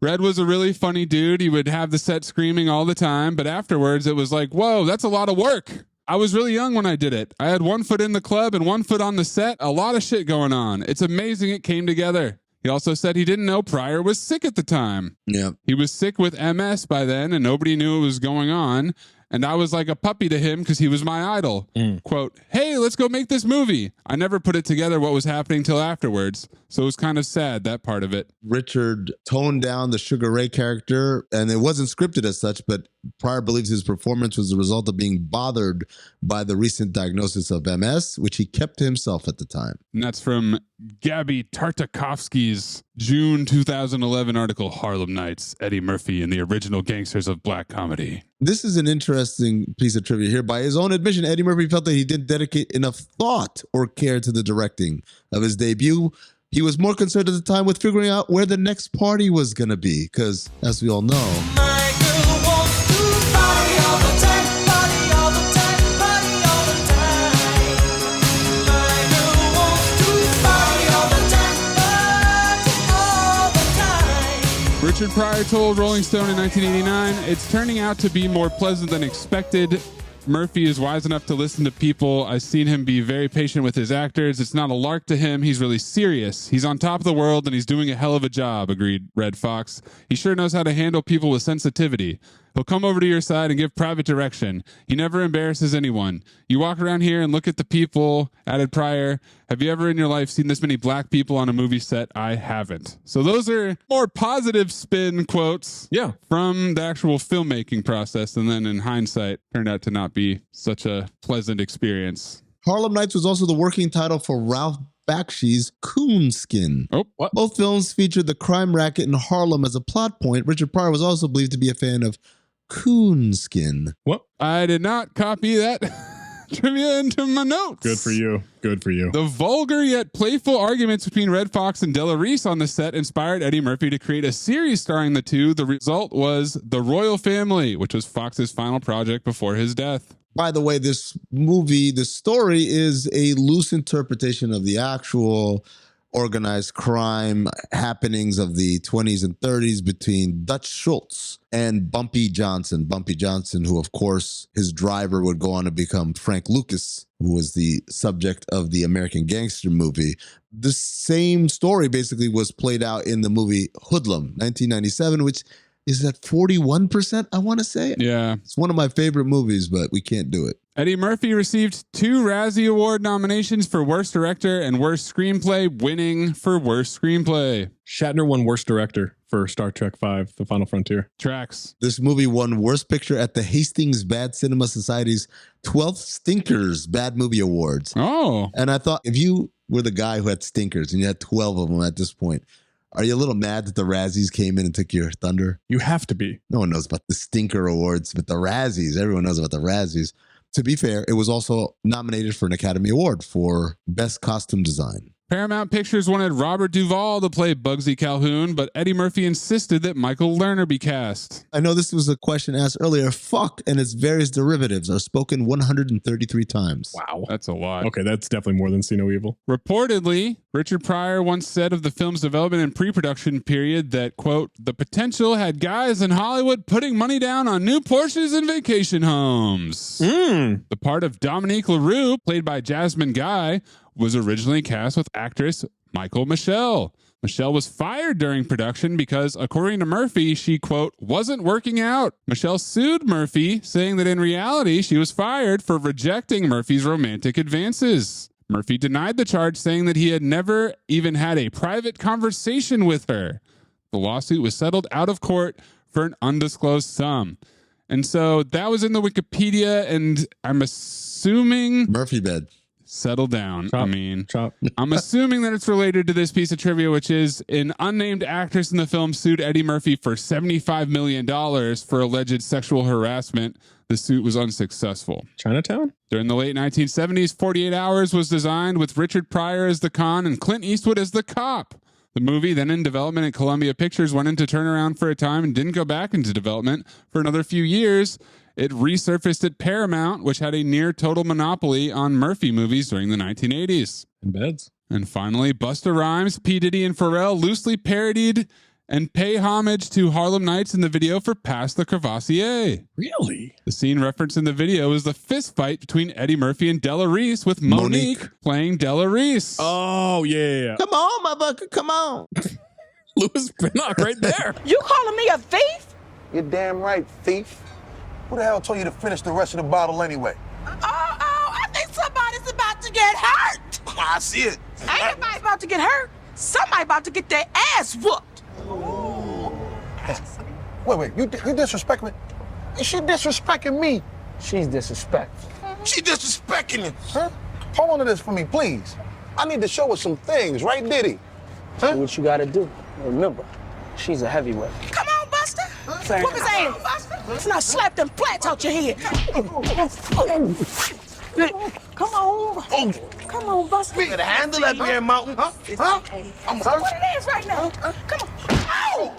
Red was a really funny dude. He would have the set screaming all the time, but afterwards it was like, whoa, that's a lot of work. I was really young when I did it. I had 1 foot in the club and 1 foot on the set. A lot of shit going on. It's amazing it came together." He also said he didn't know Pryor was sick at the time. Yeah. He was sick with MS by then, and nobody knew what was going on. And I was like a puppy to him because he was my idol. Quote, "Hey, let's go make this movie." I never put it together what was happening till afterwards. So it was kind of sad, that part of it. Richard toned down the Sugar Ray character, and it wasn't scripted as such, but Pryor believes his performance was the result of being bothered by the recent diagnosis of MS, which he kept to himself at the time. And that's from Gabby Tartakovsky's June 2011 article, Harlem Nights, Eddie Murphy and the Original Gangsters of Black Comedy. This is an interesting piece of trivia here. By his own admission, Eddie Murphy felt that he didn't dedicate enough thought or care to the directing of his debut. He was more concerned at the time with figuring out where the next party was going to be, because as we all know, Richard Pryor told Rolling Stone in 1989, "It's turning out to be more pleasant than expected. Murphy is wise enough to listen to people. I've seen him be very patient with his actors. It's not a lark to him. He's really serious. He's on top of the world and he's doing a hell of a job," agreed Red Fox. "He sure knows how to handle people with sensitivity. He'll come over to your side and give private direction. He never embarrasses anyone. You walk around here and look at the people," added Pryor. "Have you ever in your life seen this many black people on a movie set? I haven't." So those are more positive spin quotes from the actual filmmaking process. And then in hindsight, turned out to not be such a pleasant experience. Harlem Nights was also the working title for Ralph Bakshi's Coonskin. Oh, what? Both films featured the crime racket in Harlem as a plot point. Richard Pryor was also believed to be a fan of Coonskin. What? I did not copy that. trivia into my notes. Good for you. Good for you. The vulgar yet playful arguments between Red Fox and Della Reese on the set inspired Eddie Murphy to create a series starring the two. The result was The Royal Family, which was Fox's final project before his death. By the way, this movie, the story is a loose interpretation of the actual organized crime happenings of the 20s and 30s between Dutch Schultz and Bumpy Johnson. Bumpy Johnson, who, of course, his driver would go on to become Frank Lucas, who was the subject of the American Gangster movie. The same story basically was played out in the movie Hoodlum, 1997, which is at 41%, I want to say. Yeah. It's one of my favorite movies, but we can't do it. Eddie Murphy received 2 Razzie Award nominations for Worst Director and Worst Screenplay, winning for Worst Screenplay. Shatner won Worst Director for Star Trek V, The Final Frontier. Tracks. This movie won Worst Picture at the Hastings Bad Cinema Society's 12th Stinkers Bad Movie Awards. Oh. And I thought, if you were the guy who had stinkers and you had 12 of them at this point, are you a little mad that the Razzies came in and took your thunder? You have to be. No one knows about the Stinker Awards, but the Razzies, everyone knows about the Razzies. To be fair, it was also nominated for an Academy Award for Best Costume Design. Paramount Pictures wanted Robert Duvall to play Bugsy Calhoune, but Eddie Murphy insisted that Michael Lerner be cast. I know this was a question asked earlier. Fuck and its various derivatives are spoken 133 times. Wow. That's a lot. Okay, that's definitely more than See No Evil. Reportedly, Richard Pryor once said of the film's development and pre-production period that, quote, the potential had guys in Hollywood putting money down on new Porsches and vacation homes. The part of Dominique LaRue, played by Jasmine Guy, was originally cast with actress Michael Michelle. Michelle was fired during production because, according to Murphy, she, quote, wasn't working out. Michelle sued Murphy, saying that in reality, she was fired for rejecting Murphy's romantic advances. Murphy denied the charge, saying that he had never even had a private conversation with her. The lawsuit was settled out of court for an undisclosed sum. And so that was in the Wikipedia, and I'm assuming... Murphy bed. Settle down. Chop. I'm assuming that it's related to this piece of trivia, which is an unnamed actress in the film sued Eddie Murphy for $75 million for alleged sexual harassment. The suit was unsuccessful. Chinatown? During the late 1970s, 48 Hours was designed with Richard Pryor as the con and Clint Eastwood as the cop. The movie, then in development at Columbia Pictures, went into turnaround for a time and didn't go back into development for another few years. It resurfaced at Paramount, which had a near total monopoly on Murphy movies during the 1980s. In beds. And finally, Busta Rhymes, P. Diddy, and Pharrell loosely parodied and pay homage to Harlem Nights in the video for Pass the Crevassier. Really? The scene referenced in the video is the fist fight between Eddie Murphy and Della Reese, with Monique playing Della Reese. Oh, yeah. Come on, motherfucker, come on. Louis Pinnock right there. You calling me a thief? You're damn right, thief. Who the hell told you to finish the rest of the bottle anyway? Oh, I think somebody's about to get hurt. I see it. Ain't nobody about to get hurt. Somebody about to get their ass whooped. Wait, you disrespect me? Is she disrespecting me? She's disrespectful. She disrespecting me. Huh? Hold on to this for me, please. I need to show her some things, right, Diddy? Huh? Do what you gotta do. Remember, she's a heavyweight. Come on, Buster. Whoop his ass. Let's not slap them flats out your head. Come on. Come on, Buster. We can handle that bear mountain, huh? I'm sorry. What it is right now. Come on. Ow!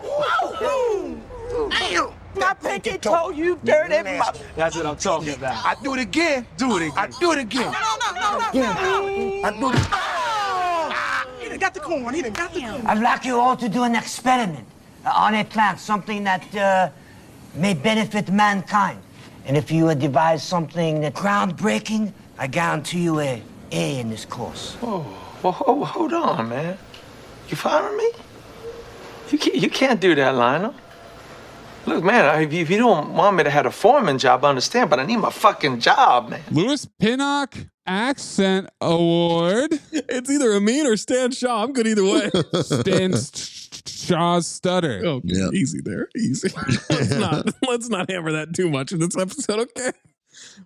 Ow! My pinky toe, you dirty mouth. That's what I'm talking about. I do it again. Do it again. I do it again. No. I do it. He done got the corn. He done got the corn. I'd like you all to do an experiment on a plant, something that may benefit mankind. And if you devise something that's groundbreaking, I guarantee you a A in this course. Oh, well, hold on, man. You following me? You can't do that, Lionel. Look, man, if you don't want me to have a foreman job, I understand, but I need my fucking job, man. Louis Pinnock Accent Award. It's either Amin or Stan Shaw. I'm good either way. Stan Shaw's stutter. Oh, yeah. Easy there. Easy. let's not hammer that too much in this episode, okay?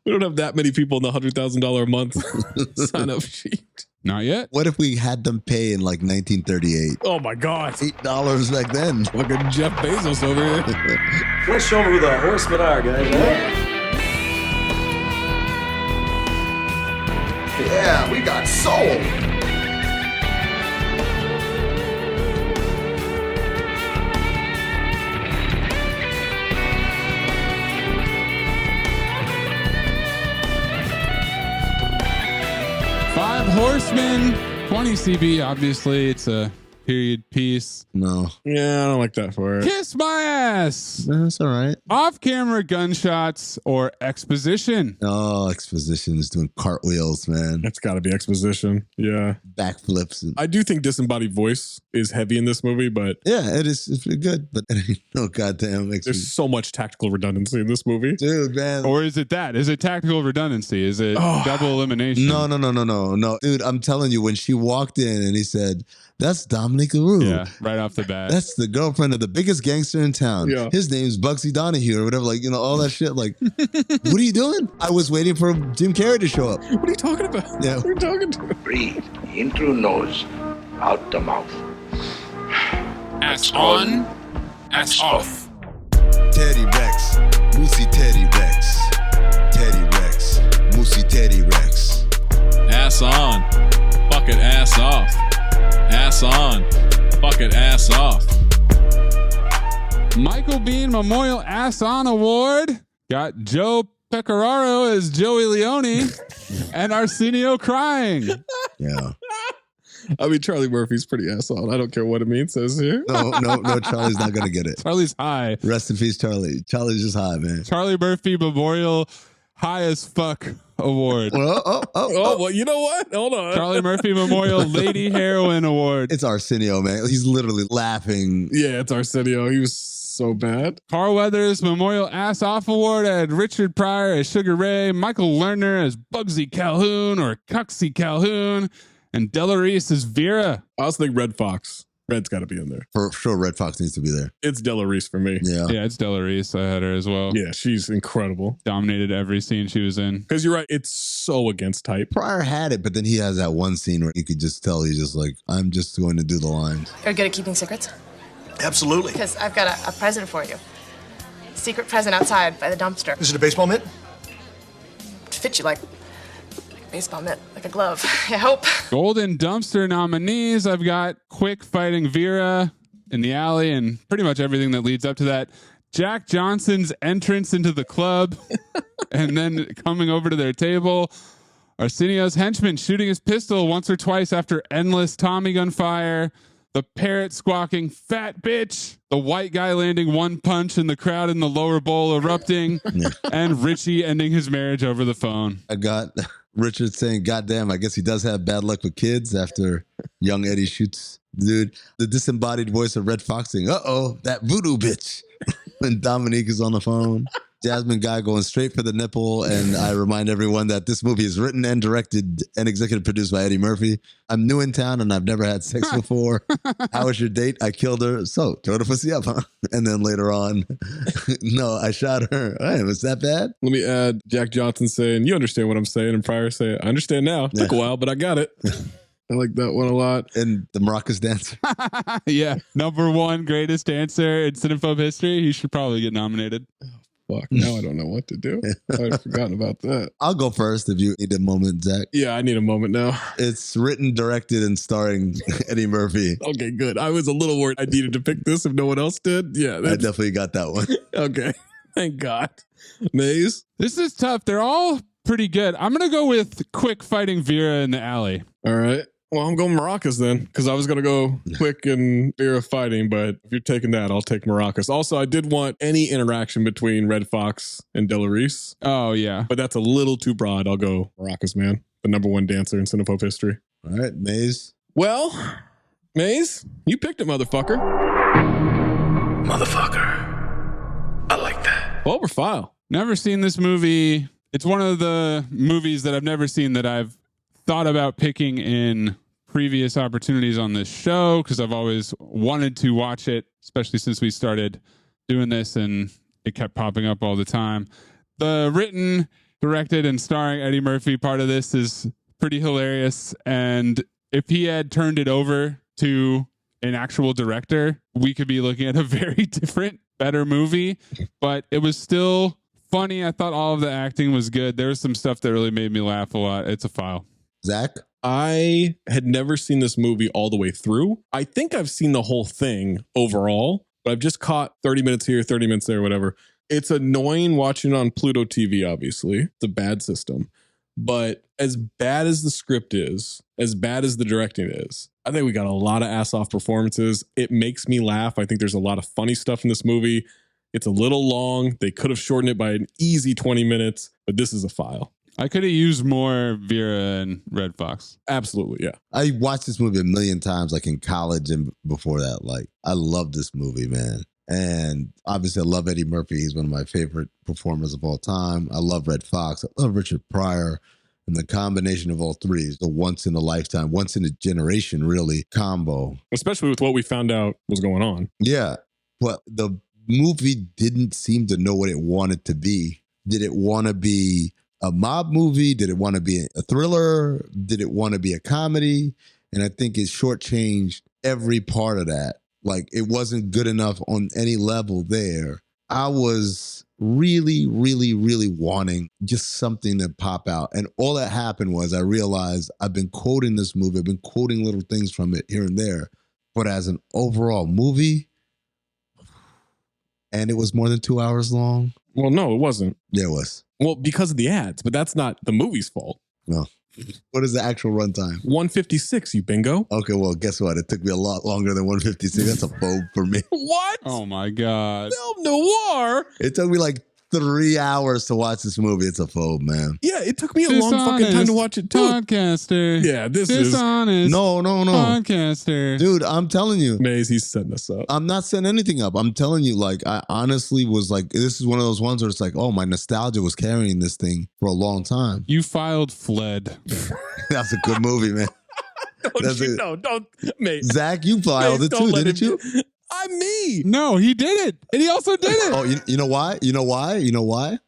We don't have that many people in the $100,000 a month sign up sheet. Not yet. What if we had them pay in like 1938? Oh my God. $8 back then. Fucking Jeff Bezos over here. Let's show them who the horsemen are, guys. Yeah, we got soul. Five Horsemen, 20 CB. Obviously, it's a period piece. No. Yeah, I don't like that for it. Kiss my ass. That's all right. Off-camera gunshots or exposition. Oh, exposition is doing cartwheels, man. That's got to be exposition. Yeah. Backflips. I do think disembodied voice is heavy in this movie, but yeah, it is. It's pretty good, but it ain't no goddamn. There's so much tactical redundancy in this movie. Dude, man. Or is it that? Is it tactical redundancy? Is it double elimination? No. Dude, I'm telling you, when she walked in and he said, that's Dominique LaRue. Yeah, right off the bat. That's the girlfriend of the biggest gangster in town. Yeah. His name's Bugsy Donahue or whatever, like, all that shit. Like, what are you doing? I was waiting for Jim Carrey to show up. What are you talking about? Yeah. What are you talking to? Breathe in through nose, out the mouth. Ass on, ass off. Teddy Rex, Moosey Teddy Rex. Teddy Rex, Moosey Teddy Rex. Ass on, fuck it, ass off. Ass on, fuck it, ass off. Michael Biehn Memorial Ass On Award got Joe Pecoraro as Joey Leone and Arsenio crying. Yeah. I mean, Charlie Murphy's pretty ass on. I don't care what it means, says here. No, Charlie's not going to get it. Charlie's high. Rest in peace, Charlie. Charlie's just high, man. Charlie Murphy Memorial High as Fuck Award. Well, you know what? Hold on. Charlie Murphy Memorial Lady Heroin Award. It's Arsenio, man. He's literally laughing. Yeah, it's Arsenio. He was so bad. Carl Weathers Memorial Ass Off Award had Richard Pryor as Sugar Ray, Michael Lerner as Bugsy Calhoune or Cuxy Calhoune, and Della Reese as Vera. I also think Red Fox. Red's got to be in there. For sure, Red Fox needs to be there. It's Della Reese for me. Yeah. Yeah, it's Della Reese. I had her as well. Yeah, she's incredible. Dominated every scene she was in. Because you're right, it's so against type. Pryor had it, but then he has that one scene where you could just tell he's just like, I'm just going to do the lines. Are you good at keeping secrets? Absolutely. Because I've got a present for you. Secret present outside by the dumpster. Is it a baseball mitt? It fits you like a baseball mitt, like a glove. I hope. Golden Dumpster nominees. I've got Quick fighting Vera in the alley and pretty much everything that leads up to that. Jack Johnson's entrance into the club and then coming over to their table. Arsenio's henchman shooting his pistol once or twice after endless Tommy gun fire. The parrot squawking, fat bitch. The white guy landing one punch and the crowd in the lower bowl erupting. And Richie ending his marriage over the phone. I got Richard saying, goddamn, I guess he does have bad luck with kids after young Eddie shoots dude. The disembodied voice of Red Fox saying, uh-oh, that voodoo bitch. When Dominique is on the phone. Jasmine Guy going straight for the nipple. And I remind everyone that this movie is written and directed and executive produced by Eddie Murphy. I'm new in town and I've never had sex before. How was your date? I killed her. So, throw the pussy up, huh? And then later on, no, I shot her. Hey, was that bad? Let me add Jack Johnson saying, you understand what I'm saying. And Pryor saying, I understand now. Took a while, but I got it. I like that one a lot. And the maracas dancer. Yeah. Number one greatest dancer in Cinephobe history. He should probably get nominated. Fuck, now I don't know what to do. I'd forgotten about that. I'll go first if you need a moment, Zach. Yeah, I need a moment now. It's written, directed, and starring Eddie Murphy. Okay, good. I was a little worried I needed to pick this if no one else did. Yeah. I definitely got that one. Okay. Thank God. Maze? This is tough. They're all pretty good. I'm going to go with Quick fighting Vera in the alley. All right. Well, I'm going Maracas then, because I was going to go Quick and Vera fighting, but if you're taking that, I'll take Maracas. Also, I did want any interaction between Red Fox and Della Reese. Oh, yeah. But that's a little too broad. I'll go Maracas, man. The number one dancer in Cinephobe history. All right, Maze. Well, Maze, you picked it, motherfucker. Motherfucker. I like that. Over file. Never seen this movie. It's one of the movies that I've never seen that I've thought about picking in previous opportunities on this show because I've always wanted to watch it, especially since we started doing this and it kept popping up all the time. The written, directed, and starring Eddie Murphy part of this is pretty hilarious. And if he had turned it over to an actual director, we could be looking at a very different, better movie. But it was still funny. I thought all of the acting was good. There was some stuff that really made me laugh a lot. It's a file. Zach? I had never seen this movie all the way through. I think I've seen the whole thing overall, but I've just caught 30 minutes here, 30 minutes there, whatever. It's annoying watching it on Pluto TV, obviously. It's a bad system. But as bad as the script is, as bad as the directing is, I think we got a lot of ass-off performances. It makes me laugh. I think there's a lot of funny stuff in this movie. It's a little long. They could have shortened it by an easy 20 minutes, but this is a file. I could have used more Vera and Red Fox. Absolutely, yeah. I watched this movie a million times, like in college and before that. Like, I love this movie, man. And obviously, I love Eddie Murphy. He's one of my favorite performers of all time. I love Red Fox. I love Richard Pryor. And the combination of all three is the once in a lifetime, once in a generation, really, combo. Especially with what we found out was going on. Yeah. But the movie didn't seem to know what it wanted to be. Did it want to be a mob movie? Did it want to be a thriller? Did it want to be a comedy? And I think it shortchanged every part of that. Like, it wasn't good enough on any level there. I was really, really, really wanting just something to pop out. And all that happened was I realized I've been quoting this movie. I've been quoting little things from it here and there. But as an overall movie, and it was more than 2 hours long. Well, no, it wasn't. Yeah, it was. Well, because of the ads, but that's not the movie's fault. No. What is the actual runtime? 156, you bingo. Okay, well, guess what? It took me a lot longer than 156. That's a phobe for me. What? Oh my God. Film noir? It took me like 3 hours to watch this movie. It's a phobe, man. Yeah, it took me a long fucking time to watch it too. Podcaster. Yeah, this is dishonest. No. Podcaster. Dude, I'm telling you. Maze, he's setting us up. I'm not setting anything up. I'm telling you, like, I honestly was like, this is one of those ones where it's like, oh, my nostalgia was carrying this thing for a long time. You filed Fled. That's a good movie, man. Don't, mate. Zach, you filed it too, didn't you? I'm me. No, he did it. And he also did it. Oh, you know why? You know why?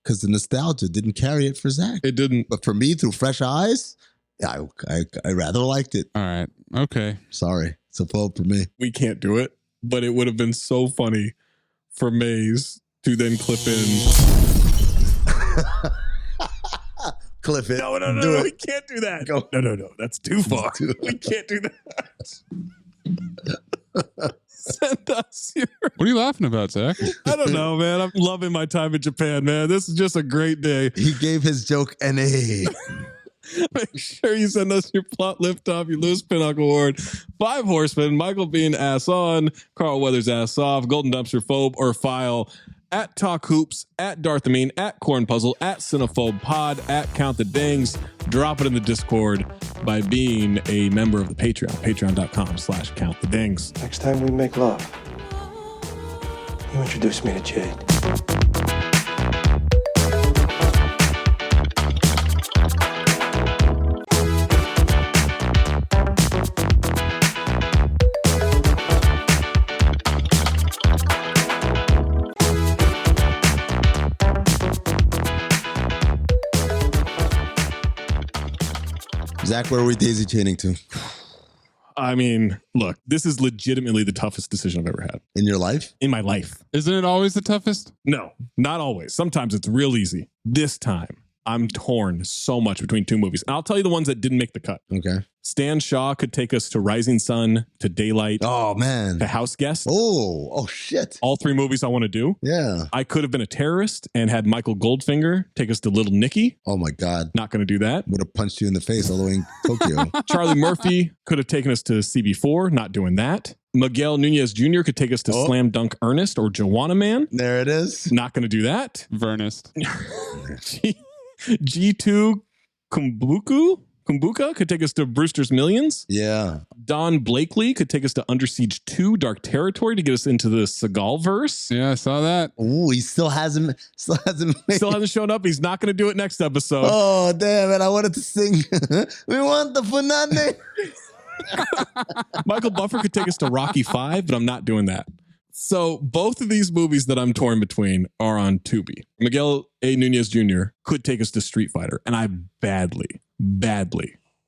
Because the nostalgia didn't carry it for Zach. It didn't. But for me, through fresh eyes, I rather liked it. All right. Okay. Sorry. It's a phobe for me. We can't do it, but it would have been so funny for Maze to then clip in. Clip it. No, Do it. we can't do that. Go. No, that's too far. We can't do that. Send us your... What are you laughing about, Zach? I don't know, man. I'm loving my time in Japan, man. This is just a great day. He gave his joke an A. Make sure you send us your plot lift off, your Lewis Pinnock Award, 5 Horsemen, Michael Bean ass on, Carl Weathers ass off, Golden Dumpster Phobe, or file at Talk Hoops, at Darth Amin, at Corn Puzzle, at Cinephobe Pod, at Count the Dings. Drop it in the Discord by being a member of the Patreon, patreon.com/Count the Dings. Next time we make love, you introduce me to Jade. Zach, where are we daisy chaining to? I mean, look, this is legitimately the toughest decision I've ever had. In your life? In my life. Isn't it always the toughest? No, not always. Sometimes it's real easy. This time, I'm torn so much between 2 movies. And I'll tell you the ones that didn't make the cut. Okay. Stan Shaw could take us to Rising Sun, to Daylight. Oh, man. To House Guest. Oh, shit. All 3 movies I want to do. Yeah. I could have been a terrorist and had Michael Goldfinger take us to Little Nicky. Oh, my God. Not going to do that. Would have punched you in the face all the way in Tokyo. Charlie Murphy could have taken us to CB4. Not doing that. Miguel Nunez Jr. could take us to Slam Dunk Ernest or Joanna Man. There it is. Not going to do that. Vernest. G2 Kumbuka could take us to Brewster's Millions. Yeah. Don Blakely could take us to Under Siege 2 Dark Territory to get us into the Seagal verse. Yeah, I saw that. Ooh, he still hasn't shown up. He's not going to do it next episode. Oh, damn it. I wanted to sing. We want the Funane. Michael Buffer could take us to Rocky 5, but I'm not doing that. So both of these movies that I'm torn between are on Tubi. Miguel A. Nunez Jr. could take us to Street Fighter, and I badly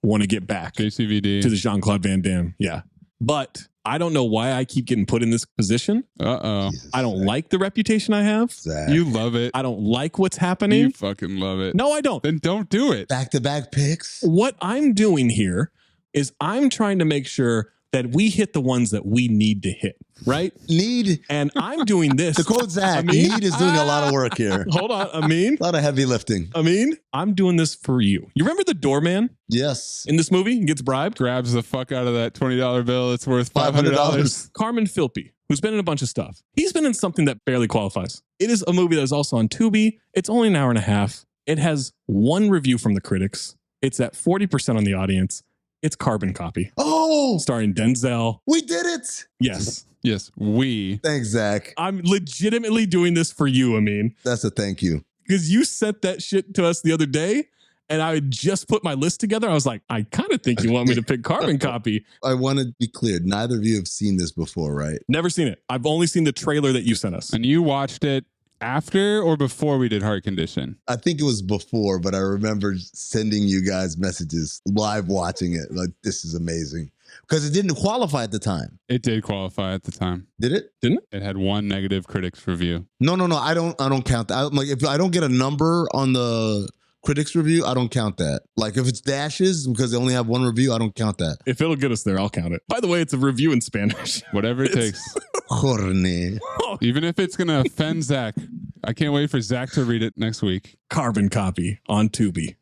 want to get back JCVD to the Jean-Claude Van Damme. Yeah. But I don't know why I keep getting put in this position. Uh-oh. I don't like the reputation I have. Zach. You love it. I don't like what's happening. You fucking love it. No, I don't. Then don't do it. Back-to-back picks. What I'm doing here is I'm trying to make sure that we hit the ones that we need to hit, right? Need. And I'm doing this. To quote Zach, Amin? Need is doing a lot of work here. Hold on, Amin. A lot of heavy lifting. Amin, I'm doing this for you. You remember the doorman Yes. in this movie? He gets bribed. Grabs the fuck out of that $20 bill. It's worth $500. Carmen Philby, who's been in a bunch of stuff. He's been in something that barely qualifies. It is a movie that is also on Tubi. It's only an hour and a half. It has one review from the critics. It's at 40% on the audience. It's Carbon Copy. Oh, starring Denzel. We did it. Yes. Yes, we. Thanks, Zach. I'm legitimately doing this for you, Amin. That's a thank you. Because you sent that shit to us the other day, and I had just put my list together. I was like, I kind of think you want me to pick Carbon Copy. I want to be clear. Neither of you have seen this before, right? Never seen it. I've only seen the trailer that you sent us. And you watched it after or before we did Heart Condition? I think it was before, but I remember sending you guys messages live watching it. Like, this is amazing. Because it didn't qualify at the time. It did qualify at the time. Did it? Didn't it? It had one negative critics review. No. I don't count that. Like, if I don't get a number on the critics review, I don't count that. Like, if it's dashes because they only have one review, I don't count that. If it'll get us there, I'll count it. By the way, it's a review in Spanish. Whatever it takes. Horny. Even if it's going to offend Zach. I can't wait for Zach to read it next week. Carbon Copy on Tubi.